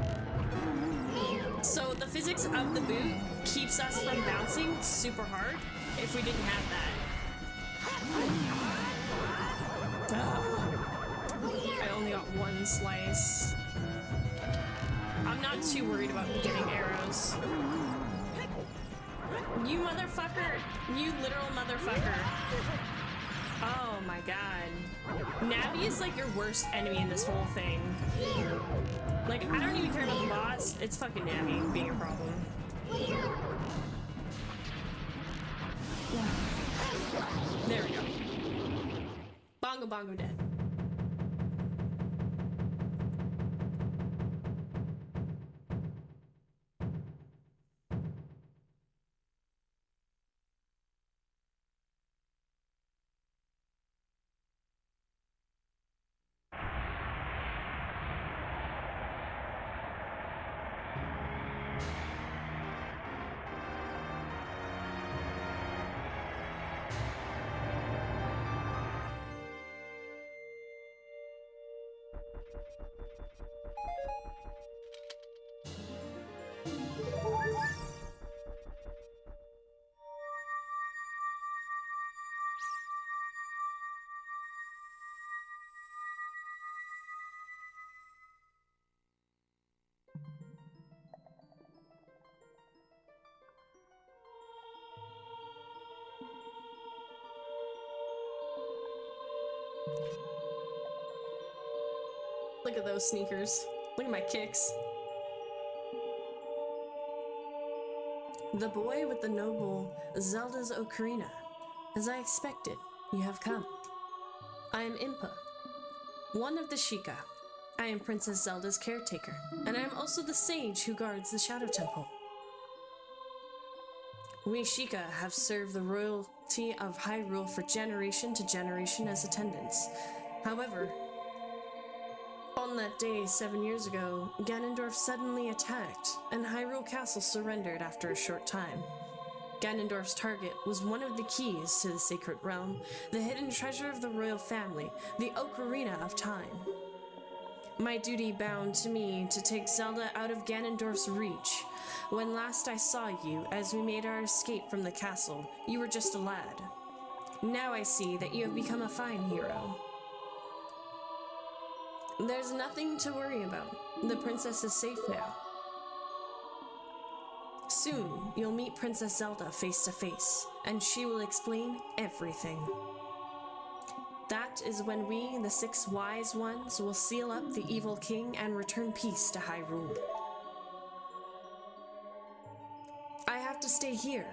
So the physics of the boot keeps us from bouncing super hard if we didn't have that. I only got one slice. I'm not too worried about getting arrows. You motherfucker! You literal motherfucker! Oh my god. Navi is like your worst enemy in this whole thing. Like, I don't even care about the boss. It's fucking Navi being a problem. There we go. Bongo Bongo dead. Look at those sneakers. Look at my kicks. The boy with the noble Zelda's ocarina. As I expected, you have come. I am Impa, one of the Sheikah. I am Princess Zelda's caretaker, and I am also the sage who guards the Shadow Temple. We Sheikah have served the royalty of Hyrule for generation to generation as attendants. However, on that day 7 years ago, Ganondorf suddenly attacked, and Hyrule Castle surrendered after a short time. Ganondorf's target was one of the keys to the Sacred Realm, the hidden treasure of the royal family, the Ocarina of Time. My duty bound to me to take Zelda out of Ganondorf's reach. When last I saw you, as we made our escape from the castle, you were just a lad. Now I see that you have become a fine hero. There's nothing to worry about. The princess is safe now. Soon, you'll meet Princess Zelda face to face, and she will explain everything. That is when we, the 6 wise ones, will seal up the evil king and return peace to Hyrule. I have to stay here.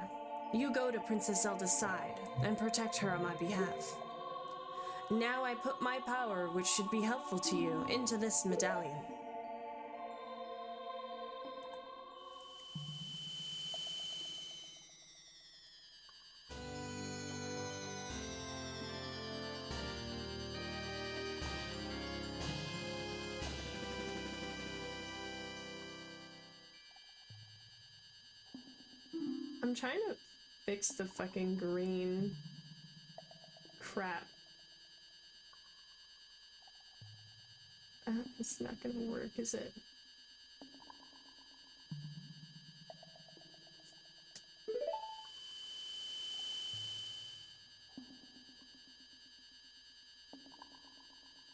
You go to Princess Zelda's side and protect her on my behalf. Now I put my power, which should be helpful to you, into this medallion. I'm trying to fix the fucking green crap. It's not gonna work, is it?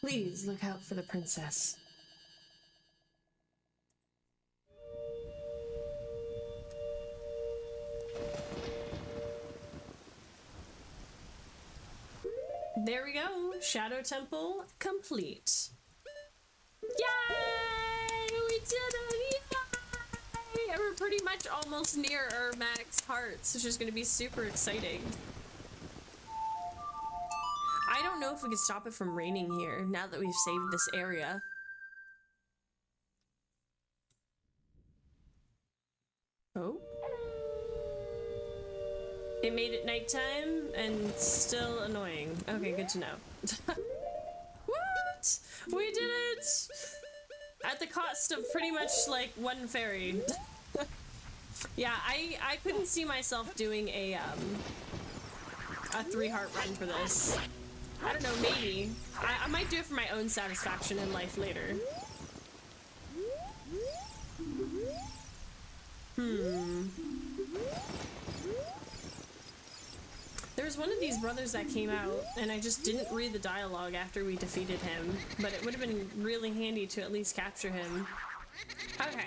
Please look out for the princess. There we go. Shadow Temple complete. Yay! We did it! Yay! And we're pretty much almost near our max hearts, which is going to be super exciting. I don't know if we can stop it from raining here now that we've saved this area. Oh. It made it nighttime and still annoying. Okay, good to know. What? We did it! At the cost of pretty much like 1 fairy. Yeah, I couldn't see myself doing a 3-heart run for this. I don't know, maybe. I might do it for my own satisfaction in life later. There was one of these brothers that came out, and I just didn't read the dialogue after we defeated him, but it would have been really handy to at least capture him. Okay.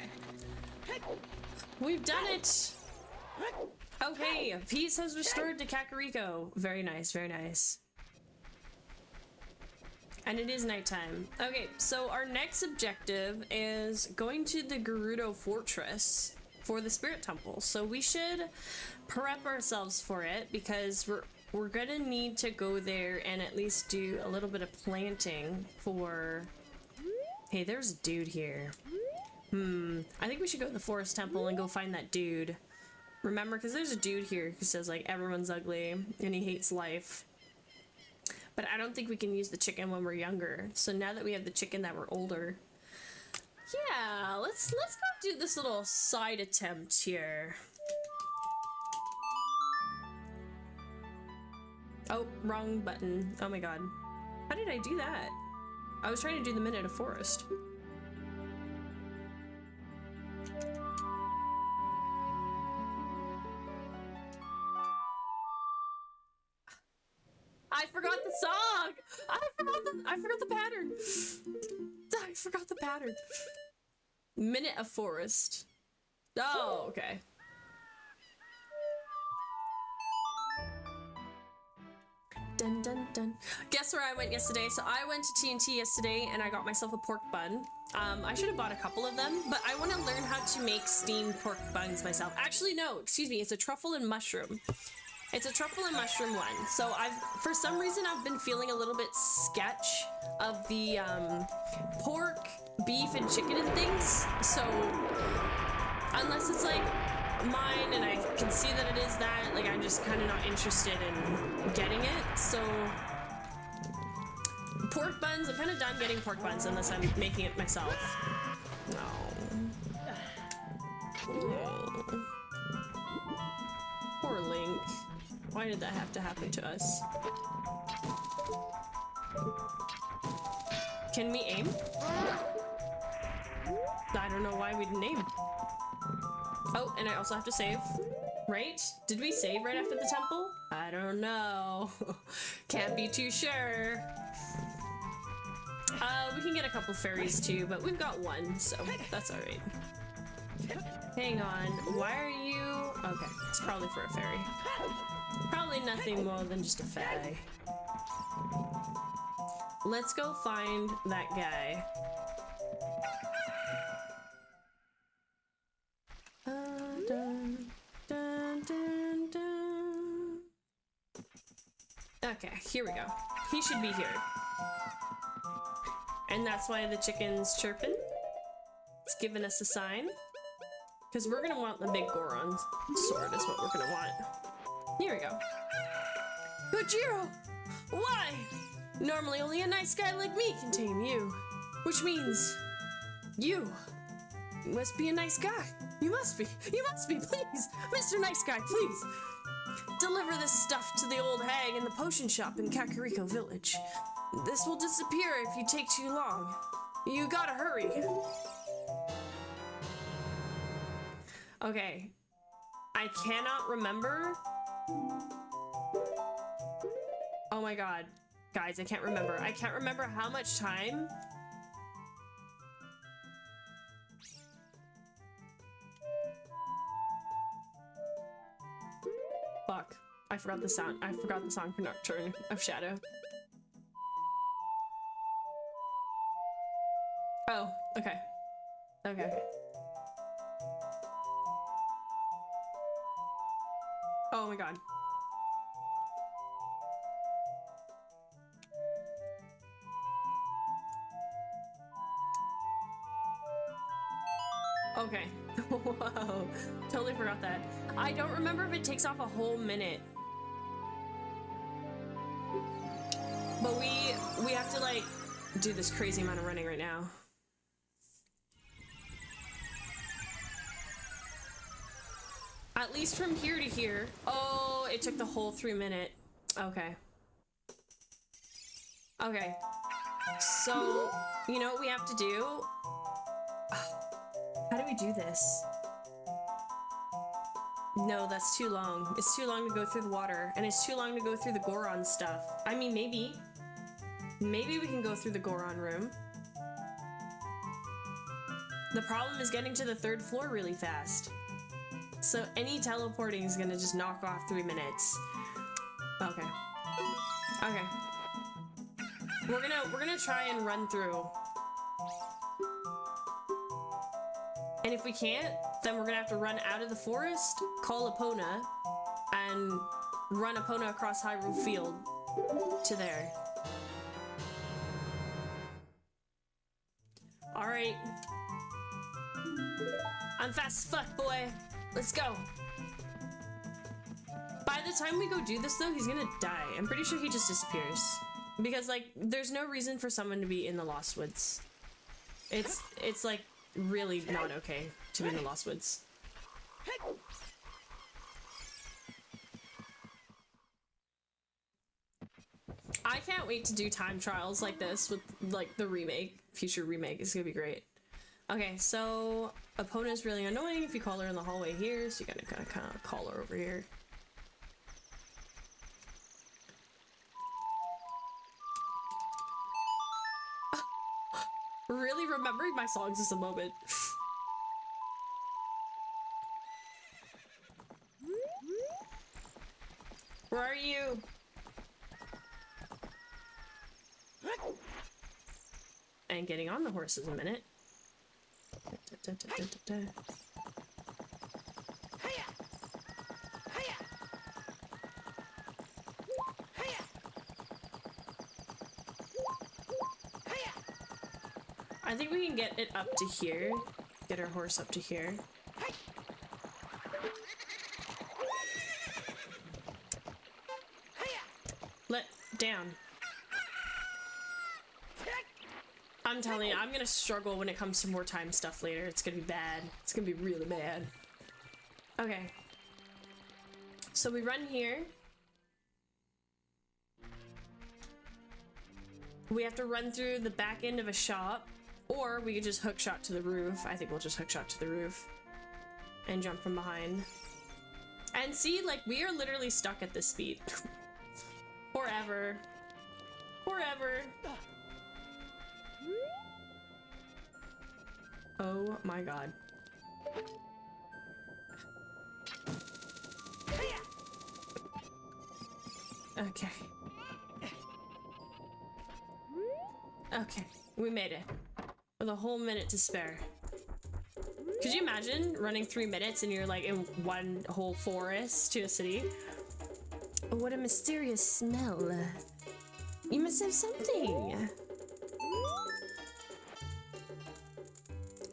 We've done it! Okay, peace has restored to Kakariko. Very nice, very nice. And it is nighttime. Okay, so our next objective is going to the Gerudo Fortress for the Spirit Temple. So we should prep ourselves for it because we're gonna need to go there and at least do a little bit of planting for... Hey, there's a dude here. I think we should go to the Forest Temple and go find that dude. Remember, because there's a dude here who says, like, everyone's ugly and he hates life. But I don't think we can use the chicken when we're younger. So now that we have the chicken that we're older... Yeah, let's go do this little side attempt here. Oh, wrong button. Oh my god. How did I do that? I was trying to do the Minute of Forest. I forgot the song! I forgot the pattern! I forgot the pattern. Minute of Forest. Oh, okay. Dun dun dun. Guess where I went yesterday? So I went to TNT yesterday and I got myself a pork bun. I should have bought a couple of them, but I want to learn how to make steamed pork buns myself. Actually, no, excuse me, it's a truffle and mushroom. It's a truffle and mushroom one. So for some reason, I've been feeling a little bit sketch of the pork, beef, and chicken and things. So unless it's like mine and I can see that it is that, like, I'm just kind of not interested in getting it. So pork buns, I'm kind of done getting pork buns unless I'm making it myself. No. No. Poor Link. Why did that have to happen to us? Can we aim? I don't know why we didn't aim. Oh, and I also have to save, right? Did we save right after the temple? I don't know. Can't be too sure. We can get a couple fairies too, but we've got one, so that's alright. Hang on, why are you... Okay, it's probably for a fairy. Probably nothing more than just a fae. Let's go find that guy. Dun, dun, dun, dun. Okay, here we go. He should be here. And that's why the chicken's chirping. It's giving us a sign. Because we're gonna want the big Goron sword is what we're gonna want. Here we go. Gojiro! Why? Normally only a nice guy like me can tame you. Which means... you must be a nice guy. You must be, please! Mr. Nice Guy, please! Deliver this stuff to the old hag in the potion shop in Kakariko Village. This will disappear if you take too long. You gotta hurry. Okay. I cannot remember. Oh my god. Guys, I can't remember. I can't remember how much time. Fuck. I forgot the sound. I forgot the song for Nocturne of Shadow. Oh, okay. Okay. Oh my god. Okay. Whoa. Totally forgot that. I don't remember if it takes off a whole minute. But we have to, like, do this crazy amount of running right now. At least from here to here. Oh, it took the whole 3 minute. Okay. Okay. So, you know what we have to do? How do we do this? No, that's too long. It's too long to go through the water, and it's too long to go through the Goron stuff. I mean, maybe. Maybe we can go through the Goron room. The problem is getting to the 3rd floor really fast. So any teleporting is gonna just knock off 3 minutes. Okay. Okay. We're gonna try and run through. And if we can't, then we're gonna have to run out of the forest, call Epona, and run Epona across Hyrule Field to there. Alright. I'm fast as fuck, boy. Let's go. By the time we go do this, though, he's gonna die. I'm pretty sure he just disappears. Because, like, there's no reason for someone to be in the Lost Woods. It's like, really not okay to be in the Lost Woods. I can't wait to do time trials like this with, like, the remake. Future remake. It's gonna be great. Okay, so Epona's really annoying if you call her in the hallway here, so you gotta kind of call her over here. Really remembering my songs is a moment. Where are you? And getting on the horse is a minute. I think we can get it up to here. Get our horse up to here. Let down. I'm telling you, I'm gonna struggle when it comes to more time stuff later. It's gonna be bad. It's gonna be really bad. Okay. So we run here. We have to run through the back end of a shop, or we could just hook shot to the roof. I think we'll just hook shot to the roof and jump from behind. And see, like, we are literally stuck at this speed. Forever. Forever. Oh my god. Okay. Okay, we made it. With a whole minute to spare. Could you imagine running 3 minutes and you're like in one whole forest to a city? What a mysterious smell. You must have something.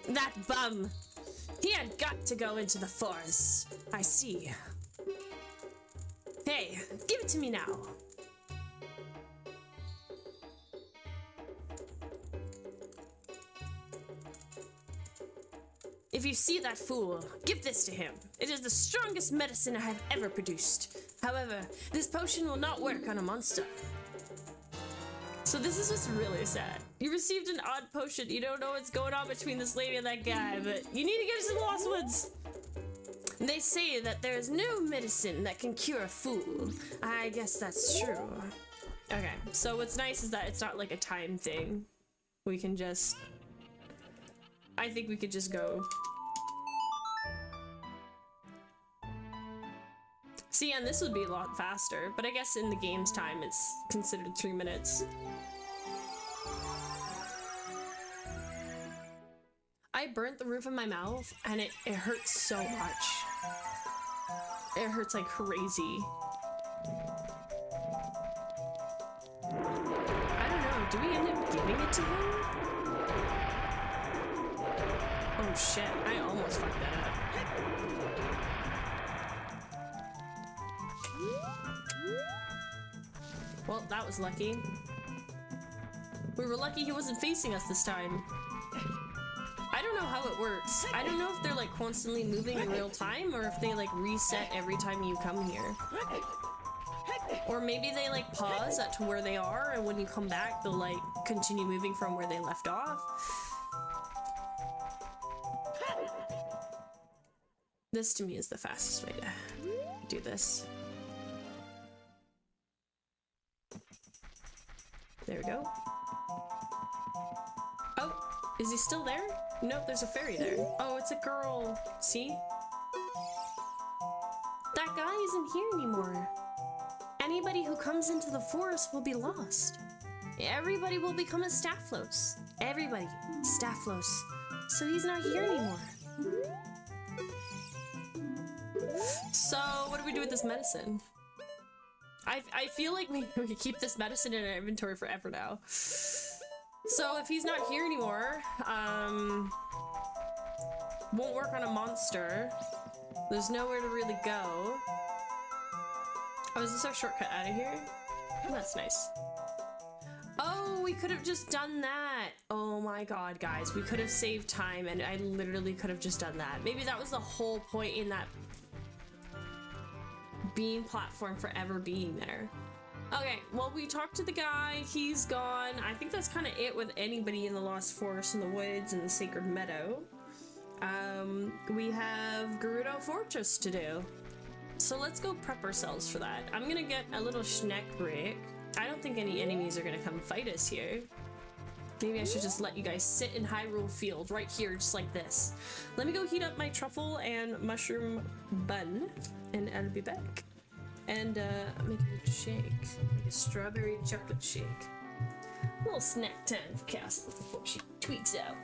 That bum! He had got to go into the forest. I see. Hey, give it to me now. If you see that fool, give this to him. It is the strongest medicine I have ever produced. However, this potion will not work on a monster. So this is what's really sad. You received an odd potion. You don't know what's going on between this lady and that guy, but you need to get into the Lost Woods. They say that there is no medicine that can cure a fool. I guess that's true. Okay, so what's nice is that it's not like a time thing. We can just... I think we could just go. See, and this would be a lot faster, but I guess in the game's time it's considered 3 minutes. I burnt the roof of my mouth and it hurts so much. It hurts like crazy. I don't know, do we end up giving it to him? Oh shit, I almost fucked that up. Well, that was lucky. We were lucky he wasn't facing us this time. I don't know how it works. I don't know if they're like constantly moving in real time or if they like reset every time you come here. Or maybe they like pause at to where they are and when you come back they'll like continue moving from where they left off. This to me is the fastest way to do this. There we go. Oh, is he still there? Nope, there's a fairy there. Oh, it's a girl. See? That guy isn't here anymore. Anybody who comes into the forest will be lost. Everybody will become a 𝖬𝗒𝖺. Everybody. 𝖬તુ𝖺. So he's not here anymore. So what do we do with this medicine? I feel like we keep this medicine in our inventory forever now. So if he's not here anymore, won't work on a monster. There's nowhere to really go. Oh, is this our shortcut out of here? Oh, that's nice. Oh, we could have just done that. Oh my god, guys. We could have saved time, and I literally could have just done that. Maybe that was the whole point in that beam platform forever being there. Okay, well, we talked to the guy. He's gone. I think that's kind of it with anybody in the Lost Forest, in the woods, and the Sacred Meadow. We have Gerudo Fortress to do. So let's go prep ourselves for that. I'm gonna get a little snack break. I don't think any enemies are gonna come fight us here. Maybe I should just let you guys sit in Hyrule Field right here, just like this. Let me go heat up my truffle and mushroom bun, and I'll be back. And make a shake, like a strawberry chocolate shake. A little snack time for Castle before she tweaks out.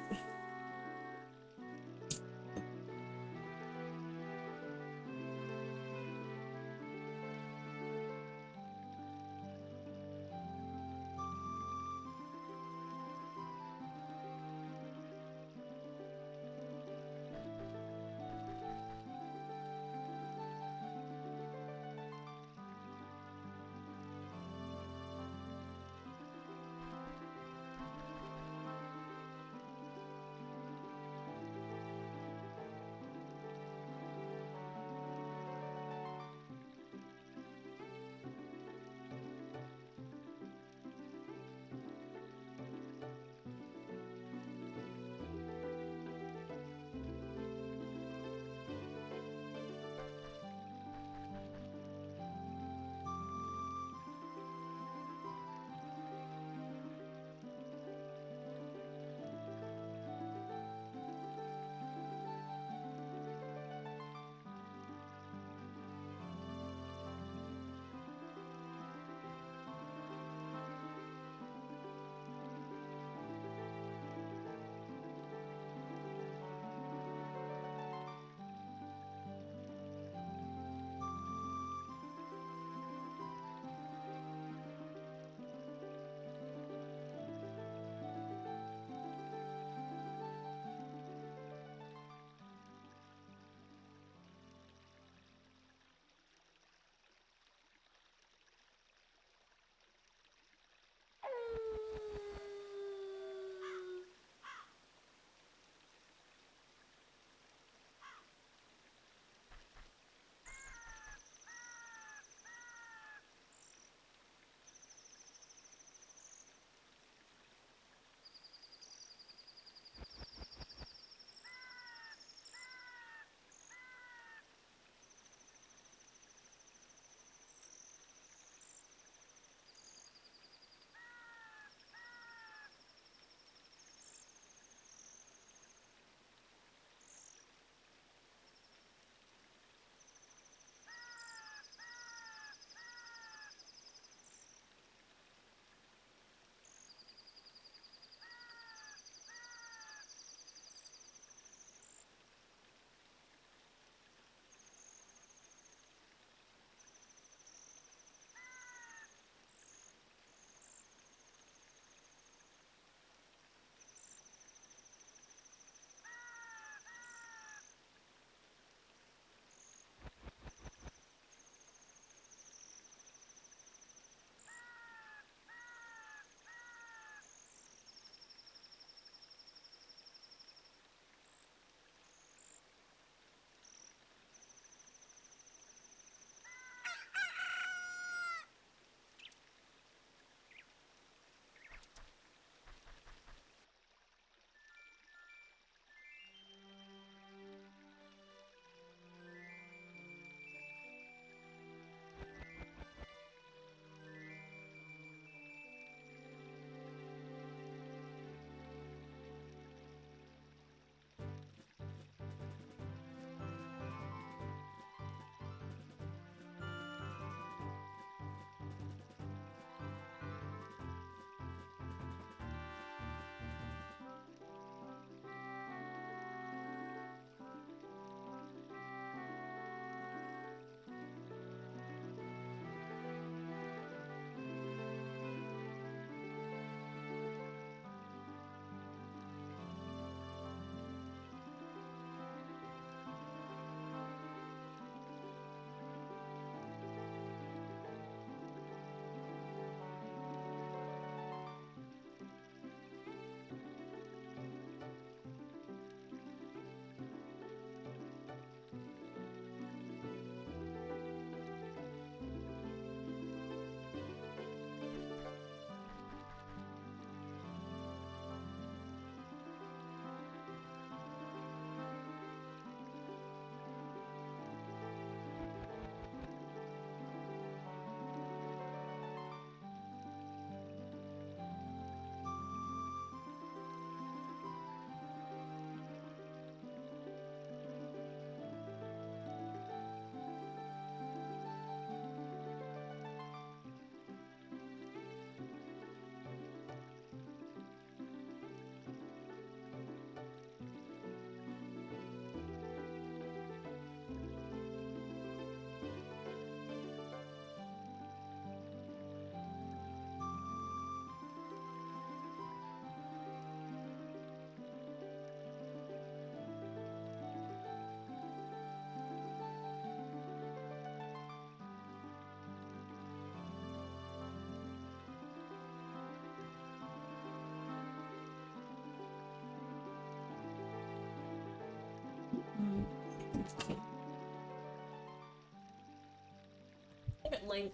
feeling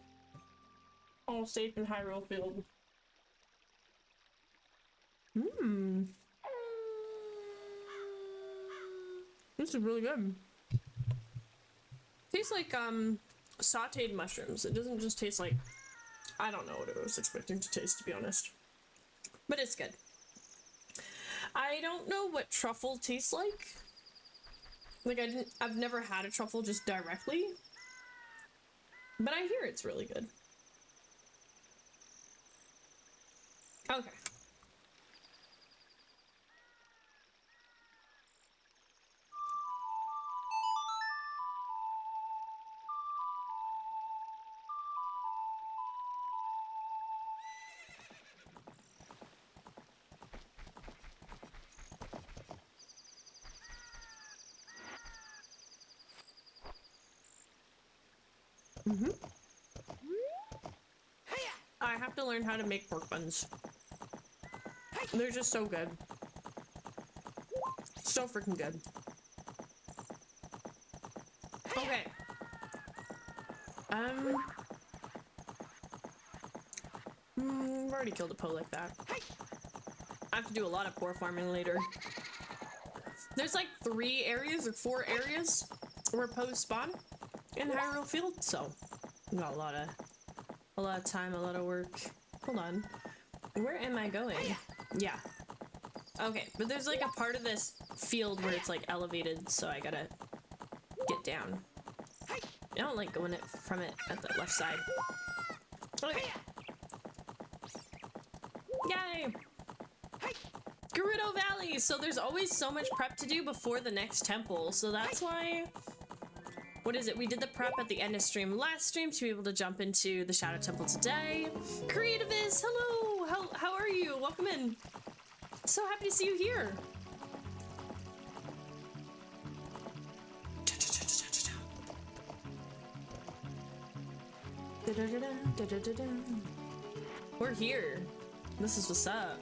all safe in Hyrule Field. This is really good. Tastes like sauteed mushrooms. It doesn't just taste like, I don't know what I was expecting to taste, to be honest. But it's good. I don't know what truffle tastes like. Like I've never had a truffle just directly. But I hear it's really good. Okay. I have to learn how to make pork buns. They're just so good. So freaking good. Okay. I've already killed a Poe like that. I have to do a lot of poor farming later. There's like 3 areas or 4 areas where Poes spawn in Hyrule Field, so we got a lot of time, a lot of work. Hold on. Where am I going? Yeah. Okay, but there's like a part of this field where it's like elevated, so I gotta get down. I don't like going from it at the left side. Okay. Yay! Gerudo Valley! So there's always so much prep to do before the next temple, so that's why... What is it? We did the prep at the end of stream last stream to be able to jump into the Shadow Temple today. Creativist, hello! How are you? Welcome in. So happy to see you here. We're here. This is what's up.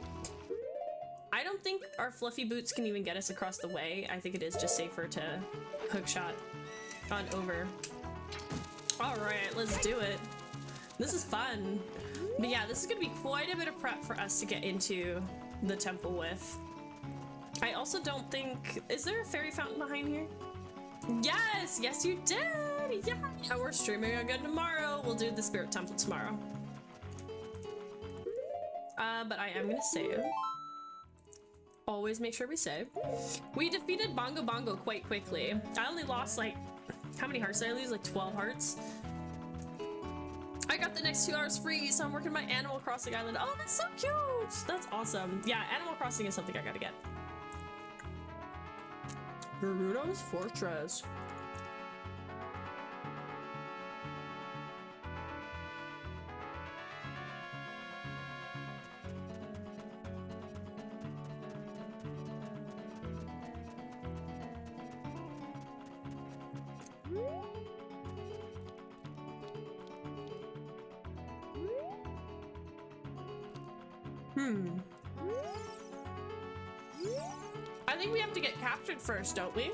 I don't think our fluffy boots can even get us across the way. I think it is just safer to hookshot on over. All right, let's do it. This is fun. But yeah, this is gonna be quite a bit of prep for us to get into the temple with. I also don't think... Is there a fairy fountain behind here? Yes! Yes, you did! Yeah! We're streaming again tomorrow. We'll do the spirit temple tomorrow. But I am gonna save. Always make sure we save. We defeated Bongo Bongo quite quickly. I only lost like... How many hearts did I lose? Like 12 hearts? I got the next 2 hours free, so I'm working my Animal Crossing island. Oh, that's so cute! That's awesome. Yeah, Animal Crossing is something I gotta get. Gerudo's Fortress. I think we have to get captured first, don't we?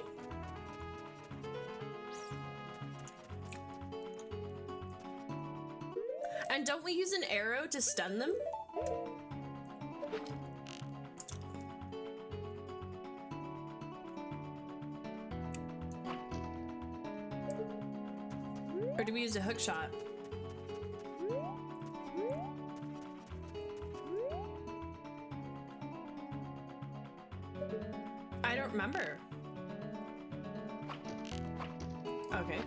And don't we use an arrow to stun them? Or do we use a hook shot? I don't remember. Okay.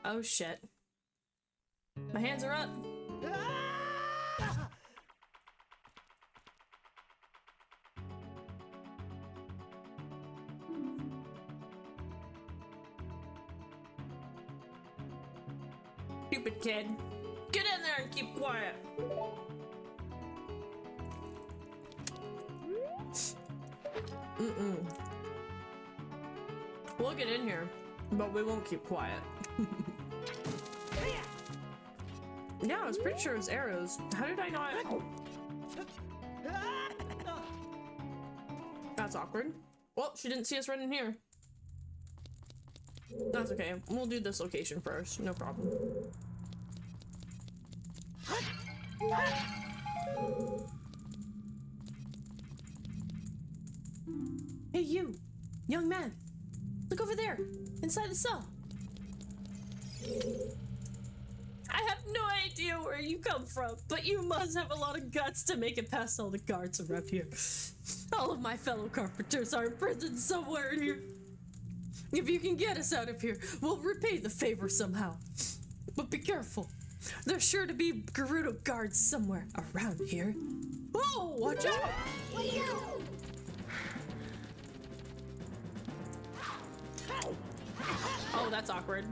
Oh shit. My hands are up. Stupid kid. Get in there and keep quiet. We'll get in here, but we won't keep quiet. Yeah, I was pretty sure it was arrows. How did I not? That's awkward. Well, she didn't see us running here. That's okay. We'll do this location first. No problem. Hey, you! Young man! Look over there! Inside the cell! I have no idea where you come from, but you must have a lot of guts to make it past all the guards around here. All of my fellow carpenters are in prison somewhere in here. If you can get us out of here, we'll repay the favor somehow. But be careful. There's sure to be Gerudo guards somewhere around here. Oh, watch out! Oh, that's awkward.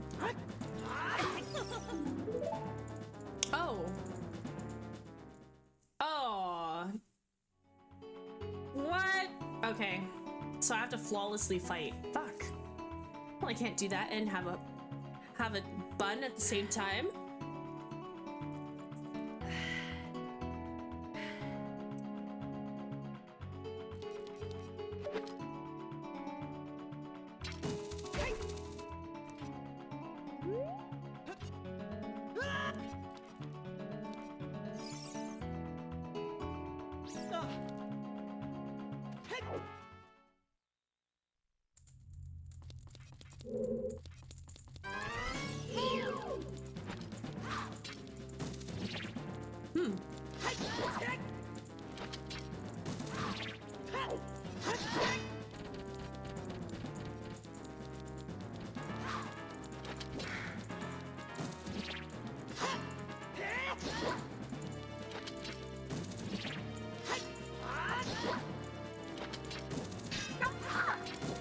Oh. Oh. What? Okay. So I have to flawlessly fight. Fuck. Well, I can't do that and have a bun at the same time.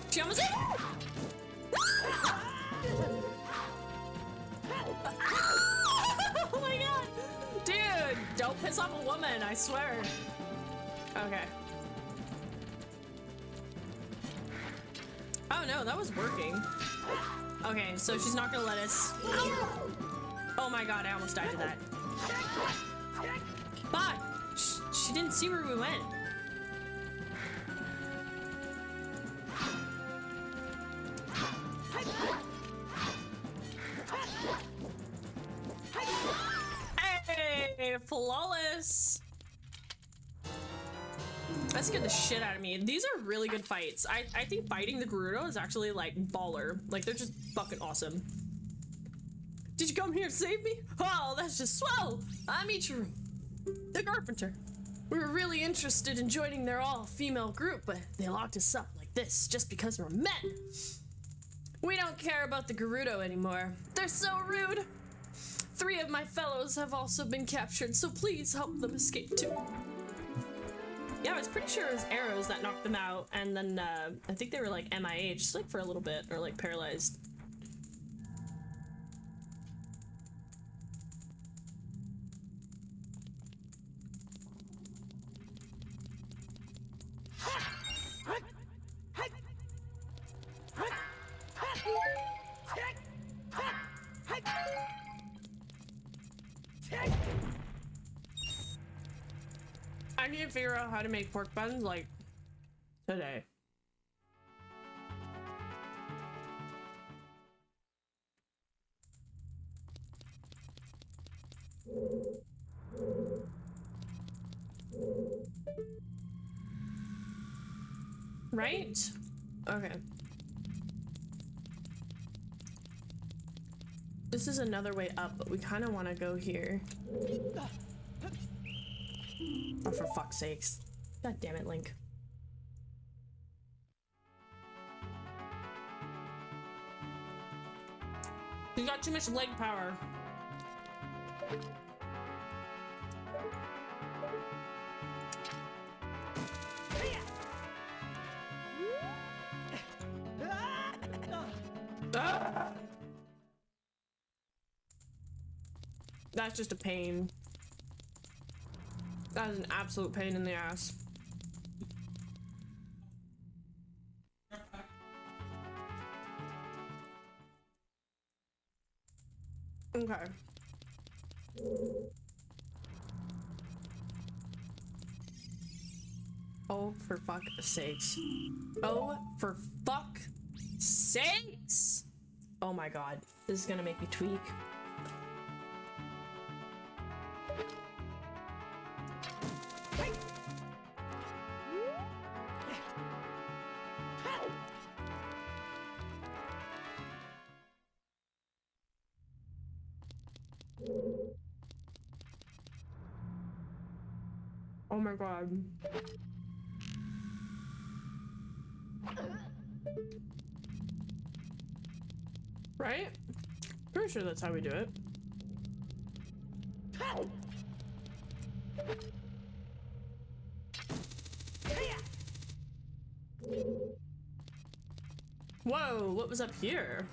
She almost hit. Oh my god! Dude, don't piss off a woman, I swear. Okay. Oh no, that was working. Okay, so she's not gonna let us. Oh my god, I almost died to that. But she didn't see where we went. Hey, flawless. That scared the shit out of me. These are really good fights. I think fighting the Gerudo is actually like baller. Like they're just fucking awesome. Did you come here to save me? Oh, that's just swell. I'm Ichiru, the carpenter. We were really interested in joining their all-female group, but they locked us up like this just because we're men. We don't care about the Gerudo anymore. They're so rude. 3 of my fellows have also been captured, so please help them escape too. Yeah, I was pretty sure it was arrows that knocked them out, and then I think they were like MIA, just like for a little bit, or like paralyzed. I need to figure out how to make pork buns like today. Right? Okay. This is another way up, but we kind of want to go here. Oh, for fuck's sakes. God damn it, Link. You got too much leg power. Ah! That's just a pain. That is an absolute pain in the ass. Okay. Oh, for fuck's sakes. Oh, for fuck's sakes! Oh my god. This is gonna make me tweak. Oh my god. Right? Pretty sure that's how we do it. Whoa, what was up here?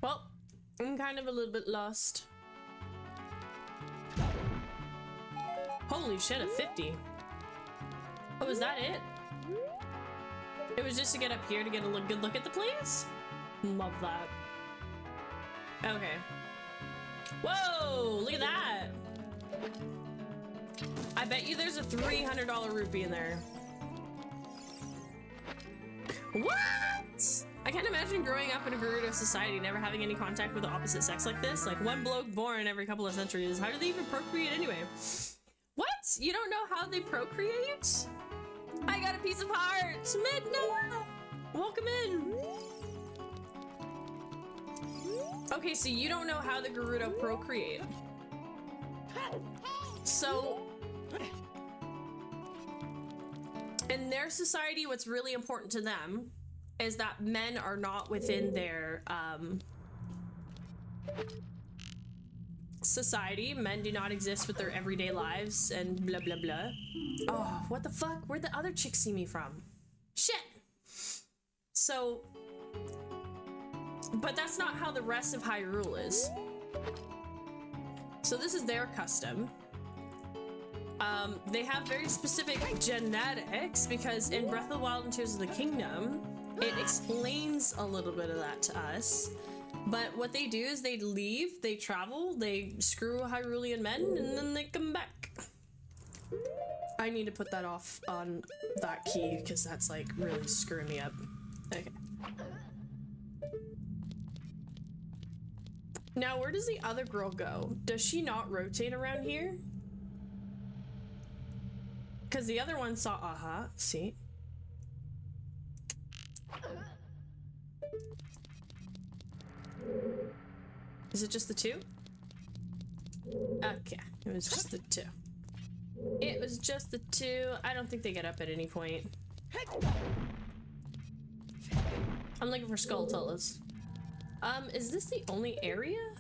Well, I'm kind of a little bit lost. Holy shit, a 50. Oh, is that it? It was just to get up here to get a good look at the place? Love that. Okay. Whoa, look at that. I bet you there's a $300 rupee in there. What? I can't imagine growing up in a Gerudo society, never having any contact with the opposite sex like this. Like one bloke born every couple of centuries. How do they even procreate anyway? What? You don't know how they procreate? I got a piece of heart! Midna! Welcome in! Okay, so you don't know how the Gerudo procreate. So, in their society, what's really important to them is that men are not within their society. Men do not exist with their everyday lives and blah blah blah. Oh, what the fuck? Where'd the other chick see me from? Shit! So, but that's not how the rest of Hyrule is. So this is their custom. They have very specific genetics because in Breath of the Wild and Tears of the Kingdom, it explains a little bit of that to us. But what they do is they leave, they travel, they screw Hyrulean men, and then they come back. I need to put that off on that key because that's like really screwing me up. Okay. Now, where does the other girl go? Does she not rotate around here? Because the other one saw, see? Is it just the two? Okay, it was just the two. It was just the two. I don't think they get up at any point. I'm looking for 𝖳𝗒𝖺ρι𝖾. Is this the only area?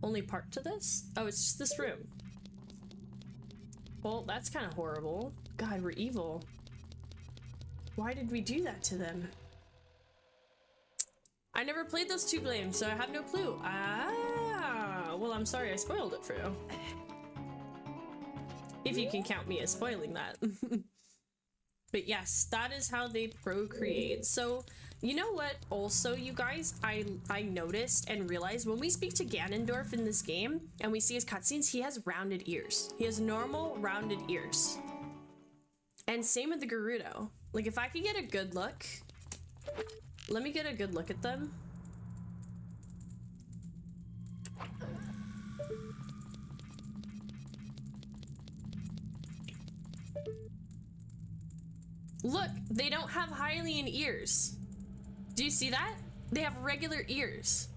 Only part to this? Oh, it's just this room. Well, that's kind of horrible. God, we're evil. Why did we do that to them? I never played those two games, so I have no clue. Ah, well, I'm sorry I spoiled it for you. If you can count me as spoiling that. But yes, that is how they procreate. So, you know what also, you guys, I noticed and realized when we speak to Ganondorf in this game and we see his cutscenes, he has rounded ears. He has normal rounded ears. And same with the Gerudo. Like, if I could get a good look, let me get a good look at them. Look, they don't have Hylian ears. Do you see that? They have regular ears.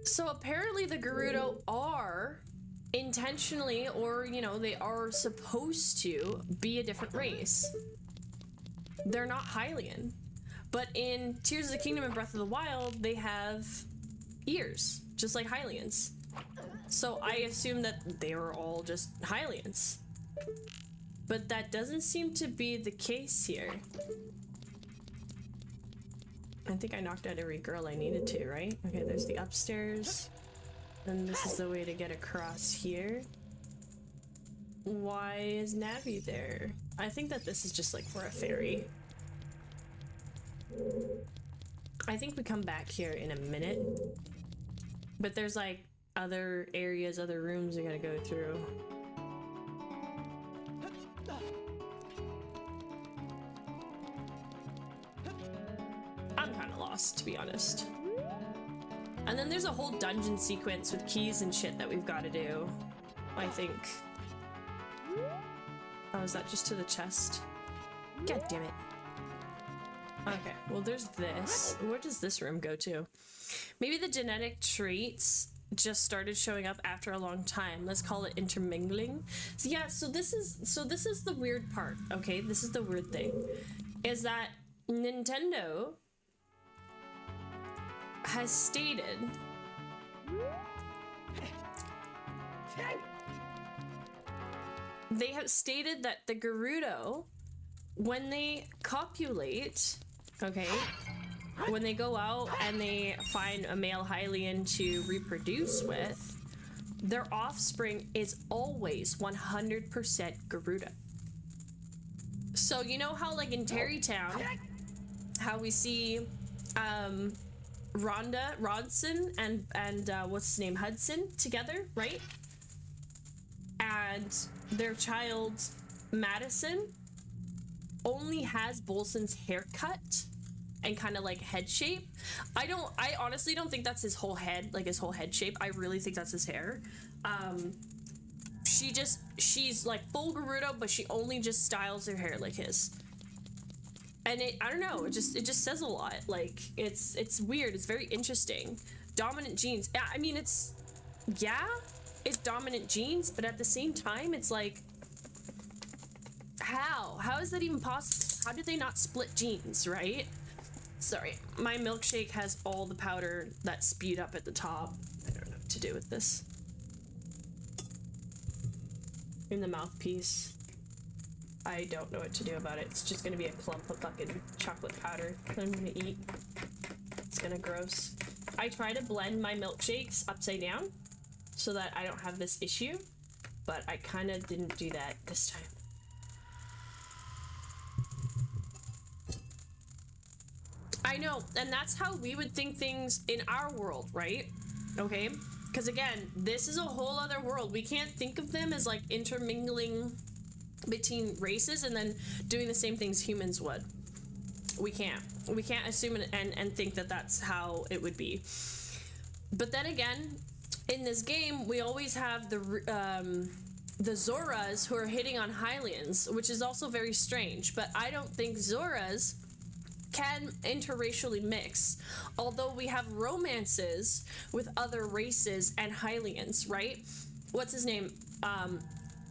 So apparently the Gerudo are intentionally, or you know, they are supposed to be a different race. They're not Hylian. But in Tears of the Kingdom and Breath of the Wild, they have ears, just like Hylians. So I assume that they are all just Hylians. But that doesn't seem to be the case here. I think I knocked out every girl I needed to, right? Okay, there's the upstairs. Then this is the way to get across here. Why is Navi there? I think that this is just like for a ferry. I think we come back here in a minute. But there's like other areas, other rooms we gotta go through. I'm kind of lost, to be honest. And then there's a whole dungeon sequence with keys and shit that we've got to do, I think. Oh, is that just to the chest? God damn it. Okay, well there's this. Where does this room go to? Maybe the genetic traits just started showing up after a long time. Let's call it intermingling. So yeah, so this is the weird part, okay? This is the weird thing. Is that Nintendo has stated that the Gerudo, when they copulate, okay, when they go out and they find a male Hylian to reproduce with, their offspring is always 100% Gerudo. So you know how like in Terrytown, how we see Rodson and what's his name, Hudson together, right? And their child Madison only has Bolson's haircut and kind of like head shape. I honestly don't think that's his whole head, like his whole head shape. I really think that's his hair. She's like full Gerudo, but she only just styles her hair like his. And I don't know, it just says a lot. Like it's weird, it's very interesting. Dominant genes. Yeah, I mean it's dominant genes, but at the same time it's like, how is that even possible? How did they not split genes, right? Sorry, my milkshake has all the powder that spewed up at the top. I don't know what to do with this. In the mouthpiece. I don't know what to do about it. It's just gonna be a clump of fucking chocolate powder that I'm gonna eat. It's gonna gross. I try to blend my milkshakes upside down so that I don't have this issue, but I kind of didn't do that this time. I know, and that's how we would think things in our world, right? Okay? Because again, this is a whole other world. We can't think of them as like intermingling between races and then doing the same things humans would. We can't assume and think that that's how it would be. But then again, in this game, we always have the Zoras who are hitting on Hylians, which is also very strange. But I don't think Zoras can interracially mix, although we have romances with other races and Hylians, right? What's his name?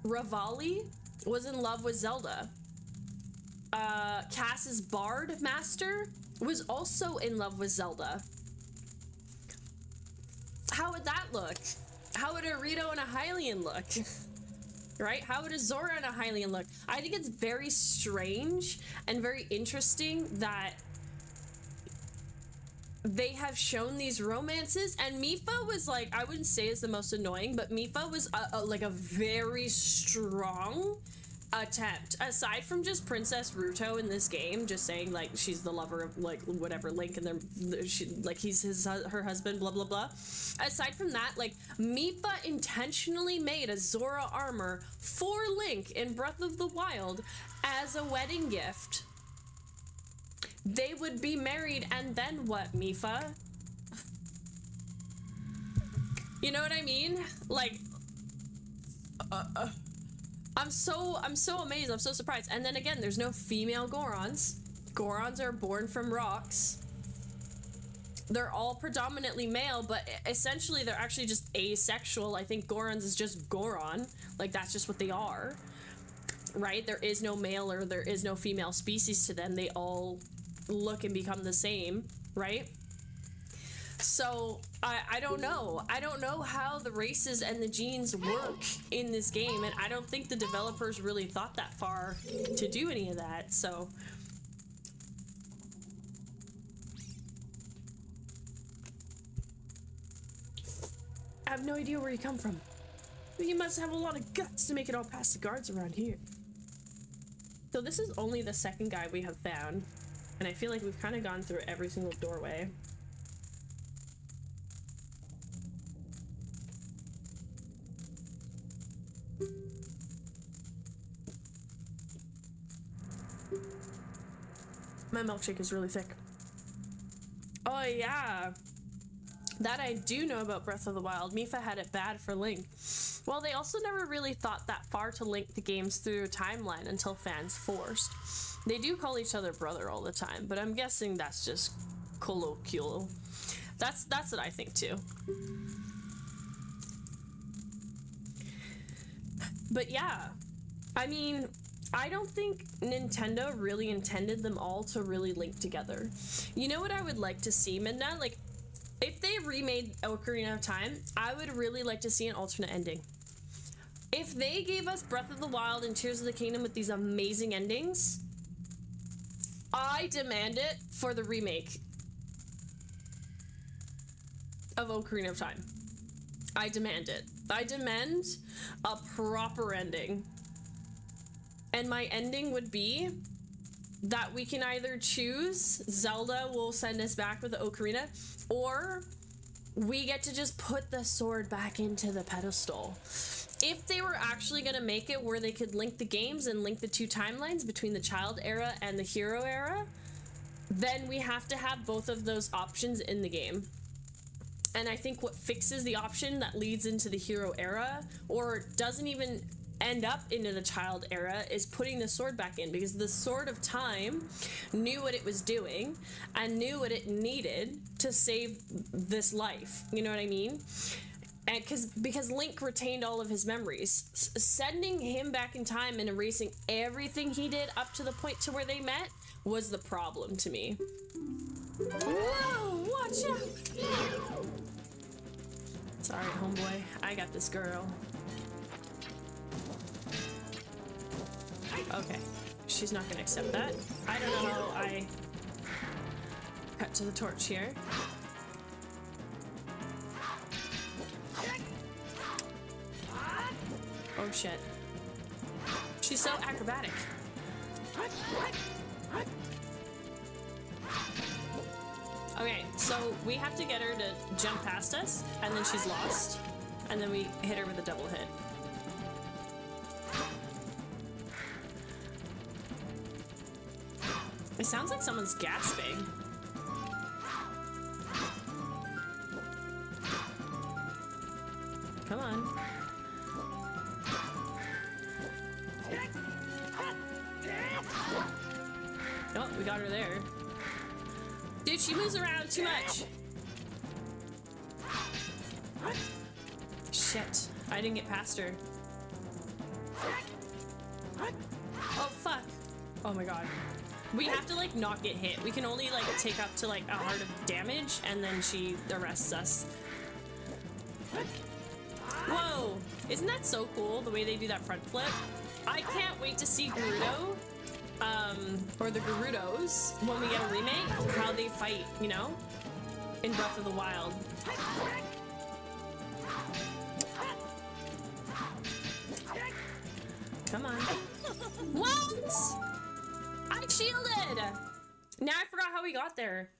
𝖸 was in love with Zelda. Cass's Bard Master was also in love with Zelda. How would that look? How would a Rito and a Hylian look? Right? How would a Zora and a Hylian look? I think it's very strange and very interesting that they have shown these romances, and Mipha was like, I wouldn't say is the most annoying, but Mipha was like a very strong attempt, aside from just Princess Ruto in this game, just saying like she's the lover of like whatever Link and like he's her husband, blah blah blah. Aside from that, like Mipha intentionally made a Zora armor for Link in Breath of the Wild as a wedding gift. They would be married, and then what, Mipha? You know what I mean? Like I'm so amazed, I'm so surprised. And then again, there's no female Gorons. Gorons are born from rocks. They're all predominantly male, but essentially they're actually just asexual. I think Gorons is just Goron. Like that's just what they are. Right? There is no male or there is no female species to them. They all look and become the same, right? So I don't know. I don't know how the races and the genes work in this game, and I don't think the developers really thought that far to do any of that, so. I have no idea where you come from. You must have a lot of guts to make it all past the guards around here. So this is only the second guy we have found, and I feel like we've kind of gone through every single doorway. My milkshake is really thick. Oh yeah. That I do know about Breath of the Wild. Mipha had it bad for Link. Well, they also never really thought that far to link the games through a timeline until fans forced. They do call each other brother all the time, but I'm guessing that's just colloquial. That's what I think too. But yeah, I mean, I don't think Nintendo really intended them all to really link together. You know what I would like to see, Midna? Like, if they remade Ocarina of Time, I would really like to see an alternate ending. If they gave us Breath of the Wild and Tears of the Kingdom with these amazing endings, I demand it for the remake of Ocarina of Time. I demand it. I demand a proper ending. And my ending would be that we can either choose Zelda will send us back with the Ocarina, or we get to just put the sword back into the pedestal. If they were actually gonna make it where they could link the games and link the two timelines between the child era and the hero era, then we have to have both of those options in the game. And I think what fixes the option that leads into the hero era, or doesn't even end up into the child era, is putting the sword back in, because the Sword of Time knew what it was doing and knew what it needed to save this life. You know what I mean? And because Link retained all of his memories. Sending him back in time and erasing everything he did up to the point to where they met was the problem to me. Whoa, watch out! Sorry, homeboy. I got this girl. Okay, she's not gonna accept that. I don't know how I cut to the torch here. Oh shit. She's so acrobatic. Okay, so we have to get her to jump past us, and then she's lost, and then we hit her with a double hit. It sounds like someone's gasping. Come on. Oh, we got her there. Dude, she moves around too much. Shit, I didn't get past her. Oh, fuck. Oh my god. We have to, like, not get hit. We can only, like, take up to, like, a heart of damage, and then she arrests us. Whoa! Isn't that so cool, the way they do that front flip? I can't wait to see Gerudo, or the Gerudos, when we get a remake, how they fight, you know? In Breath of the Wild. Come on. What?! I shielded! Now I forgot how we got there.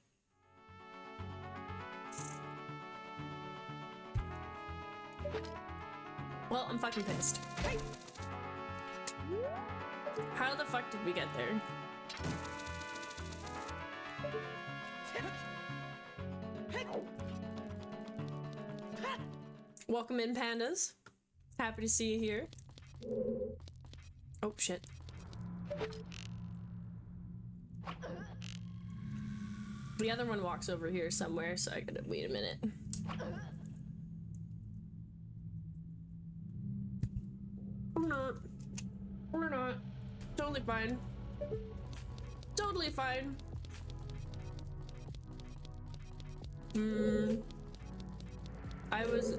Well, I'm fucking pissed. How the fuck did we get there? Welcome in, pandas. Happy to see you here. Oh, shit. The other one walks over here somewhere, so I gotta wait a minute. I'm not. We're not. Totally fine. Totally fine.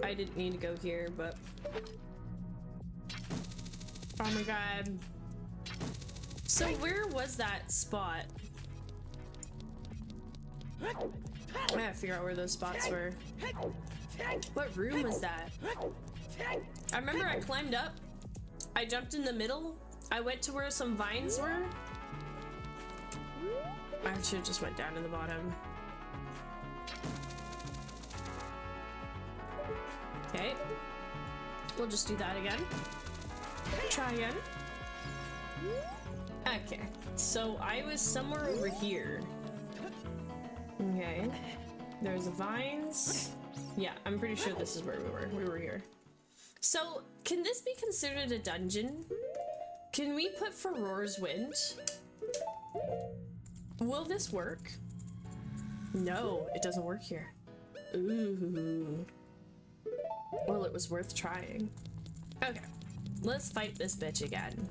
I didn't need to go here, but... Oh my god. So where was that spot? I gotta figure out where those spots were. What room was that? I remember I climbed up, I jumped in the middle, I went to where some vines were. I should've just went down to the bottom. Okay. We'll just do that again. Try again. Okay. So I was somewhere over here. Okay. There's vines. Yeah, I'm pretty sure this is where we were. We were here. So, can this be considered a dungeon? Can we put Furor's Wind? Will this work? No, it doesn't work here. Ooh. Well, it was worth trying. Okay, let's fight this bitch again.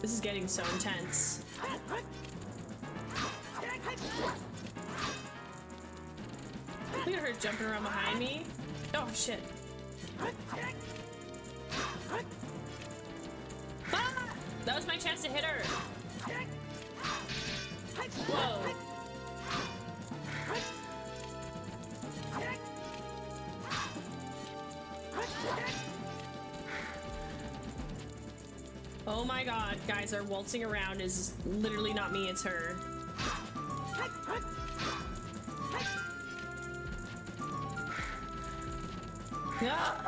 This is getting so intense. Look at her jumping around behind me. Oh shit. Ah! That was my chance to hit her. Whoa. Oh my god, guys, our waltzing around is literally not me, it's her.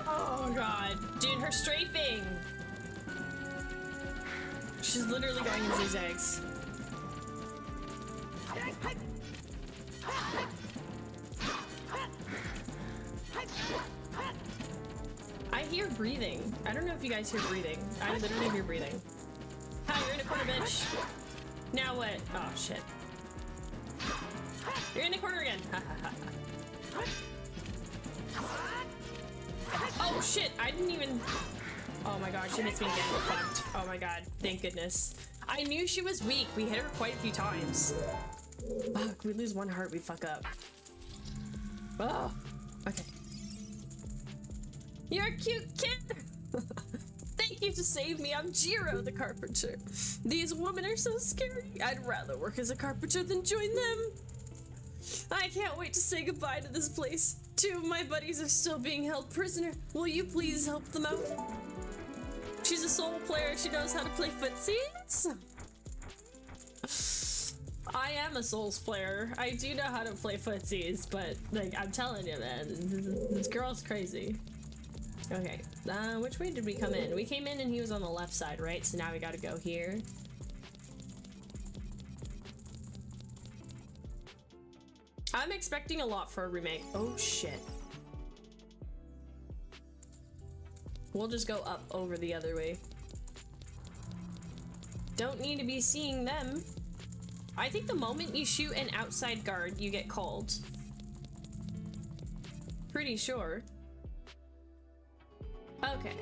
Oh god. Dude, her strafing! She's literally going in zigzags. I hear breathing. I don't know if you guys hear breathing. I literally hear breathing. Hi, you're in a corner, bitch. Now what? Oh shit. You're in the corner again. Oh shit, I didn't even... Oh my god, she hits me again. Fucked. Oh my god, thank goodness. I knew she was weak. We hit her quite a few times. Fuck, we lose one heart, we fuck up. Oh, okay. You're a cute kid! Thank you to save me. I'm Jiro the carpenter. These women are so scary. I'd rather work as a carpenter than join them. I can't wait to say goodbye to this place. 2 of my buddies are still being held prisoner. Will you please help them out? She's a soul player. She knows how to play footsies. I am a Souls player. I do know how to play footsies, but like I'm telling you, man, this girl's crazy. Okay, which way did we come in? We came in and he was on the left side, right? So now we gotta go here. I'm expecting a lot for a remake. Oh shit. We'll just go up over the other way. Don't need to be seeing them. I think the moment you shoot an outside guard, you get called. Pretty sure. Okay.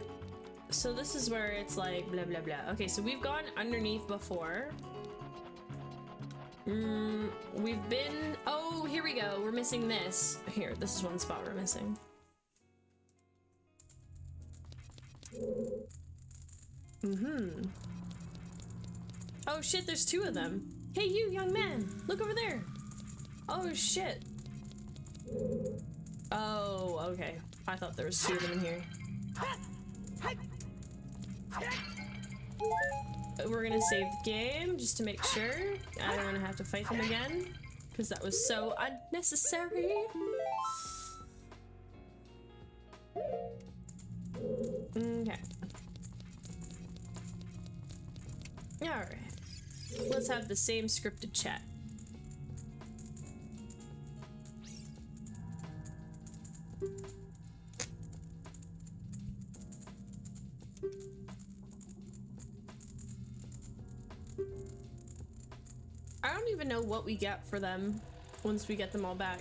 So this is where it's like blah blah blah. Okay, so we've gone underneath before. We've been... Oh, here we go. We're missing this. Here, this is one spot we're missing. Oh shit, there's 2 of them. Hey you, young man! Look over there! Oh shit. Oh, okay. I thought there was 2 of them in here. We're gonna save the game just to make sure. I don't want to have to fight them again because that was so unnecessary. Okay. Alright. Let's have the same scripted chat. I don't even know what we get for them once we get them all back.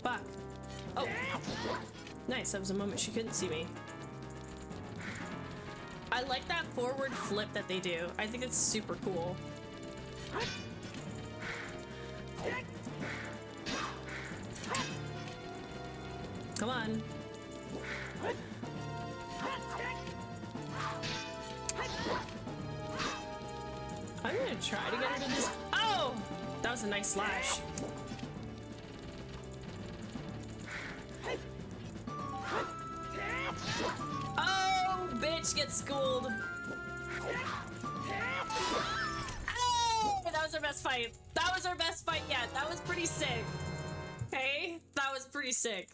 Fuck. Oh. Nice, that was a moment she couldn't see me. I like that forward flip that they do. I think it's super cool. Come on. I'm gonna try to get her to this. Oh! That was a nice slash. Oh, bitch, get schooled. Oh, that was our best fight. That was our best fight yet. That was pretty sick. Hey, that was pretty sick.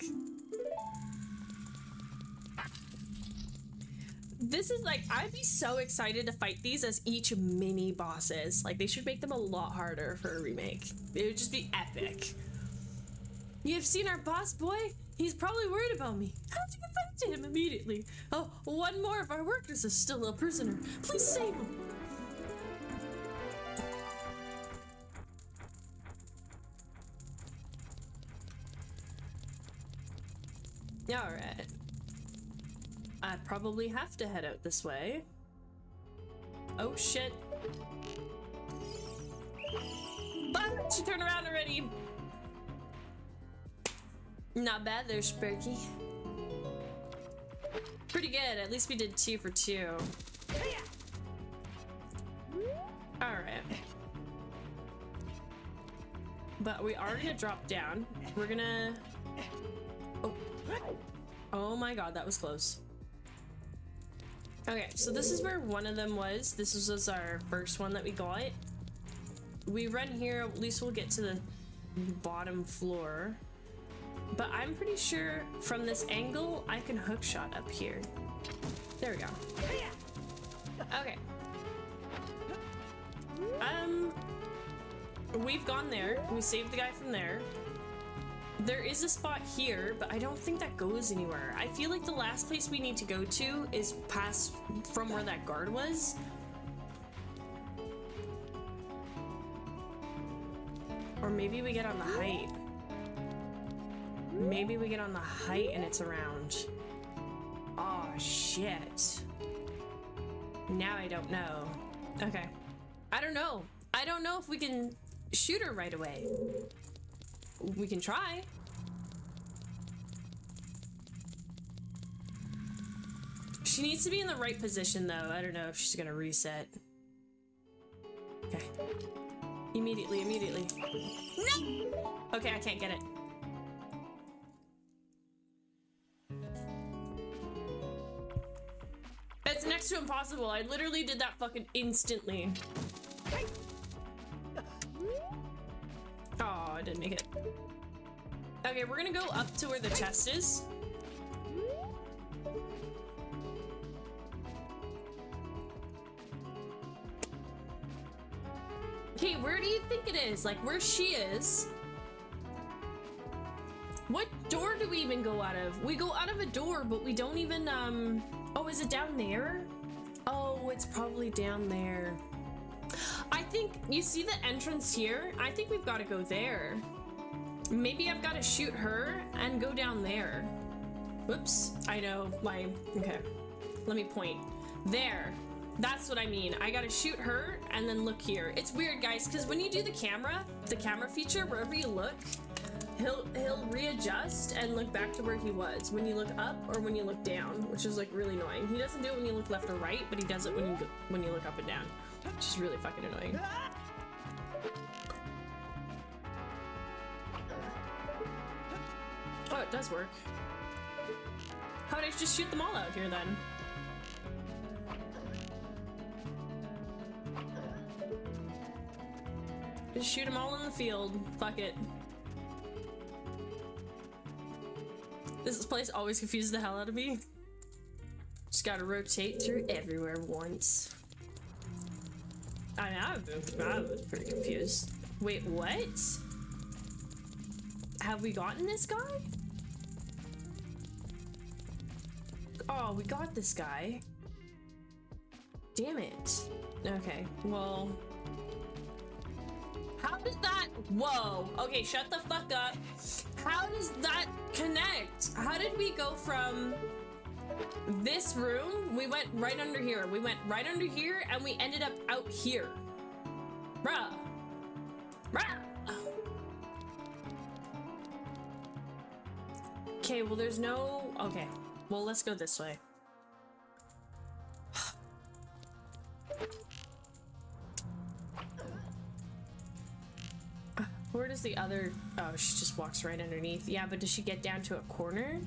This is like, I'd be so excited to fight these as each mini bosses. Like, they should make them a lot harder for a remake. It would just be epic. You've seen our boss boy? He's probably worried about me. How'd you get back to him immediately? Oh, one more of our workers is still a prisoner. Please save him. Alright. I probably have to head out this way. Oh shit. Why don't you turn around already? Not bad there, Sparky. Pretty good. At least we did 2 for 2. Alright. But we are gonna drop down. We're gonna... Oh. Oh my god, that was close. Okay, so this is where one of them was. This was our first one that we got. We run here, at least we'll get to the bottom floor. But I'm pretty sure from this angle, I can hookshot up here. There we go. Okay. We've gone there. We saved the guy from there. There is a spot here, but I don't think that goes anywhere. I feel like the last place we need to go to is past from where that guard was. Or maybe we get on the height. Maybe we get on the height and it's around. Oh, shit. Now I don't know. Okay. I don't know. I don't know if we can shoot her right away. We can try. She needs to be in the right position though. I don't know if she's gonna reset. Okay. Immediately. No! Okay, I can't get it. It's next to impossible. I literally did that fucking instantly. Oh, I didn't make it. Okay, we're gonna go up to where the chest is. Okay, where do you think it is? Like, where she is? What door do we even go out of? We go out of a door, but we don't even, Oh, is it down there? Oh, it's probably down there. I think, you see the entrance here? I think we've got to go there. Maybe I've got to shoot her and go down there. Whoops, I know, okay. Let me point. There, that's what I mean. I gotta shoot her and then look here. It's weird, guys, because when you do the camera feature, wherever you look, he'll readjust and look back to where he was when you look up or when you look down, which is like really annoying. He doesn't do it when you look left or right, but he does it when you look up and down, which is really fucking annoying. Oh, it does work. How would I just shoot them all out here then? Just shoot them all in the field. Fuck it. This place always confuses the hell out of me. Just gotta rotate through everywhere once. I mean, I was pretty confused. Wait, what? Have we gotten this guy? Oh, we got this guy. Damn it. Okay, well... How did that... Whoa. Okay, shut the fuck up. How does that connect? How did we go from this room? We went right under here. We went right under here and we ended up out here. Bruh. Okay, well there's no... Okay. Well, let's go this way. Where does the other... Oh, she just walks right underneath. Yeah, but does she get down to a corner?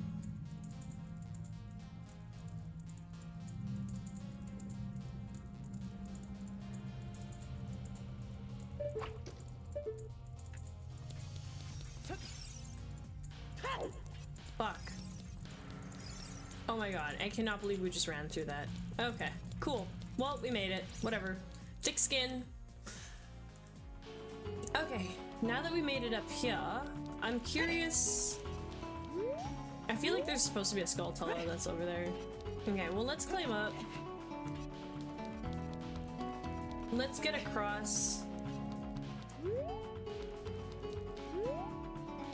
Fuck. Oh my god, I cannot believe we just ran through that. Okay, cool. Well, we made it. Whatever. Thick skin. Okay, now that we made it up here, I'm curious. I feel like there's supposed to be a 𝖳𝗒𝖺 that's over there. Okay, well, let's climb up. Let's get across.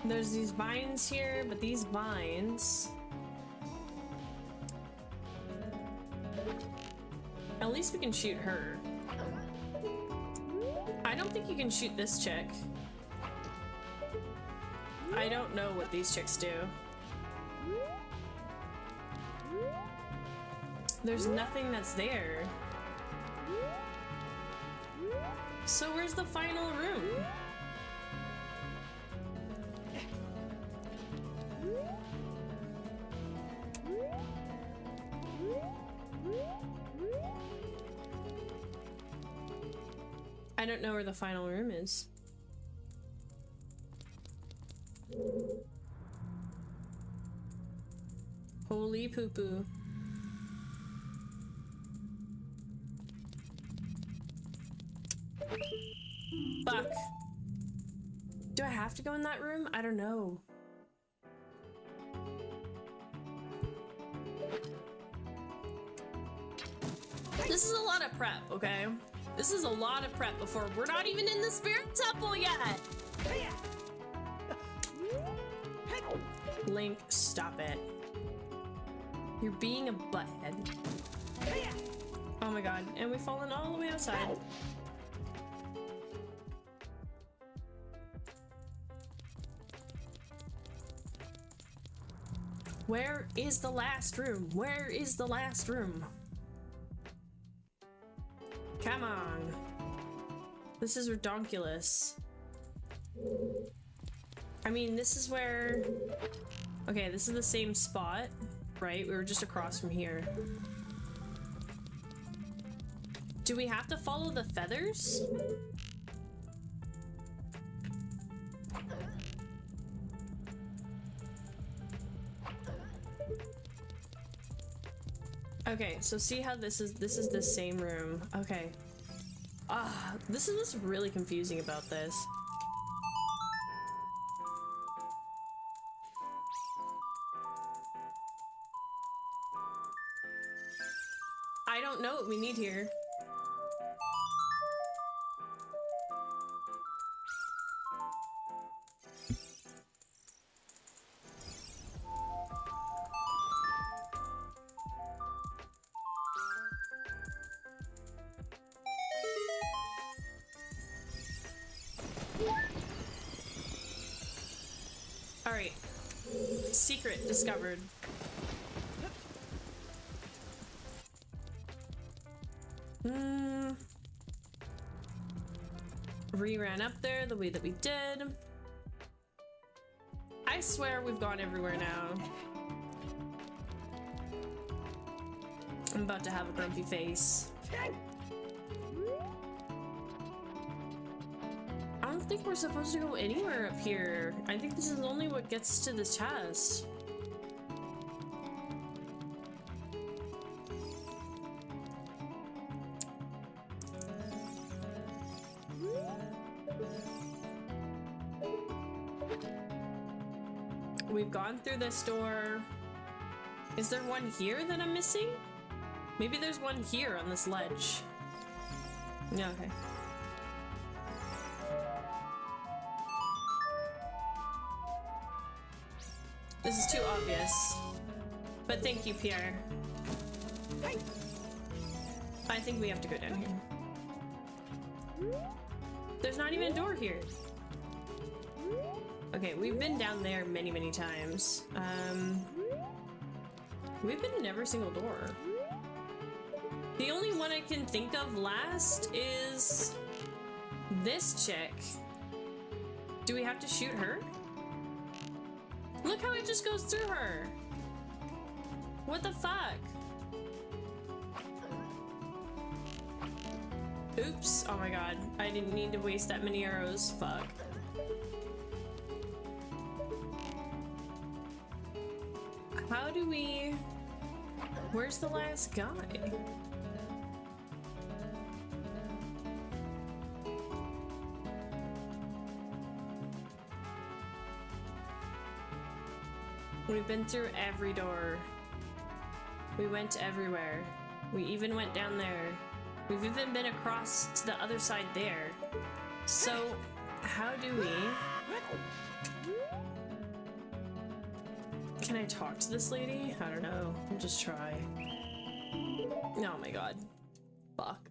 There's these vines here, but these vines... At least we can shoot her. I don't think you can shoot this chick. I don't know what these chicks do. There's nothing that's there. So where's the final room? I don't know where the final room is. Holy poo-poo. Fuck. Do I have to go in that room? I don't know. This is a lot of prep, okay? This is a lot of prep before we're not even in the spirit temple yet. Link, stop it. You're being a butthead. Oh my god, and we've fallen all the way outside. Where is the last room? Where is the last room? Come on. This is redonkulous. I mean, this is where... Okay, this is the same spot, right? We were just across from here. Do we have to follow the feathers? Okay, so see how this is the same room. Okay. This is what's really confusing about this. I don't know what we need here. Alright. Secret discovered. Ran up there the way that we did. I swear we've gone everywhere now. I'm about to have a grumpy face. I don't think we're supposed to go anywhere up here. I think this is only what gets us to this chest. We've gone through this door. Is there one here that I'm missing? Maybe there's one here on this ledge. Yeah, okay. This is too obvious. But thank you, Pierre. I think we have to go down here. There's not even a door here. Okay, we've been down there many, many times. We've been in every single door. The only one I can think of last is this chick. Do we have to shoot her? Look how it just goes through her. What the fuck? Oops. Oh my god. I didn't need to waste that many arrows. Fuck. How do we... Where's the last guy? We've been through every door. We went everywhere. We even went down there. We've even been across to the other side there. So, how do we... Can I talk to this lady? I don't know. I'll just try. Oh my god. Fuck.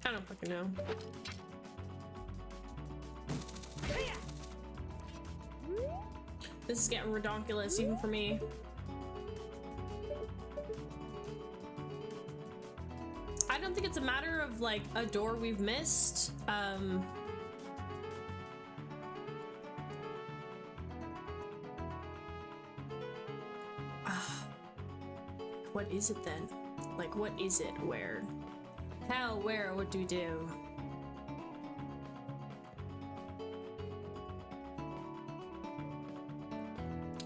I don't fucking know. This is getting redonkulous even for me. I don't think it's a matter of like a door we've missed. What is it then? Like, what is it? Where? How? Where? What do we do?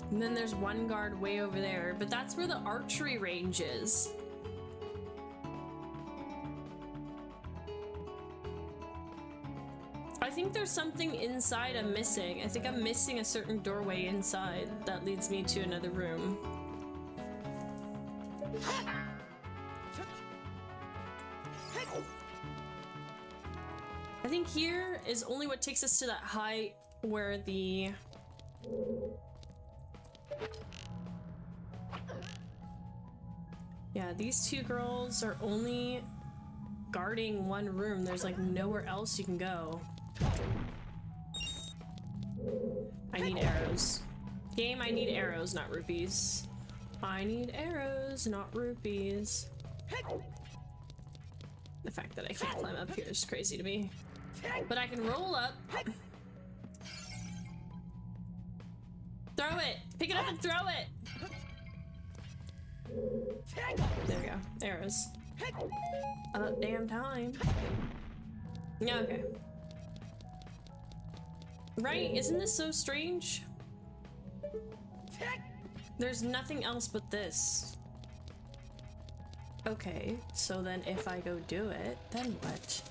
And then there's one guard way over there, but that's where the archery range is. I think there's something inside I'm missing. I think I'm missing a certain doorway inside that leads me to another room. I think here is only what takes us to that height where the... Yeah, these two girls are only guarding one room. There's like nowhere else you can go. I need arrows. Game, I need arrows, not rupees. I need arrows, not rupees. The fact that I can't climb up here is crazy to me. But I can roll up. Throw it! Pick it up and throw it! There we go. Arrows. About damn time. Yeah, okay. Right? Isn't this so strange? There's nothing else but this. Okay, so then if I go do it, then what?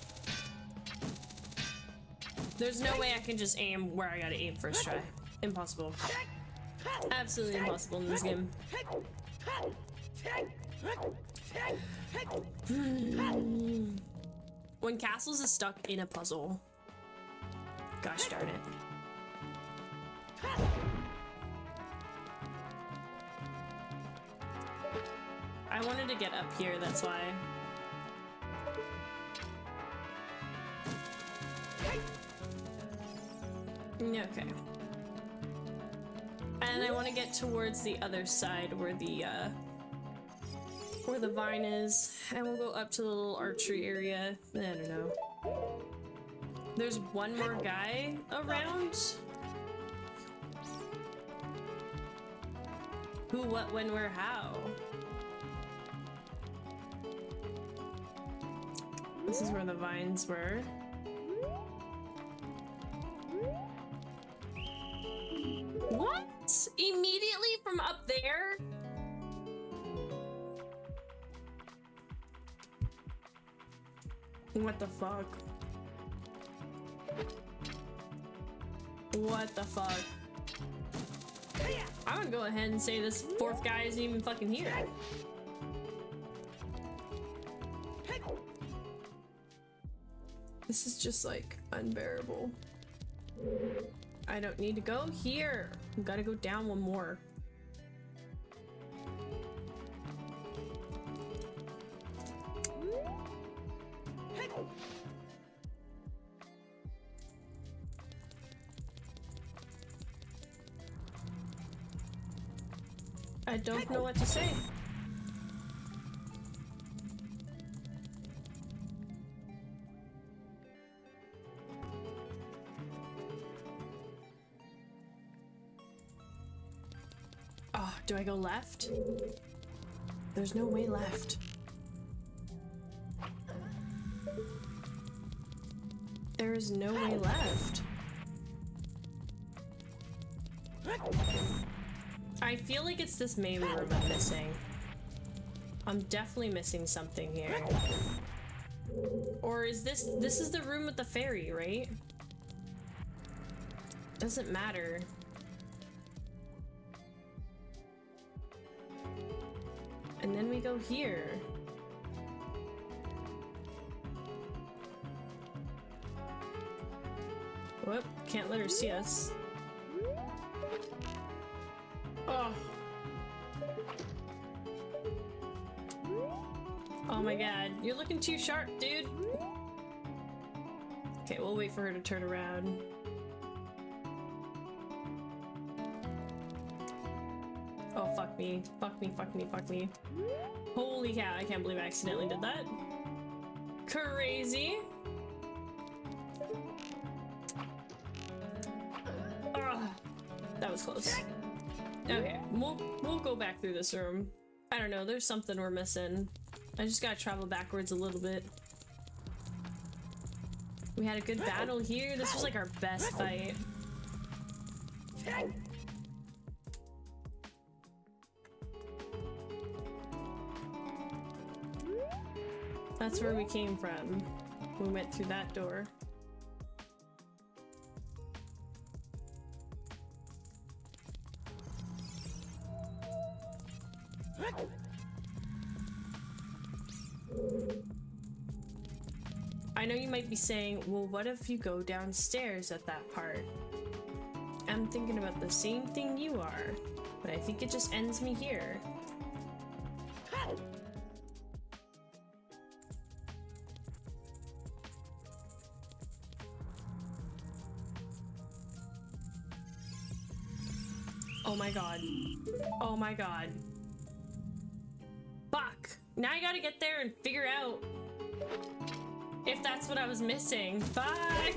There's no way I can just aim where I gotta aim first try. Impossible. Absolutely impossible in this game. When castles is stuck in a puzzle. Gosh darn it. I wanted to get up here, that's why. Okay. And I want to get towards the other side where the vine is, and we'll go up to the little archery area. I don't know. There's one more guy around. Who, what, when, where, how? This is where the vines were. What? Immediately from up there? What the fuck? What the fuck? I'm gonna go ahead and say this fourth guy isn't even fucking here. This is just like unbearable. I don't need to go here. I've got to go down one more. I don't know what to say. Oh, do I go left? There's no way left. There is no way left. I feel like it's this main room I'm missing. I'm definitely missing something here. Or is this is the room with the fairy, right? Doesn't matter. And then we go here. Whoop, can't let her see us. Oh. Oh my god, you're looking too sharp, dude. Okay, we'll wait for her to turn around. Oh, fuck me. Fuck me, fuck me, fuck me. Holy cow, I can't believe I accidentally did that. Crazy. Ugh, that was close. Okay, we'll go back through this room. I don't know, there's something we're missing. I just gotta travel backwards a little bit. We had a good battle here. This was like our best fight. That's where we came from. We went through that door. I know you might be saying, well, what if you go downstairs at that part? I'm thinking about the same thing you are, but I think it just ends me here. Oh my god. Oh my god. Fuck! Now I gotta get there and figure out if that's what I was missing. Fuck!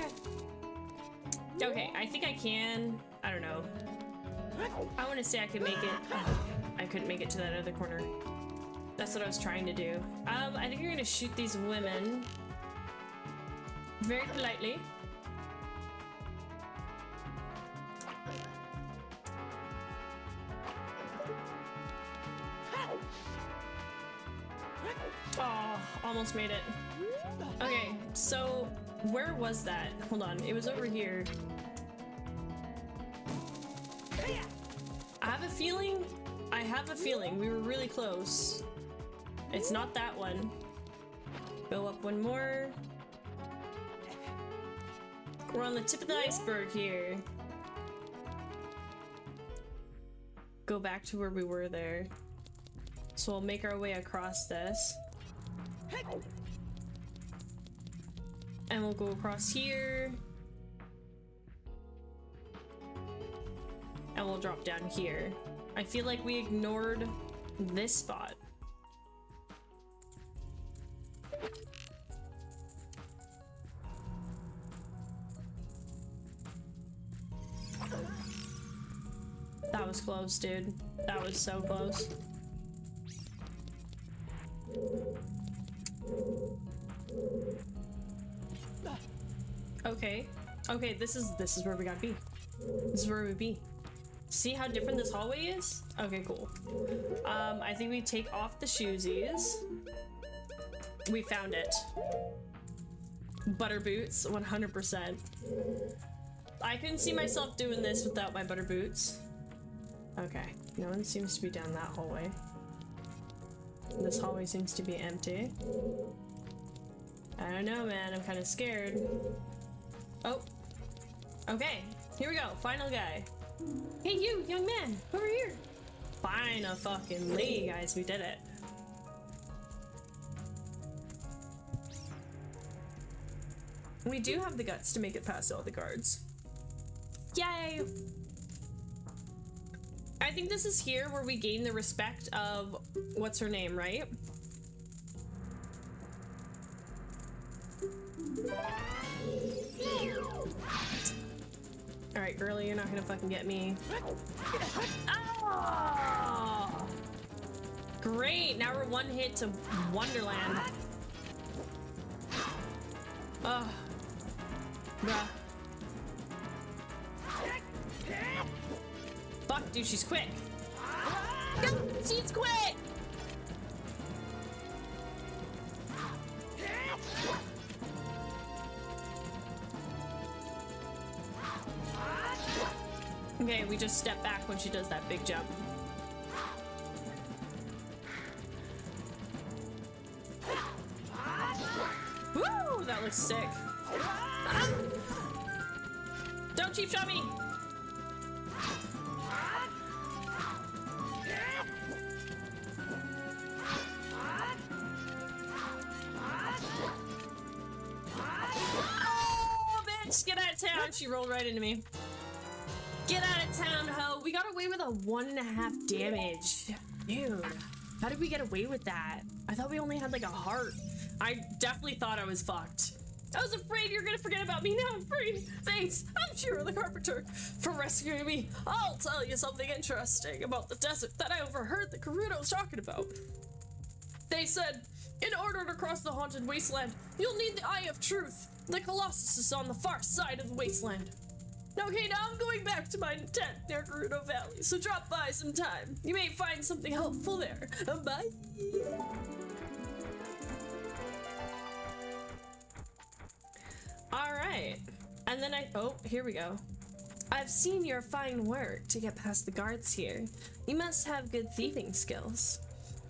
Okay, I think I can. I don't know. I want to say I could make it. Oh, I couldn't make it to that other corner. That's what I was trying to do. I think you're gonna shoot these women very politely. Oh, almost made it. Okay, so where was that? Hold on, it was over here. I have a feeling we were really close. It's not that one. Go up one more. We're on the tip of the iceberg here. Go back to where we were there. So we'll make our way across this. And we'll go across here. And we'll drop down here. I feel like we ignored this spot. That was close, dude. That was so close. Okay. Okay, this is where we gotta be. This is where we be. See how different this hallway is? Okay, cool. I think we take off the shoesies. We found it. Butter boots, 100%. I couldn't see myself doing this without my butter boots. Okay, no one seems to be down that hallway. This hallway seems to be empty. I don't know, man. I'm kind of scared. Oh. Okay. Here we go. Final guy. Hey, you, young man. Over here. Finally, guys. We did it. We do have the guts to make it past all the guards. Yay! I think this is here where we gain the respect of what's her name, right? Alright, girlie, you're not gonna fucking get me. Oh! Great, now we're one hit to Wonderland. Ugh. Bruh. Fuck, dude, she's quick. No, she's quick! Okay, we just step back when she does that big jump. Woo! That looks sick. Ah! Don't cheap shot me! Oh, bitch! Get out of town! She rolled right into me. Get out of town, ho! We got away with a 1.5 damage. Dude, how did we get away with that? I thought we only had like a heart. I definitely thought I was fucked. I was afraid you were gonna forget about me. Now I'm free. Thanks. I'm Shiro the Carpenter for rescuing me. I'll tell you something interesting about the desert that I overheard the Gerudos talking about. They said, in order to cross the haunted wasteland, you'll need the Eye of Truth. The Colossus is on the far side of the wasteland. Okay, now I'm going back to my tent near Gerudo Valley, so drop by sometime. You may find something helpful there. Bye. Alright. And then oh, here we go. I've seen your fine work to get past the guards here. You must have good thieving skills.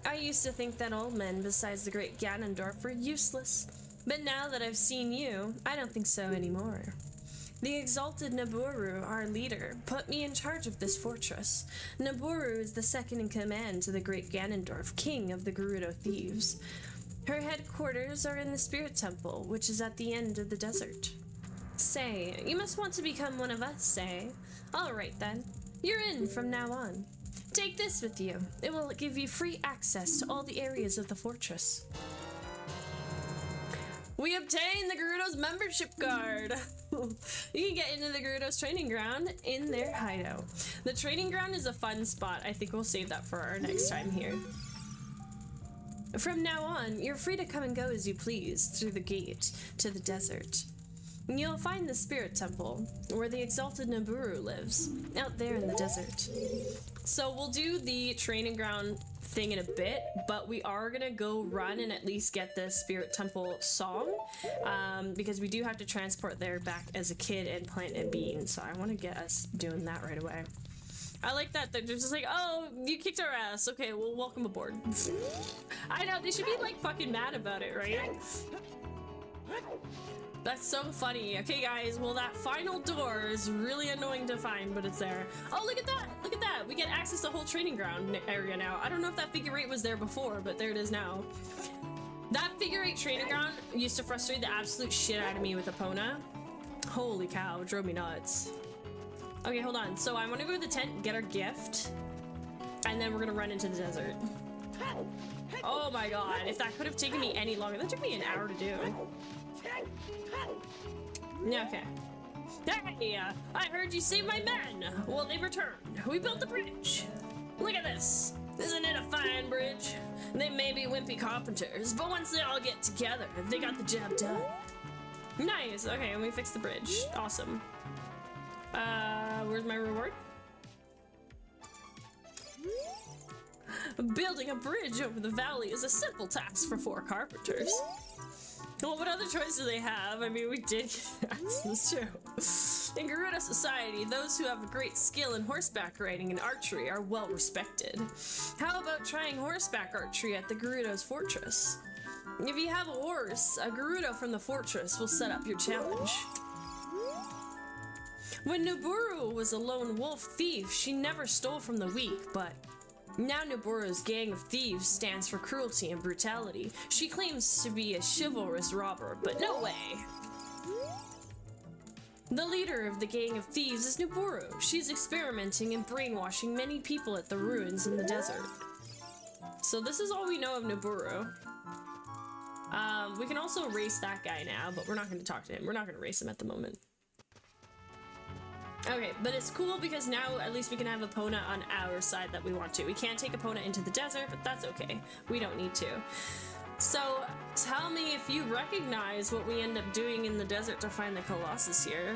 I used to think that all men besides the great Ganondorf were useless, but now that I've seen you, I don't think so anymore. The exalted Nabooru, our leader, put me in charge of this fortress. Nabooru is the second in command to the great Ganondorf, king of the Gerudo thieves. Her headquarters are in the Spirit Temple, which is at the end of the desert. Say, you must want to become one of us, Say. Alright then, you're in from now on. Take this with you. It will give you free access to all the areas of the fortress. We obtained the Gerudo's membership card! You can get into the Gerudo's training ground in their hideout. The training ground is a fun spot. I think we'll save that for our next time here. From now on, you're free to come and go as you please through the gate to the desert. You'll find the Spirit Temple, where the exalted Nabooru lives, out there in the desert. So we'll do the training ground thing in a bit, but we are gonna go run and at least get the Spirit Temple song, because we do have to transport there back as a kid and plant a bean, so I want to get us doing that right away. I like that they're just like, oh, you kicked our ass, okay, well, welcome aboard. I know, they should be like fucking mad about it, right? That's so funny. Okay, guys, well, that final door is really annoying to find, but it's there. Oh, look at that! Look at that! We get access to the whole training ground area now. I don't know if that figure 8 was there before, but there it is now. That figure 8 training ground used to frustrate the absolute shit out of me with Epona. Holy cow, it drove me nuts. Okay, hold on. So I want to go to the tent, get our gift, and then we're gonna run into the desert. Oh my god, if that could have taken me any longer. That took me an hour to do. Yeah, okay. Hey, I heard you saved my men. Well, they returned. We built the bridge. Look at this. Isn't it a fine bridge? They may be wimpy carpenters, but once they all get together, they got the job done. Nice. Okay, and we fixed the bridge. Awesome. Where's my reward? Building a bridge over the valley is a simple task for 4 carpenters. Well, what other choice do they have? I mean, we did get access too. In Gerudo society, those who have a great skill in horseback riding and archery are well respected. How about trying horseback archery at the Gerudo's fortress? If you have a horse, a Gerudo from the fortress will set up your challenge. When Nabooru was a lone wolf thief, she never stole from the weak, but now Nabooru's gang of thieves stands for cruelty and brutality. She claims to be a chivalrous robber, but no way! The leader of the gang of thieves is Nabooru. She's experimenting and brainwashing many people at the ruins in the desert. So this is all we know of Nabooru. We can also race that guy now, but we're not going to talk to him. We're not going to race him at the moment. Okay, but it's cool because now at least we can have Epona on our side that we want to. We can't take Epona into the desert, but that's okay. We don't need to. So, tell me if you recognize what we end up doing in the desert to find the Colossus here.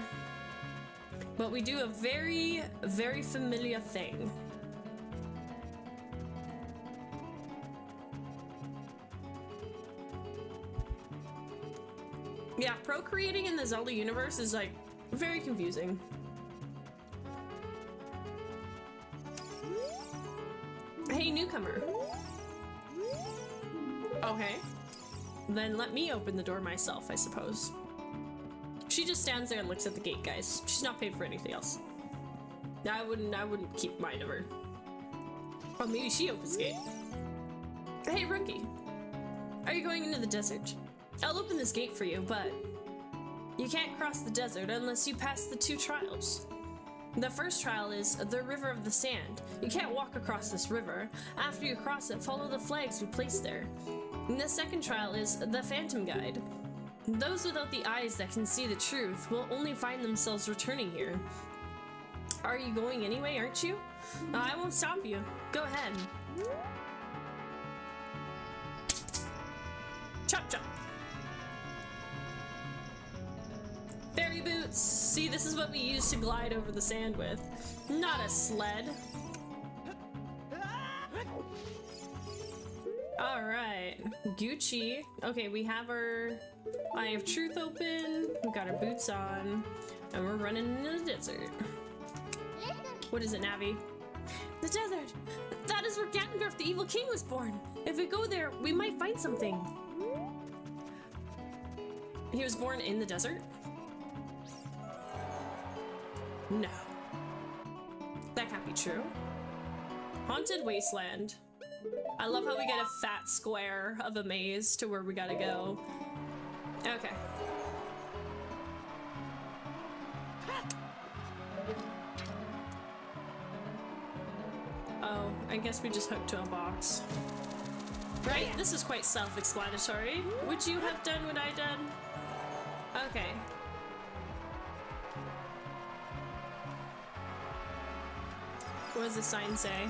But we do a very, very familiar thing. Yeah, procreating in the Zelda universe is like very confusing. Hey, newcomer. Okay. Then let me open the door myself, I suppose. She just stands there and looks at the gate, guys. She's not paid for anything else. I wouldn't keep mind of her. Oh, maybe she opens the gate. Hey, rookie. Are you going into the desert? I'll open this gate for you, but you can't cross the desert unless you pass the 2 trials. The first trial is the River of the Sand. You can't walk across this river. After you cross it, follow the flags we placed there. And the second trial is the Phantom Guide. Those without the eyes that can see the truth will only find themselves returning here. Are you going anyway, aren't you? I won't stop you. Go ahead. Chop chop. Fairy boots! See, this is what we use to glide over the sand with. Not a sled. Alright. Gucci. Okay, we have our Eye of Truth open. We've got our boots on. And we're running into the desert. What is it, Navi? The desert! That is where Ganondorf, the evil king, was born! If we go there, we might find something. He was born in the desert? No. That can't be true. Haunted Wasteland. I love how we get a fat square of a maze to where we gotta go. Okay. Oh, I guess we just hooked to a box. Right? This is quite self-explanatory. Would you have done what I did? Okay. What does the sign say?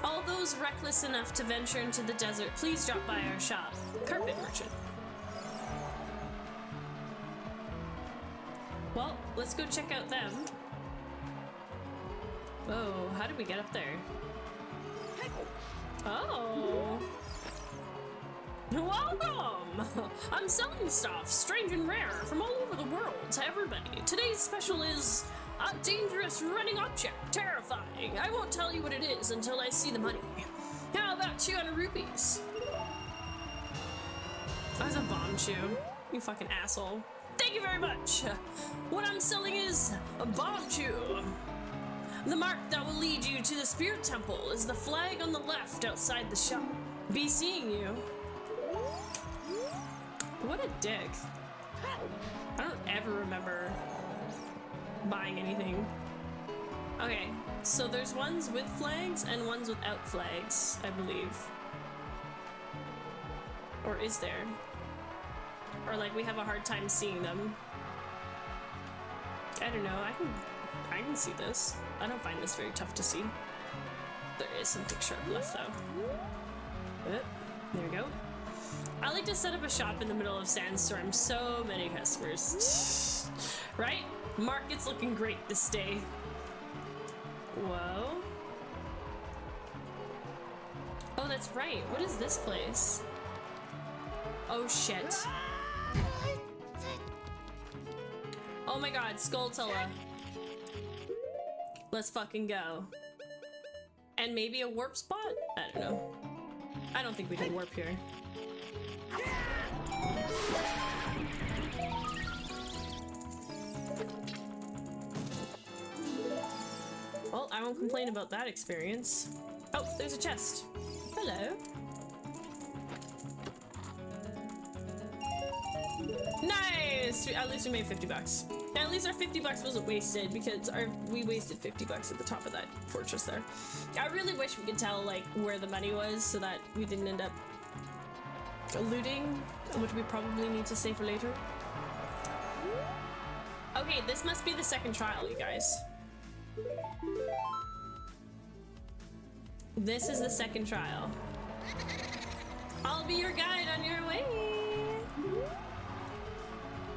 All those reckless enough to venture into the desert, please drop by our shop. Carpet Merchant. Well, let's go check out them. Oh, how did we get up there? Oh. Welcome! I'm selling stuff, strange and rare, from all over the world to everybody. Today's special is a dangerous running object, terrifying. I won't tell you what it is until I see the money. How about 200 rupees? That's a bomb chew. You fucking asshole. Thank you very much. What I'm selling is a bomb chew. The mark that will lead you to the Spirit Temple is the flag on the left outside the shop. Be seeing you. What a dick. I don't ever remember buying anything. Okay, so there's ones with flags and ones without flags, I believe. Or is there? Or like we have a hard time seeing them. I don't know, I can see this. I don't find this very tough to see. There is something sharp left though. There we go. I like to set up a shop in the middle of Sandstorm. So many customers. Right? Market's looking great this day. Whoa. Oh, that's right. What is this place? Oh, shit. Oh my god, Skulltula. Let's fucking go. And maybe a warp spot? I don't know. I don't think we can warp here. Well, I won't complain about that experience. Oh, there's a chest. Hello. Nice! At least we made 50 bucks. And at least our 50 bucks wasn't wasted because we wasted 50 bucks at the top of that fortress there. I really wish we could tell like where the money was so that we didn't end up looting, which we probably need to save for later. Okay, Okay, this must be the second trial, you guys. This is the second trial. I'll be your guide on your way.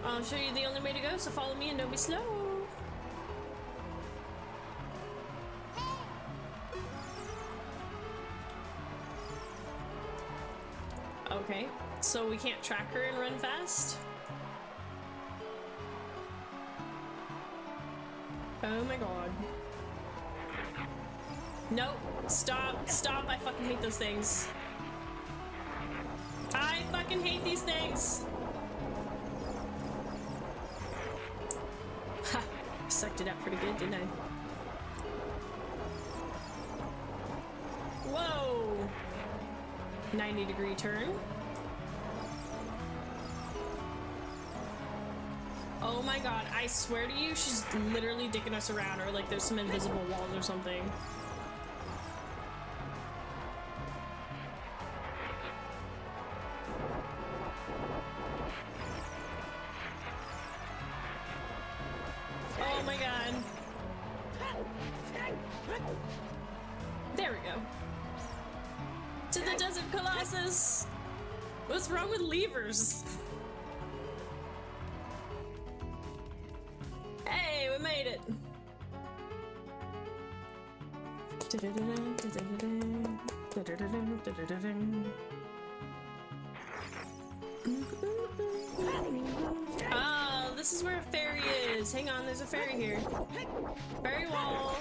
I'll show you the only way to go, so follow me and don't be slow. Okay, so we can't track her and run fast? Oh my god. Nope. Stop. Stop. I fucking hate those things. I fucking hate these things. Ha! Sucked it up pretty good, didn't I? Whoa! 90-degree turn. Oh my god, I swear to you, she's literally dicking us around, or like there's some invisible walls or something. Oh my god. There we go. To the Desert Colossus! What's wrong with levers? Hey, we made it! Oh, this is where a ferry is. Hang on, there's a ferry here. Ferry wall.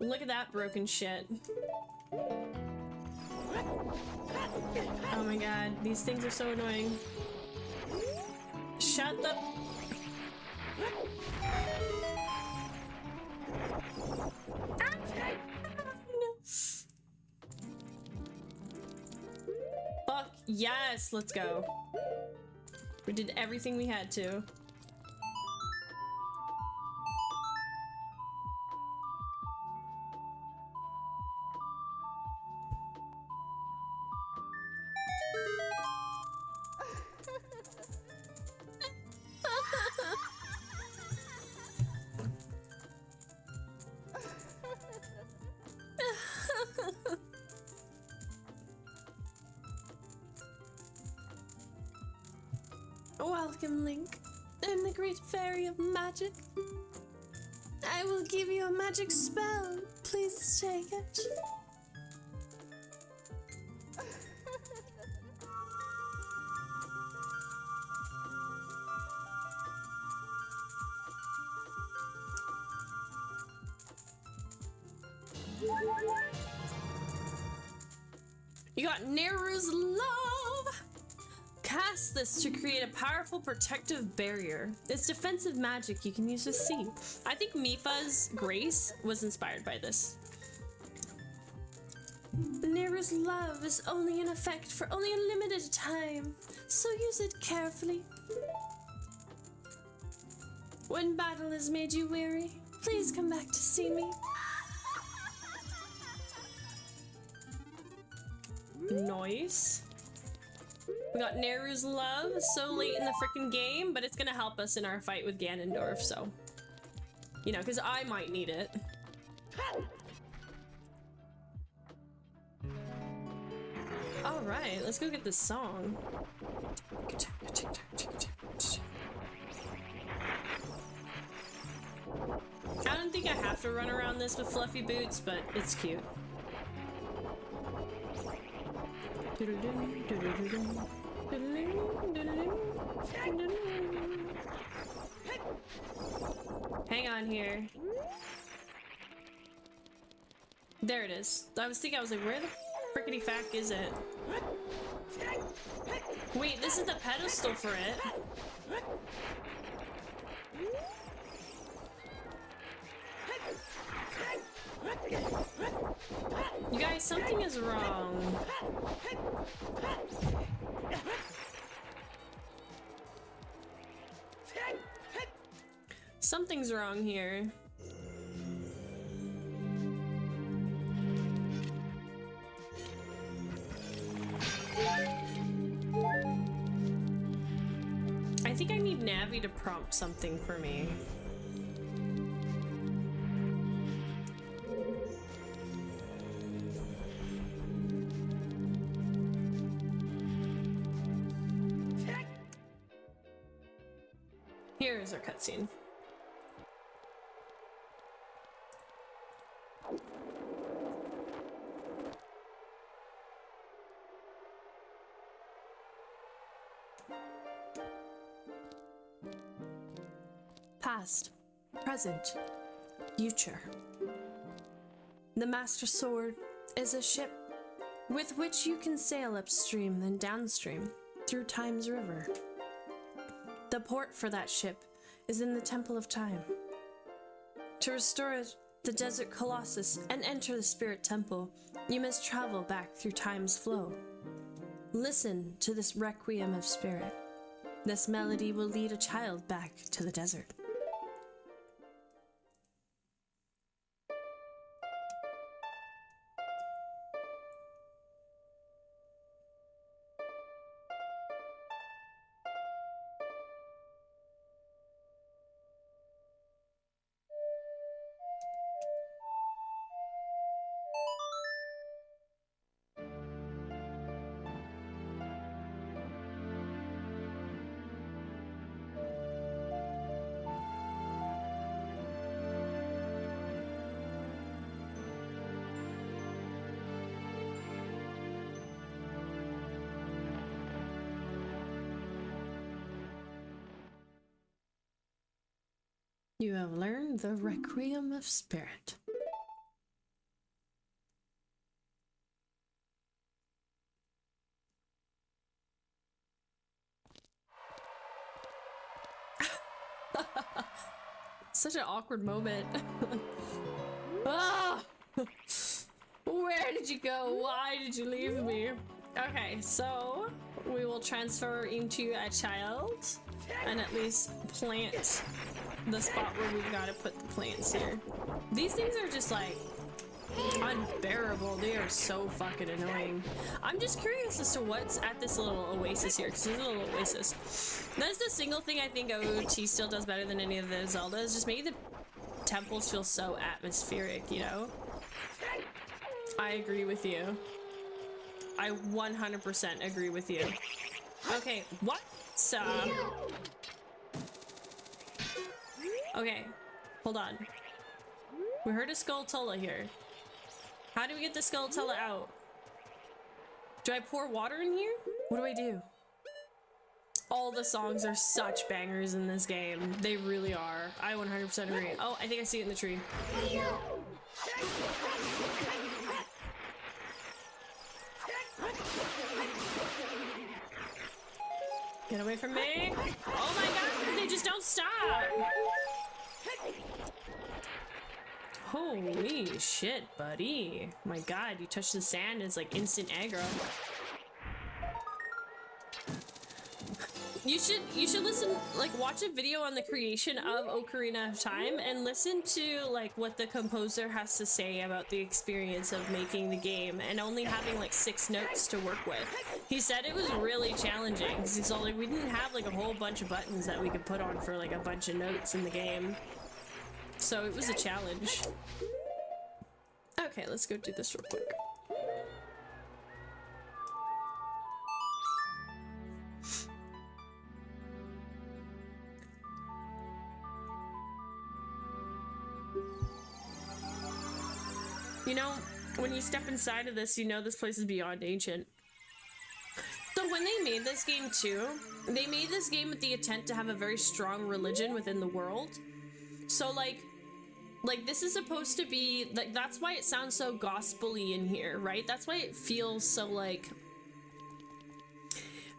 Look at that broken shit. Oh my god, these things are so annoying. Shut the... Fuck yes, let's go. We did everything we had to. Welcome, Link. I'm the great fairy of magic. I will give you a magic spell. Please take it. You got Nehru's love! Cast this to create a powerful protective barrier. It's defensive magic you can use with C. I think Mipha's grace was inspired by this. Nehru's love is only in effect for only a limited time, so use it carefully. When battle has made you weary, please come back to see me. Nice. We got Nehru's love so late in the freaking game, but it's gonna help us in our fight with Ganondorf, so. You know, because I might need it. Alright, let's go get this song. I don't think I have to run around this with fluffy boots, but it's cute. Hang on here. There it is. I was thinking, I was like, where the frickety fack is it? Wait, this is the pedestal for it. You guys, something is wrong. Something's wrong here. I think I need Navi to prompt something for me. Here's our cutscene. Past, present, future. The Master Sword is a ship with which you can sail upstream and downstream through Time's river. The port for that ship is in the Temple of Time. To restore the Desert Colossus and enter the Spirit Temple, you must travel back through Time's flow. Listen to this Requiem of Spirit. This melody will lead a child back to the desert. You have learned the Requiem of Spirit. Such an awkward moment. Ah! Where did you go? Why did you leave me? Okay, so we will transfer into a child and at least plant the spot where we've got to put the plants here. These things are just like unbearable. They are so fucking annoying. I'm just curious as to what's at this little oasis here, because there's a little oasis. That's the single thing I think OT still does better than any of the Zeldas. Just make the temples feel so atmospheric, you know? I agree with you. I 100% agree with you. Okay, what? Okay, hold on. We heard a 𝖳𝗒𝖺 here. How do we get the 𝖳뚜𝖺 out? Do I pour water in here? What do I do? All the songs are such bangers in this game. They really are. I 100% agree. Oh, I think I see it in the tree. Get away from me. Oh my god, they just don't stop. Holy shit, buddy. My god, you touch the sand, it's like instant aggro. You should listen, like watch a video on the creation of Ocarina of Time and listen to like what the composer has to say about the experience of making the game and only having like 6 notes to work with. He said it was really challenging because he's all like, we didn't have like a whole bunch of buttons that we could put on for like a bunch of notes in the game. So it was a challenge. Okay, let's go do this real quick. You know, when you step inside of this, you know this place is beyond ancient. So when they made this game too, they made this game with the intent to have a very strong religion within the world. So like this is supposed to be, like, that's why it sounds so gospel-y in here, right? That's why it feels so like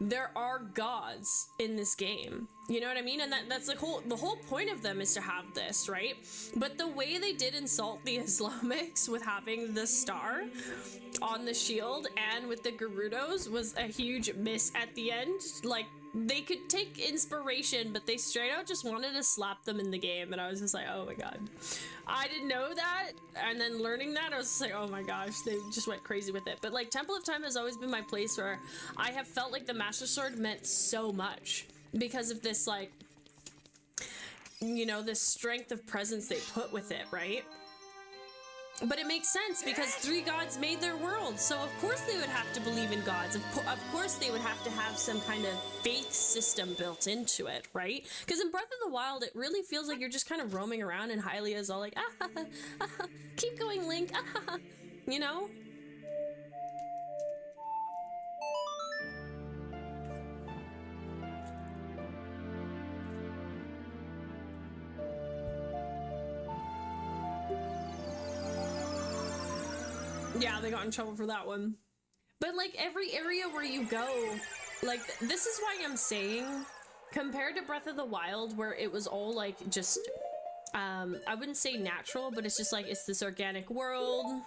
there are gods in this game, you know what I mean? And that's the whole point of them is to have this, right? But the way they did insult the Islamics with having the star on the shield and with the Gerudos was a huge miss at the end. Like, they could take inspiration, but they straight out just wanted to slap them in the game, and I was just like, oh my god. I didn't know that, and then learning that, I was just like, oh my gosh, they just went crazy with it. But like, Temple of Time has always been my place where I have felt like the Master Sword meant so much because of this like you know, this strength of presence they put with it, right? But it makes sense because 3 gods made their world, so of course they would have to believe in gods. Of course they would have to have some kind of faith system built into it, right? Because in Breath of the Wild, it really feels like you're just kind of roaming around and Hylia's all like, keep going, Link, you know? Yeah, they got in trouble for that one. But like every area where you go, like this is why I'm saying, compared to Breath of the Wild where it was all like just, I wouldn't say natural, but it's just like, it's this organic world.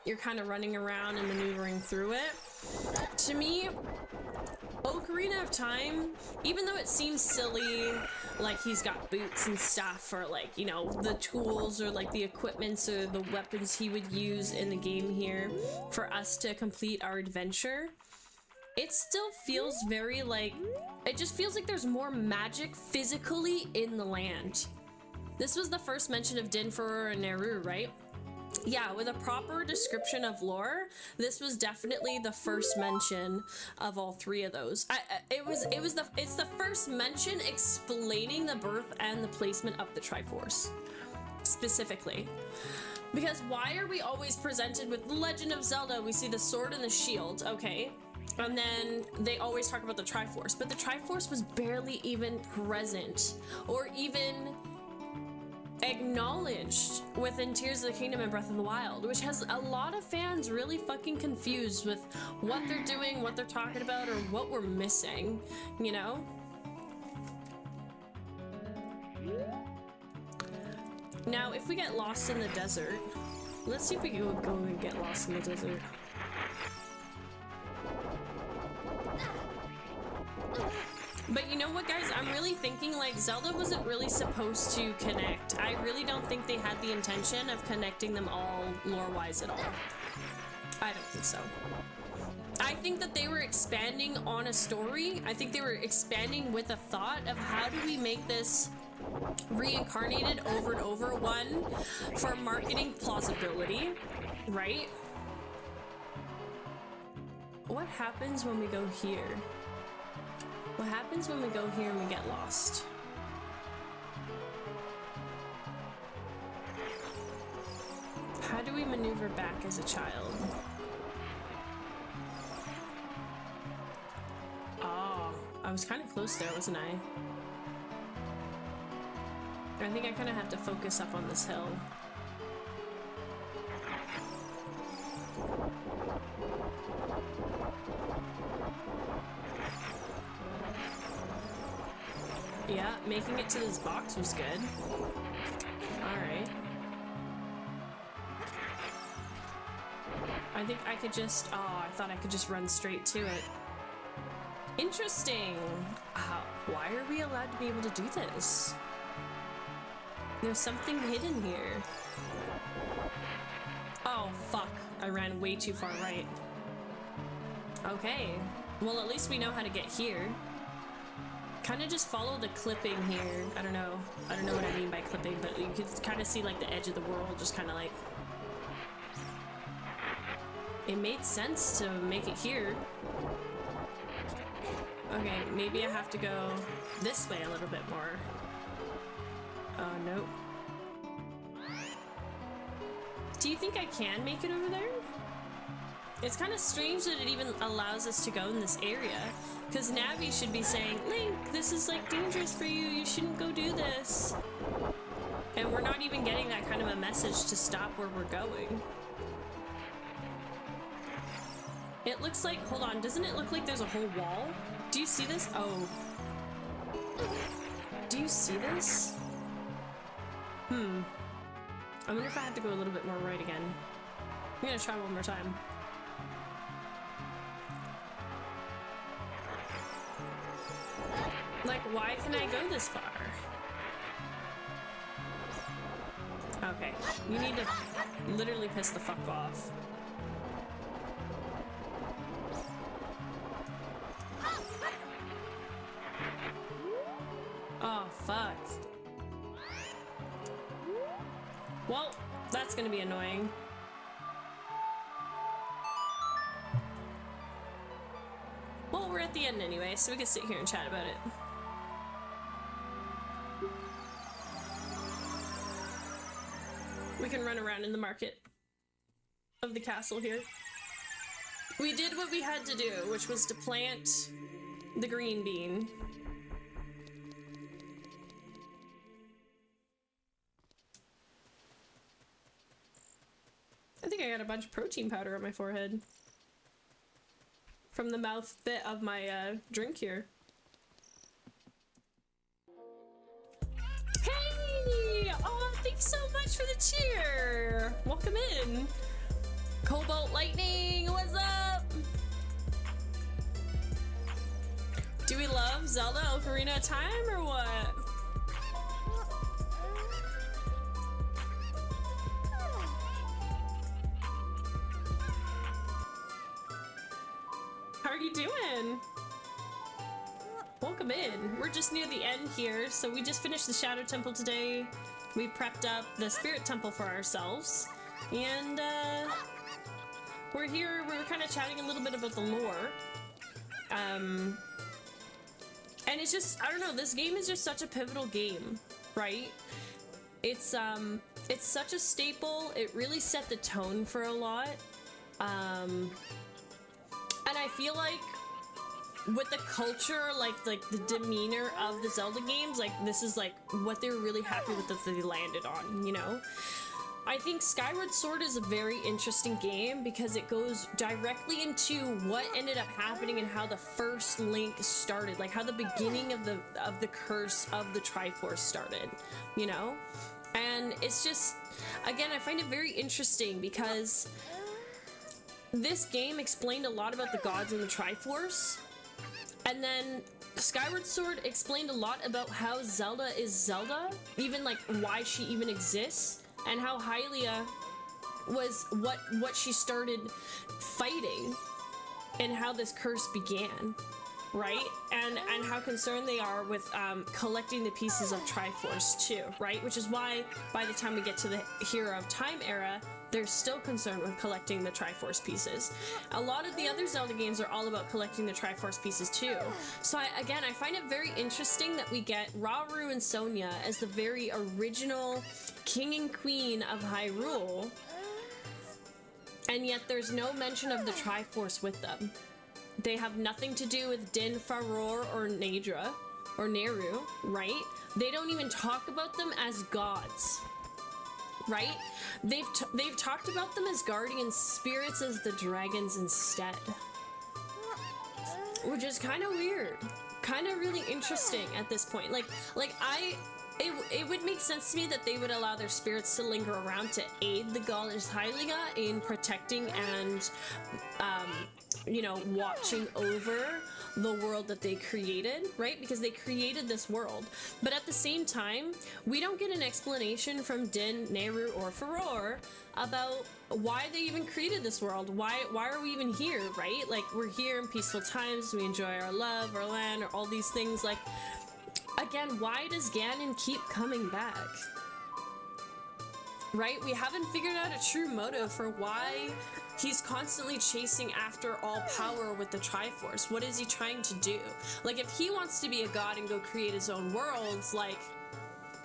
You're kind of running around and maneuvering through it. To me, Ocarina of Time, even though it seems silly, like he's got boots and stuff, or like, you know, the tools or like the equipments or the weapons he would use in the game here for us to complete our adventure, it still feels very like, it just feels like there's more magic physically in the land. This was the first mention of Dinfur and Nehru, right? Yeah, with a proper description of lore, this was definitely the first mention of all 3 of those. It's the first mention explaining the birth and the placement of the Triforce, specifically. Because why are we always presented with The Legend of Zelda? We see the sword and the shield, okay? And then they always talk about the Triforce, but the Triforce was barely even present, or even acknowledged within Tears of the Kingdom and Breath of the Wild, which has a lot of fans really fucking confused with what they're doing, what they're talking about, or what we're missing, you know? Now, if we get lost in the desert, let's see if we can go and get lost in the desert. But you know what, guys? I'm really thinking like Zelda wasn't really supposed to connect. I really don't think they had the intention of connecting them all lore-wise at all. I don't think so. I think that they were expanding on a story. I think they were expanding with a thought of how do we make this reincarnated over and over, one, for marketing plausibility, right? What happens when we go here? What happens when we go here and we get lost? How do we maneuver back as a child? Oh, I was kind of close there, wasn't I? I think I kind of have to focus up on this hill. Yeah, making it to this box was good. Alright. I think I could just... Oh, I thought I could just run straight to it. Interesting! Why are we allowed to be able to do this? There's something hidden here. Oh, fuck. I ran way too far right. Okay. Well, at least we know how to get here. Kind of just follow the clipping here. I don't know what I mean by clipping, but you could kind of see like the edge of the world just kind of like... It made sense to make it here. Okay, maybe I have to go this way a little bit more. Oh, nope. Do you think I can make it over there? It's kind of strange that it even allows us to go in this area. Because Navi should be saying, Link, this is like dangerous for you. You shouldn't go do this. And we're not even getting that kind of a message to stop where we're going. It looks like, hold on, doesn't it look like there's a whole wall? Do you see this? Oh. Do you see this? I wonder if I have to go a little bit more right again. I'm gonna try one more time. Like, why can I go this far? Okay, you need to literally piss the fuck off. Oh, fuck. that's gonna be annoying. Well, we're at the end anyway, so we can sit here and chat about it. We can run around in the market of the castle here. We did what we had to do, which was to plant the green bean. I think I got a bunch of protein powder on my forehead from the mouth bit of my drink here. Hey! Oh, thanks so much for the cheer! Welcome in! Cobalt Lightning, what's up? Do we love Zelda Ocarina of Time or what? How are you doing? Welcome in. We're just near the end here, so we just finished the Shadow Temple today. We prepped up the Spirit Temple for ourselves, and we're here. We were kind of chatting a little bit about the lore. And it's just, I don't know, this game is just such a pivotal game, right? It's such a staple. It really set the tone for a lot. And I feel like with the culture, like the demeanor of the Zelda games, like this is like what they were really happy with that they landed on, you know? I think Skyward Sword is a very interesting game because it goes directly into what ended up happening and how the first Link started, like how the beginning of the curse of the Triforce started, you know? And it's just, again, I find it very interesting because this game explained a lot about the gods in the Triforce, and then Skyward Sword explained a lot about how Zelda is Zelda, even like why she even exists, and how Hylia was what she started fighting, and how this curse began, right? And how concerned they are with collecting the pieces of Triforce too, right? Which is why by the time we get to the Hero of Time era, they're still concerned with collecting the Triforce pieces. A lot of the other Zelda games are all about collecting the Triforce pieces too. So I find it very interesting that we get Rauru and Sonia as the very original king and queen of Hyrule, and yet there's no mention of the Triforce with them. They have nothing to do with Din, Farore, or Naydra, or Nehru, right? They don't even talk about them as gods, right? They've talked about them as guardian spirits, as the dragons instead, which is kind of weird, kind of really interesting at this point. It would make sense to me that they would allow their spirits to linger around to aid the goddess Hylia in protecting and, you know, watching over the world that they created, right? Because they created this world. But at the same time, we don't get an explanation from Din, Nehru, or Farore about why they even created this world. Why are we even here, right? Like, we're here in peaceful times, we enjoy our love, our land, or all these things. Like, again, why does Ganon keep coming back? Right? We haven't figured out a true motive for why he's constantly chasing after all power with the Triforce. What is he trying to do? Like, if he wants to be a god and go create his own worlds, like,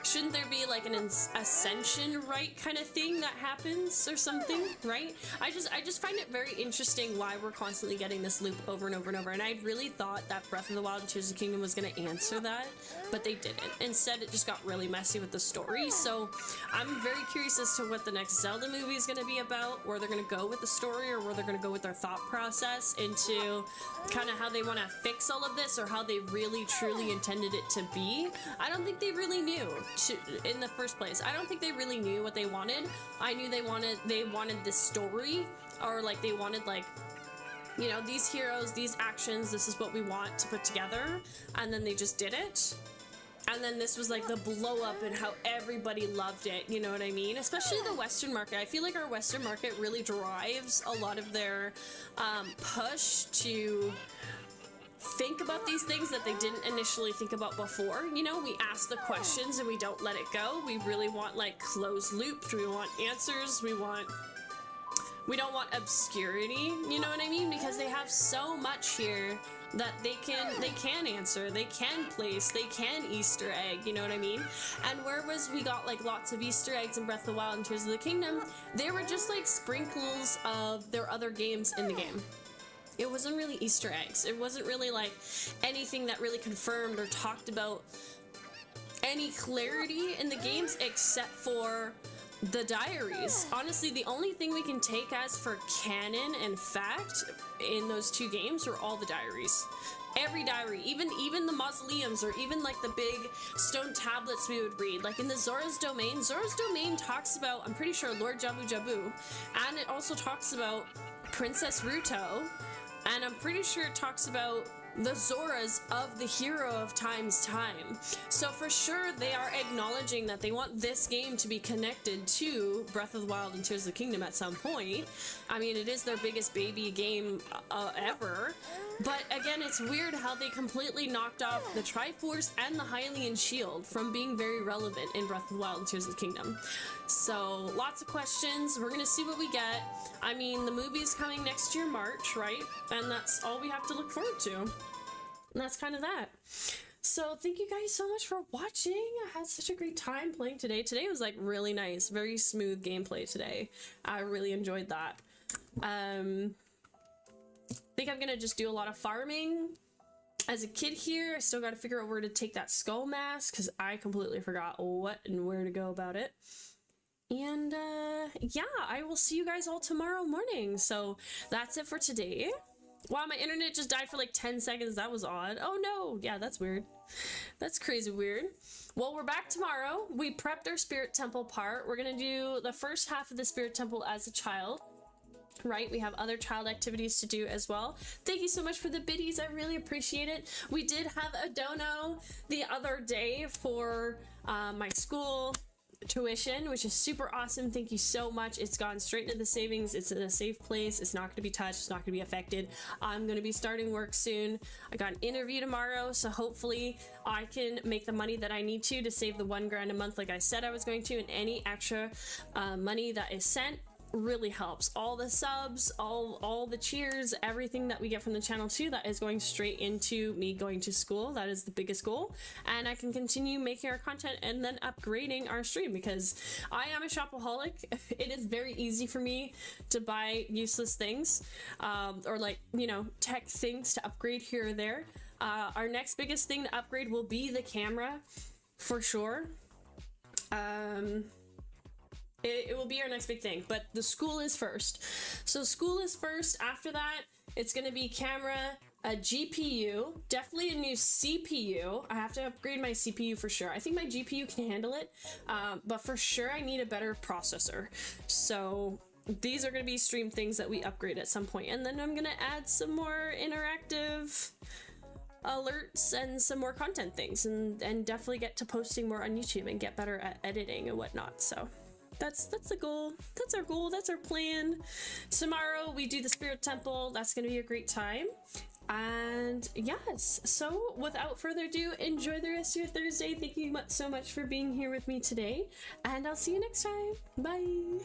shouldn't there be like an ascension rite kind of thing that happens or something, right? I just find it very interesting why we're constantly getting this loop over and over and over, and I really thought that Breath of the Wild and Tears of the Kingdom was going to answer that, but they didn't. Instead, it just got really messy with the story, so I'm very curious as to what the next Zelda movie is going to be about, where they're going to go with the story, or where they're going to go with their thought process into kind of how they want to fix all of this, or how they really truly intended it to be. I don't think they really knew in the first place. I don't think they really knew what they wanted. I knew they wanted this story, or like they wanted, like, you know, these heroes, these actions, this is what we want to put together, and then they just did it. And then this was like the blow up and how everybody loved it, you know what I mean? Especially the Western market. I feel like our Western market really drives a lot of their push to think about these things that they didn't initially think about before. You know, we ask the questions and we don't let it go. We really want like closed loops. We want answers. We don't want obscurity, you know what I mean? Because they have so much here that they can answer, they can place, they can Easter egg, you know what I mean? And whereas we got like lots of Easter eggs in Breath of the Wild and Tears of the Kingdom, they were just like sprinkles of their other games in the game. It wasn't really Easter eggs. It wasn't really like anything that really confirmed or talked about any clarity in the games except for the diaries. Honestly, the only thing we can take as for canon and fact in those two games were all the diaries. Every diary, even the mausoleums, or even like the big stone tablets we would read. Like in the Zora's Domain talks about, I'm pretty sure, Lord Jabu Jabu, and it also talks about Princess Ruto, and I'm pretty sure it talks about the Zoras of the hero of Time's time. So for sure they are acknowledging that they want this game to be connected to Breath of the Wild and Tears of the Kingdom at some point. I mean, it is their biggest baby game ever. But again, it's weird how they completely knocked off the Triforce and the Hylian Shield from being very relevant in Breath of the Wild and Tears of the Kingdom. So lots of questions. We're gonna see what we get. I mean, the movie's coming next year, March, right? And that's all we have to look forward to. And that's kind of that. So thank you guys so much for watching. I had such a great time playing today. Today was like really nice, very smooth gameplay today. I really enjoyed that. I think I'm gonna just do a lot of farming. As a kid here, I still got to figure out where to take that skull mask because I completely forgot what and where to go about it. And yeah, I will see you guys all tomorrow morning. So that's it for today. Wow, my internet just died for like 10 seconds. That was odd. Oh no. Yeah, that's weird. That's crazy weird. Well, we're back tomorrow. We prepped our spirit temple part. We're gonna do the first half of the spirit temple as a child. Right, we have other child activities to do as well. Thank you so much for the biddies. I really appreciate it. We did have a dono the other day for my school tuition, which is super awesome. Thank you so much. It's gone straight into the savings. It's in a safe place. It's not going to be touched. It's not going to be affected. I'm going to be starting work soon. I got an interview tomorrow, so hopefully I can make the money that I need to save the $1,000 a month like I said I was going to, and any extra money that is sent really helps. All the subs, all the cheers, everything that we get from the channel too, that is going straight into me going to school. That is the biggest goal, and I can continue making our content and then upgrading our stream because I am a shopaholic. It is very easy for me to buy useless things or like, you know, tech things to upgrade here or there. Our next biggest thing to upgrade will be the camera for sure. It will be our next big thing, but the school is first. So school is first. After that, it's going to be camera, a GPU, definitely a new CPU. I have to upgrade my CPU for sure. I think my GPU can handle it, but for sure I need a better processor. So these are going to be stream things that we upgrade at some point. And then I'm going to add some more interactive alerts and some more content things, and definitely get to posting more on YouTube and get better at editing and whatnot. So that's the goal. That's our goal. That's our plan. Tomorrow we do the spirit temple. That's going to be a great time. And yes, so without further ado, enjoy the rest of your Thursday. Thank you so much for being here with me today, and I'll see you next time. Bye.